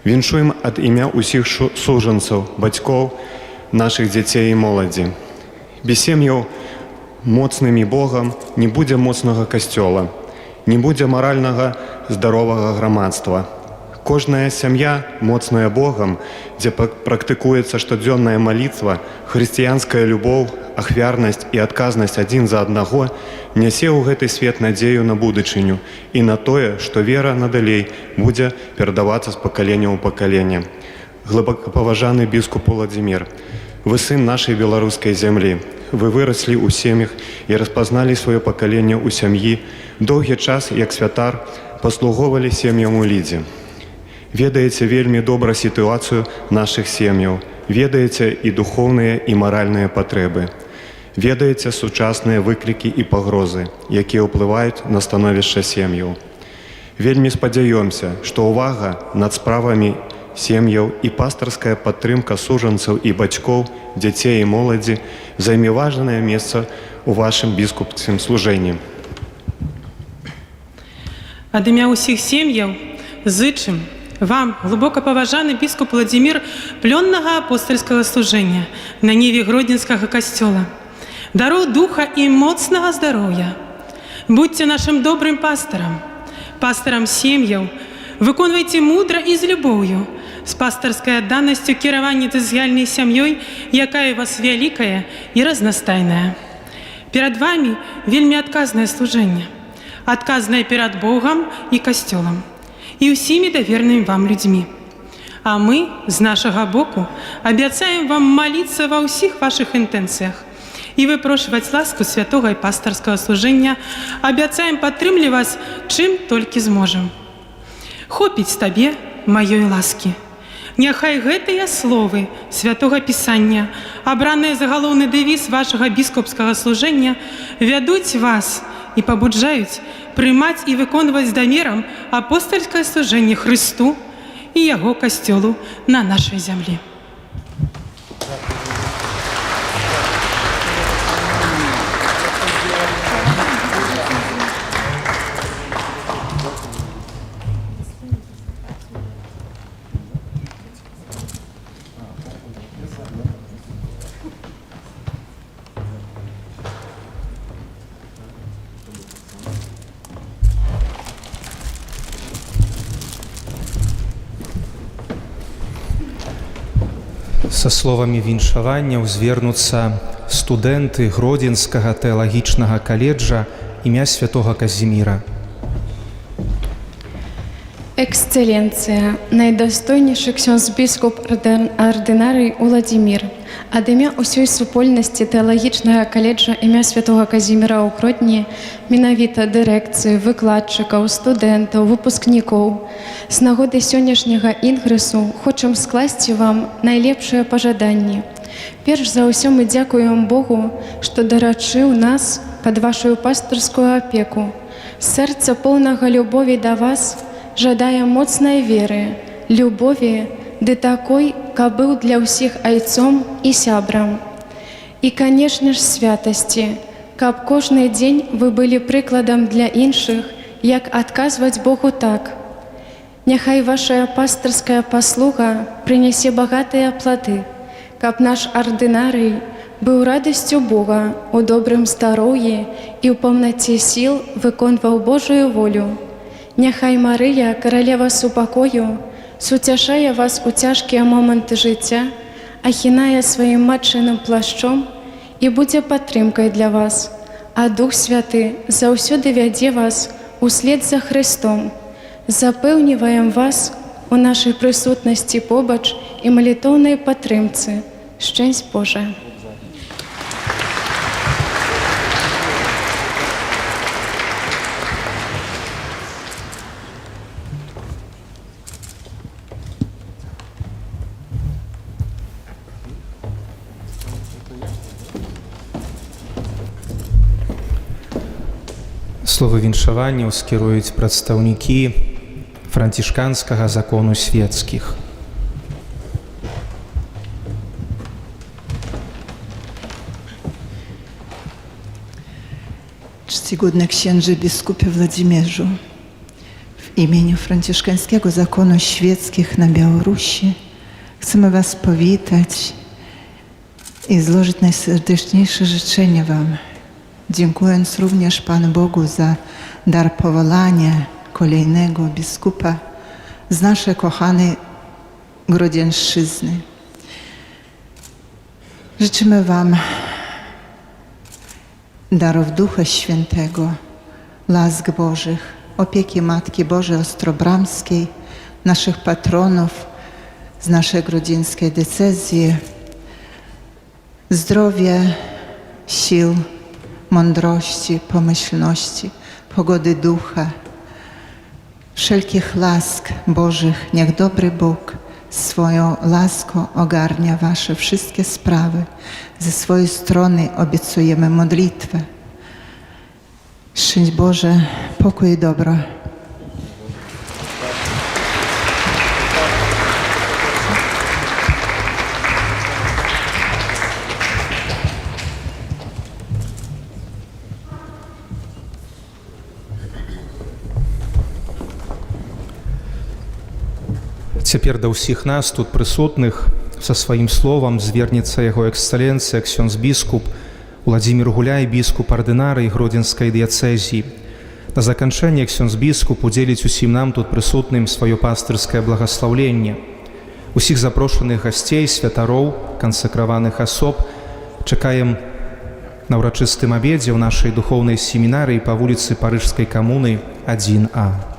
Віншуем ад імя ўсіх сужанцаў, бацькоў, нашых дзяцей і моладзі. Без сем'яў моцнымі Богам не будзе моцнага касцёла, не будзе маральнага здаровага грамадства. Кожная сям'я, моцная Богам, дзе практыкуецца штодзённая малітва, хрысціянская любоў, ахвярнасць і адказнасць адзін за аднаго, нясе ў гэты свет надзею на будучыню і на тое, што вера надалей будзе перадавацца з пакалення ў пакаленне. Глыбокапаважаны біскуп Владимир, вы сын нашай беларускай зямлі. Вы выраслі ў сем'ях і распазналі сваё пакаленне ў сям'і. Доўгі час, як святар, паслугоўвалі сем'ям у лідзе. Ведаеце вельмі добра сітуацыю нашых сем'яў, ведаеце і духоўныя і маральныя патрэбы. Ведаеце сучасныя выклікі і пагрозы, якія ўплываюць на становішча сем'яў. Вельмі спадзяёмся, што ўвага над справамі сем'яў і пастарская падтрымка сужанцаў і бацькоў, дзяцей і моладзі займе важнае месца ў вашым біскупскім служэнні. Ад імя ўсіх сем'яў зычым вам, глубоко поважаны біскуп Владимир, плённага апостольскага служэння на ніве Гродненскага касцёла. Дароў духа і моцнага здароўя. Будьце нашым добрым пастарам, пастарам сем'яў, выконвайце мудра і з любоўю, з пастарскай адданасцю кіравання дызгяльнай сям'ёй, якая у вас вялікая і разнастайная. Перад вами вельмі адказнае служэнне, адказнае перад Богам і касцёлам, і ўсімі давернымі вам людзьмі. А мы, з нашага боку, абяцаем вам маліцца ва ўсіх вашых інтэнцыях і выпрошваць ласку святога і пастарскага служэння, абяцаем падтрымліваць вас, чым толькі зможам. Хопіць табе маёй ласкі. Няхай гэтыя словы святога Пісання, абраныя за галоўны дэвіз вашага біскупскага служэння, вядуць вас і пабуджаюць прымаць і выконваць з дамерам апостольскае служэнне Хрысту і яго касцёлу на нашай зямлі. Са словамі віншаванняў звернуцца студэнты Гродзенскага тэалагічнага каледжа імя святога Казіміра. Ексцеленція, найдостойніший ксьонз-біскуп ординарій Уладзімір, ад імя усёй супольнасці тэалагічнага каледжа імя святого Казіміра ў Гродні, менавіта дырэкцыі, выкладчыкаў, студэнтаў, выпускнікоў, з нагоды сённяшняга інгрэсу хочам скласці вам найлепшыя пажаданні. Перш за ўсё мы дзякуем Богу, што дарачыў нас пад вашу пастырскую апеку. Сэрца поўнага любові да вас жадае моцнай веры, любові, ды такой, каб быў для ўсіх айцом і сябрам. І, канешне ж, святасці, каб кожны дзень вы былі прыкладам для іншых, як адказваць Богу так. Няхай ваша пастырская паслуга прынясе багатыя плады, каб наш ардынарый быў радасцю Бога у добрым здароўі і ў паўнаце сіл выконваў Божую волю. Няхай Марыя, каралева супакою, суцяшае вас у цяжкія моманты жыцця, ахінае сваім матчыным плашчом і будзе падтрымкай для вас, а Дух Святы заўсёды вядзе вас услед за Христом. Запэўніваем вас у нашай прысутнасці побач і малітоўнай падтрымцы. Шчасць Божа! Словы віншаванняў скіруюць прадстаўнікі францішканскага закону свецкіх. Czcigodny księży biskupie Włodzimierzu, w imieniu franciszkańskiego zakonu świeckich na Białorusi chcemy was powitać i złożyć najserdeczniejsze życzenia wam, dziękując również Panu Bogu za dar powołania kolejnego biskupa z naszej kochanej Grodzieńszczyzny. Życzymy wam darów Ducha Świętego, łask Bożych, opieki Matki Bożej Ostrobramskiej, naszych patronów z naszej grodzieńskiej diecezji, zdrowia, sił, mądrości, pomyślności, pogody ducha, wszelkich łask Bożych. Niech dobry Bóg swoją łaską ogarnia wasze wszystkie sprawy. Ze swojej strony obiecujemy modlitwę. Szczęść Boże, pokój i dobro. Цяпер да ўсіх нас, тут прысутных, са сваім словам звернецца яго эксцэленцыя, ксёндз-біскуп Уладзімір Гуляй, біскуп ардынарый Гродзенскай дыяцэзіі. На заканчэнне ксёндз-біскуп удзеліць усім нам тут прысутным сваё пастырскае благаслаўленне. Усіх запрошаных гасцей, святароў, кансакраваных асоб чакаем на ўрачыстым абедзе ў нашай духоўнай семінарыі па вуліцы Парыжскай камуны 1А.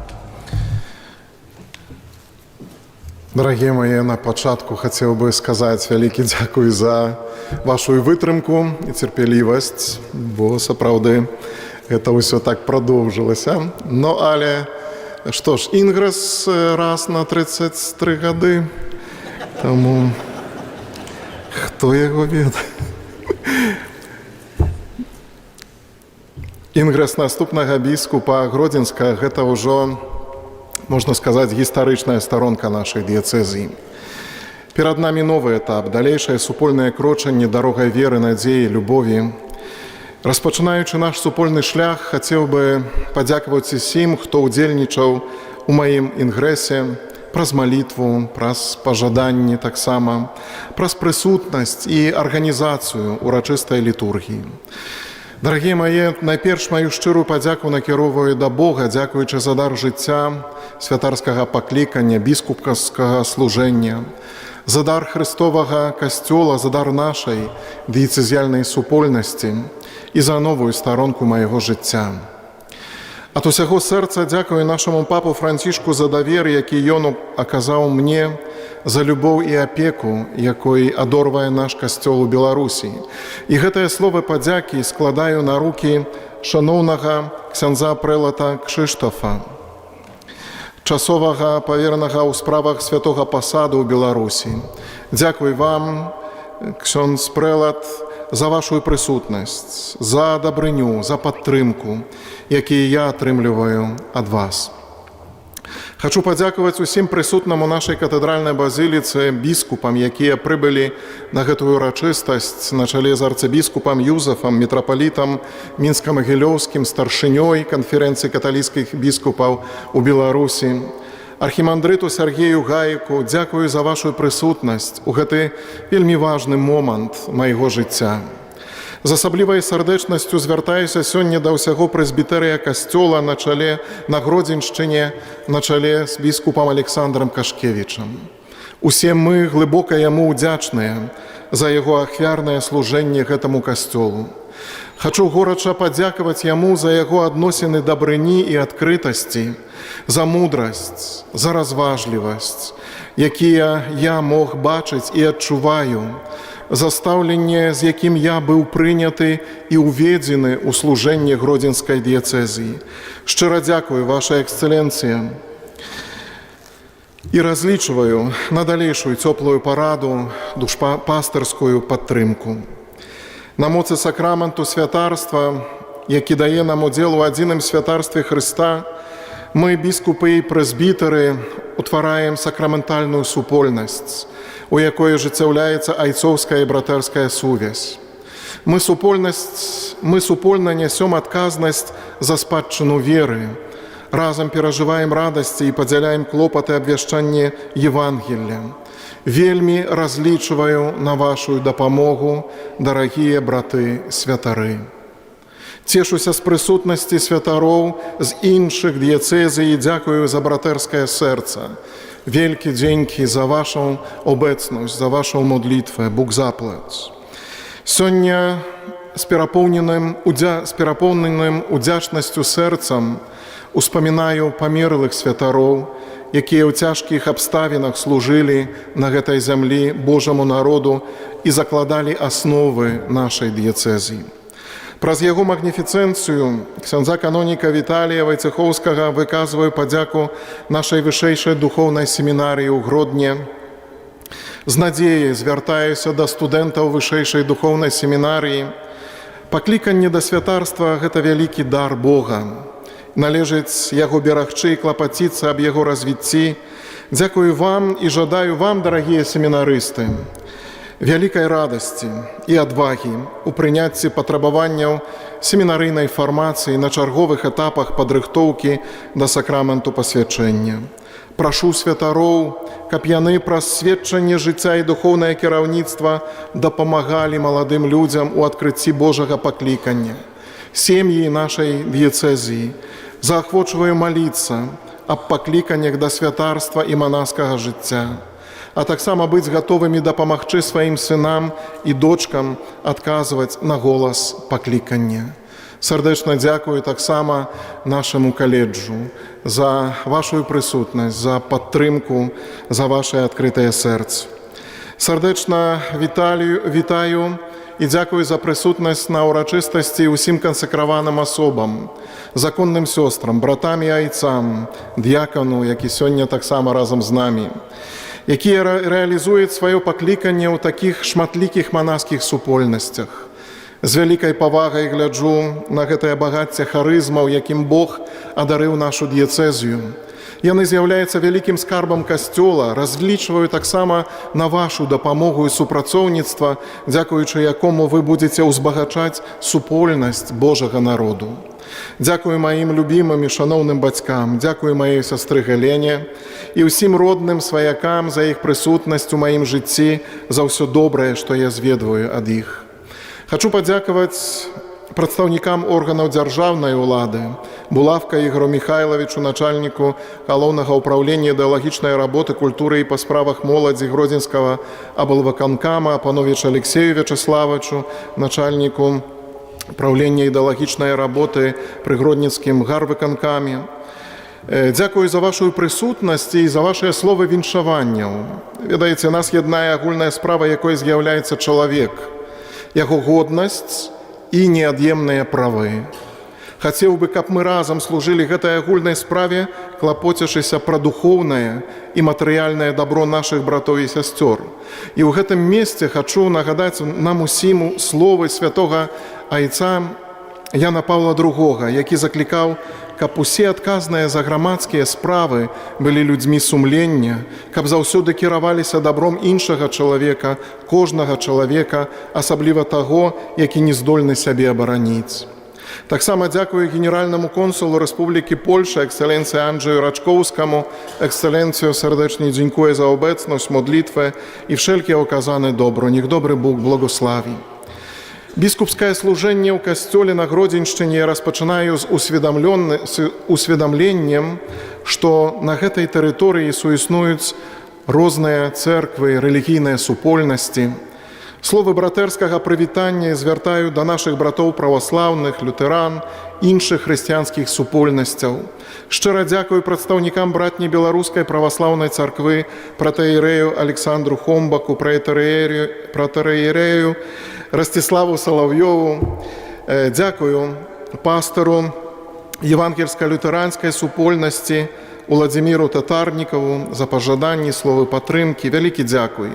Дорогие мои, на початку хотел бы сказать великий дякую за вашу вытрымку и терпеливость, бо сапраўды это все так продолжилося. Но але, что ж, інгрэс раз на 33 годы, тому хто яго ведае? Інгрэс наступнага біскупа Гродзенска – гэта ўжо, можна сказаць, гістарычная старонка нашай дыяцэзіі. Перад намі новы этап, далейшае супольнае крочанне дарогай веры, надзеі, любові. Распачынаючы наш супольны шлях, хацеў бы падзякаваць усім, хто ўдзельнічаў у маім інгрэсе, праз малітву, праз пажаданні таксама, праз прысутнасць і арганізацыю урачыстай літургіі. Дарагія мае, найперш маю шчырую падзяку накіроўваю да Бога, дзякуючы за дар жыцця, святарскага паклікання, біскупскага служэння, за дар Христовага касцёла, за дар нашай дыяцэзіяльнай супольнасці і за новую старонку майго жыцця. Ад усяго сэрца дзякую нашаму папу Францішку за давер, які ён аказаў мне, за любоў і апеку, якой адорвае наш касцёл у Беларусі. І гэтыя словы падзякі складаю на рукі шаноўнага ксяндза прэлата Кшыштафа, часовага паверанага ў справах святога пасаду ў Беларусі. Дзякуй вам, ксёндз прэлат, за вашу прысутнасць, за дабрыню, за падтрымку, якія я атрымліваю ад вас. Хачу падзякаваць усім прысутным у нашай катэдральнай базіліцы біскупам, якія прыбылі на гэтую урачыстасць на чале з арцыбіскупам Юзафам, мітрапалітам мінска-магілёўскім, старшынёй канферэнцыі каталіцкіх біскупаў у Беларусі, архімандрыту Сергею Гаіку. Дзякую за вашу прысутнасць у гэты вельмі важны момант майго жыцця. З асаблівай сардэчнасцю звяртаюся сёння да ўсяго прэзбітэрыя касцёла на Гродзеншчыне, на чале з біскупам Александрам Кашкевічам. Усе мы глыбока яму ўдзячныя за яго ахвярнае служэнне гэтаму касцёлу. Хачу горача падзякаваць яму за яго адносіны дабрыні і адкрытасці, за мудрасць, за разважлівасць, якія я мог бачыць і адчуваю, за стаўленне, з якім я быў прыняты і ўведзены ў служэнне Гродзенскай дыяцэзіі. Шчыра дзякую, ваша эксцэленцыя, і разлічваю на далейшую цёплую параду, душпастырскую падтрымку. На моцы сакраменту святарства, які дае нам удзел у адзіным святарстве Хрыста, мы, біскупы і прэзбітары, утвараем сакраментальную супольнасць, у якой ажыццяўляецца айцоўская і братэрская сувязь. Мы супольна нясём адказнасць за спадчыну веры, разам перажываем радасці і падзяляем клопаты абвяшчання Евангелля. Вельмі разлічваю на вашу дапамогу, дарагія браты святары. Цешуся з прысутнасці святароў з іншых дыяцэзій і дзякую за братэрскае сэрца. Велькі дзенькі за вашу обецнасць, за вашу модлітвę, Бог заплаць. Сёння з перапоўненым удзячнасцю сэрцам успамінаю памерлых святароў, якія ў цяжкіх абставінах служылі на гэтай зямлі Божаму народу і закладалі асновы нашай дыяцэзіі. Праз яго магніфіцэнцыю ксяндза каноніка Віталія Вайцехоўскага выказваю падзяку нашай вышэйшай духоўнай семінарыі ў Гродні. З надзеяй звяртаюся да студэнтаў вышэйшай духоўнай семінарыі. Пакліканне да святарства – гэта вялікі дар Бога. Належыць яго берагчы і клапаціцца аб яго развіцці. Дзякую вам і жадаю вам, дарагія семінарысты, вялікай радасці і адвагі у прыняцці патрабаванняў семінарыйнай фармацыі на чарговых этапах падрыхтоўкі да сакраменту пасвячэння. Прашу святароў, каб яны праз сведчанне жыцця і духоўнае кіраўніцтва дапамагалі маладым людзям у адкрыцці Божага паклікання, сем'і нашай дыяцэзіі. Заахвочваю маліцца аб пакліканнях да святарства і манаскага жыцця, а таксама быць гатовымі дапамагчы сваім сынам і дочкам адказваць на голас паклікання. Сардэчна дзякую таксама нашаму каледжу за вашу прысутнасць, за падтрымку, за вашае адкрытае сэрца. Сардэчна вітаю і дзякую за прысутнасць на ўрачыстасці ўсім кансакраваным асобам, законным сёстрам, братам і айцам, д'якану, які сёння таксама разам з намі, якія рэалізуюць сваё пакліканне ў такіх шматлікіх манаскіх супольнасцях. З вялікай павагай гляджу на гэтае багацце харызмаў, якім Бог адарыў нашу дыяцэзію. Яны з'яўляюцца вялікім скарбам касцёла, разлічваю таксама на вашу дапамогу і супрацоўніцтва, дзякуючы якому вы будзеце ўзбагачаць супольнасць Божага народу. Дзякую маім любімым і шаноўным бацькам, дзякую маёй сястры Галене і ўсім родным сваякам за іх прысутнасць у маім жыцці, за ўсё добрае, што я зведваю ад іх. Хачу падзякаваць прадстаўнікам органаў дзяржаўнай улады, Булавка Ігору Михайловичу, начальніку галоўнага ўправлення ідэалагічнай работы, культуры і па справах моладзі Гродзенскага аблвыканкама, Апанович Алексею Вячеславовичу, начальніку правлення ідэалагічнай работы пры гродніцкім гарвыканкаме. Дзякую за вашу прысутнасць і за вашыя словы віншаванняў. Ведаеце, нас яднае агульная справа, якой з'яўляецца чалавек, яго годнасць і неад'емныя правы. Хацеў бы, каб мы разам служылі гэтай агульнай справе, клапоцячыся пра духоўнае і матэрыяльнае дабро нашых братоў і сясцёр. І ў гэтым месцы хачу нагадаць нам усім словы святога айца Яна Павла II, які заклікаў, каб усе адказныя за грамадскія справы былі людзьмі сумлення, каб заўсёды кіраваліся дабром іншага чалавека, кожнага чалавека, асабліва таго, які не здольны сябе абараніць. Таксама дзякую генеральнаму консулу Рэспублікі Польша, эксцэленцыі Анджею Рачкоўскаму, эксцэленцыю сэрдэчней дзякуję за обecność, modlitwę i wszelkie okazane dobro. Niech dobry Bóg błogosławi. Biskupskie służenie w kościele na Grodzinszczynie rozpoczynają z uswiadomleniem, że na tej terytorii istnieją różne cerkwy, religijne supольności. Słowy braterskiego przywitania zwracają do naszych bratów prawosławnych, luteran, innych chrześcijańskich supольностей. Szczerze dziękuję przedstawnikom bratniej Białoruskiej Prawosławnej Cerkwy, protoiereju Aleksandru Hombaku, protoiereju Rostisławu Соловьеву. Dziękuję pastoru Ewangельsko-Luterańskiej supольности Владимиру Татарникову за пожадание, слово подтримки. Великий дякую.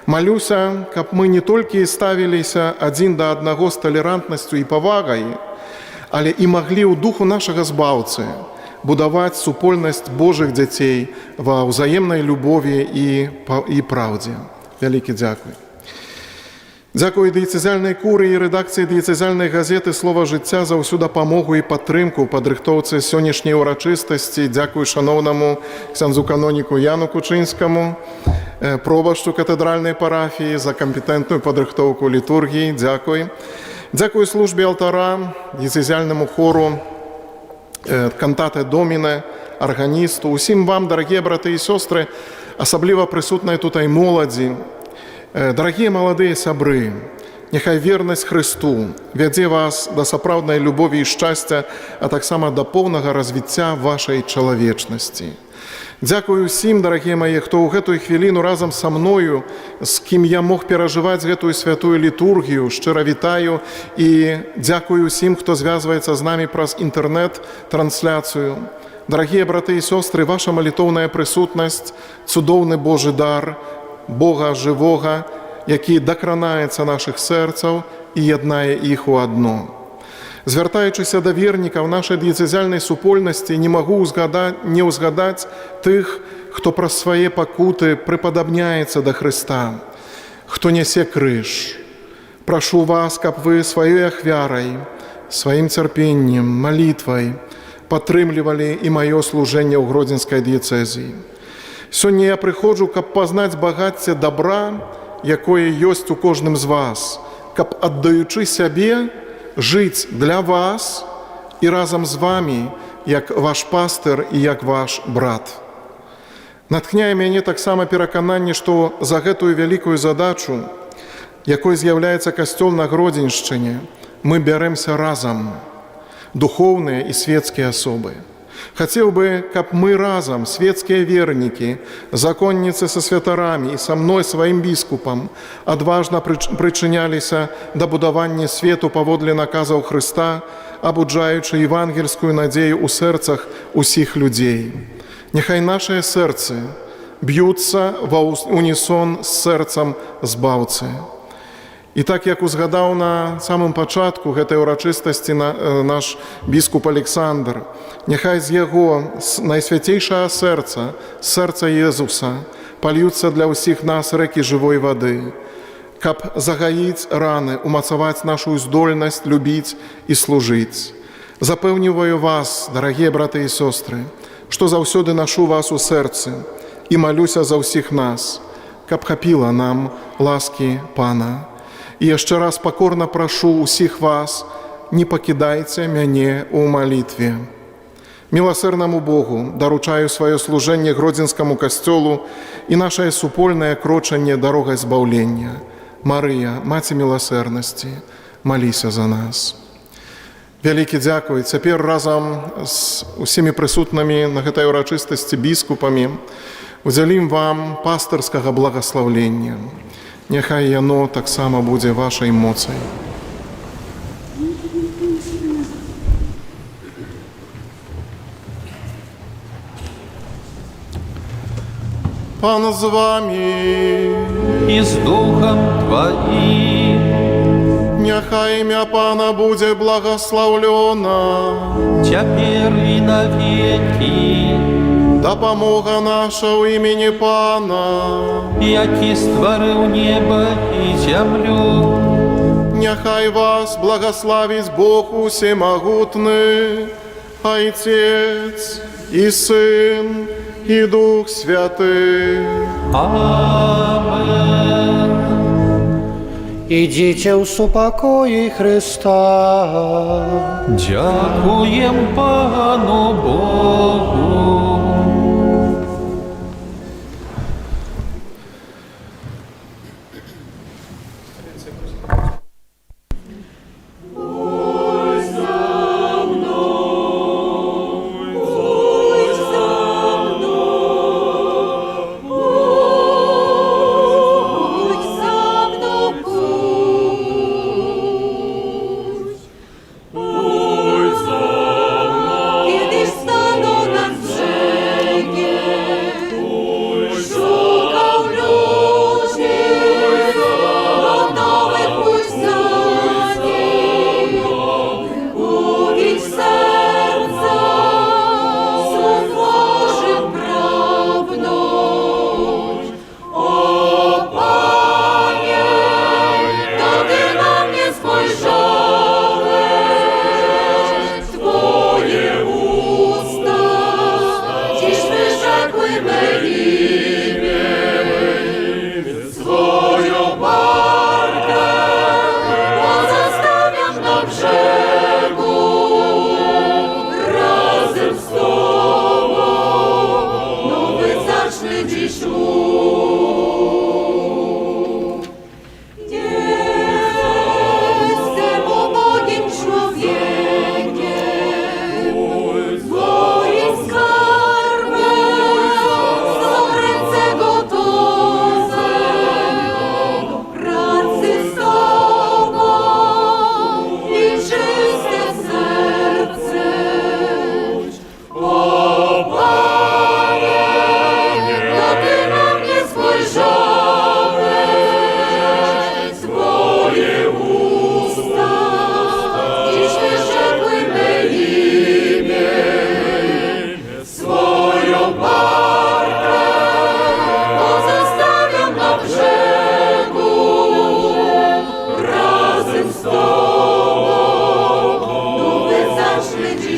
Молюся, каб мы не только ставилися один до одного с толерантностью и повагой, але и могли у духу нашего Збавцы будовать супольность Божьих детей во взаимной любови и правде. Великий дякую. Дякую дієцезіальній курії і редакції дієцезіальної газети «Слово життя» за усю допомогу і підтримку у підрихтовці сьогоднішньої урочистості. Дякую шановному ксяндзу каноніку Яну Кучинському, пробашту катедральної парафії за компетентну підрихтовку літургії. Дякую. Дякую службі алтара, дієцезіальному хору, кантате Доміне, органісту. Усім вам, дорогі брати і сестри, особливо присутної тут і молоді. Дорогие молодые сябры, нехай верность Христу вядзе вас до сапраўднай любові і шчасця, а таксама до поўнага развіцця вашай чалавечнасці. Дзякую усім, дорогие мои, хто ў гэтую хвіліну разам са мною, з кім я мог перажываць гэтую святую літургію, шчыра вітаю і дзякую усім, хто звязваецца з намі праз інтэрнэт-трансляцыю. Дорогие браты і сёстры, ваша малітоўная прысутнасць, цудоўны Божы дар, Бога живого, який докранається наших серців і єднає їх у одно. Звертаючися до вірників нашої дієцезіальної супольності, не можу не узгадати тих, хто про свої покути приподобняється до Христа, хто несе криж. Прошу вас, щоб ви своєю ахвярою, своїм терпінням, молитвою підтримували і моє служення у Гродзенській дієцезії. Сьогодні я приходжу, каб пазнаць багацце добра, якое ёсць у кожным з вас, каб, аддаючы сябе, жыць для вас і разам з вами, як ваш пастыр і як ваш брат. Натхняе мяне таксама перакананне, што за гэтую вялікую задачу, якой з'яўляецца касцёл на Гродзеншчыне, мы бярэмся разам, духоўныя і светскія асобы. Хотел бы, каб мы разом, светские верники, законницы со святарами и со мной, своим бискупом, отважно причинялись до будования свету поводле наказов Христа, обуджаючи евангельскую надею у сердцах усіх людей. Нехай наше сердце бьются в унісон з серцем Збавцы. І так, як узгадав на самому початку гэтай урачыстасці наш біскуп Александр, нехай з яго найсвятейшага сэрца, сэрца Езуса, польюцца для ўсіх нас рэкі жывой вады, каб загаіць раны, умацаваць нашу здольнасць любіць і служыць. Запэўніваю вас, дарагія браты і сёстры, што заўсёды нашу вас у сэрцы і малюся за ўсіх нас, каб хапіла нам ласкі Пана. І яшчэ раз пакорна прашу усіх вас, не пакідайце мяне ў малітве. Міласэрнаму Богу даручаю сваё служэнне Гродзенскаму касцёлу і нашае супольнае крочанне дарогай збаўлення. Марыя, Маці міласэрнасці, маліся за нас. Вялікі дзякуй. Цяпер разам з усімі прысутнымі на гэтай урачыстасці біскупамі удзялім вам пастырскага благаслаўлення. Няхай яно таксама будзе вашай моцай. Пан з вами і з духом твоїм. Няхай імя Пана будзе благаслаўлёна, Цяпер і навекі. Дапамога наша ў імені Пана, які стварыў неба і зямлю. Няхай вас благаславіць Бог усемагутны, Айцец і Сын і Дух Святы. Амен. Ідзіце ў супакоі Христа. Дякуем Пану Богу.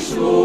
Ісус.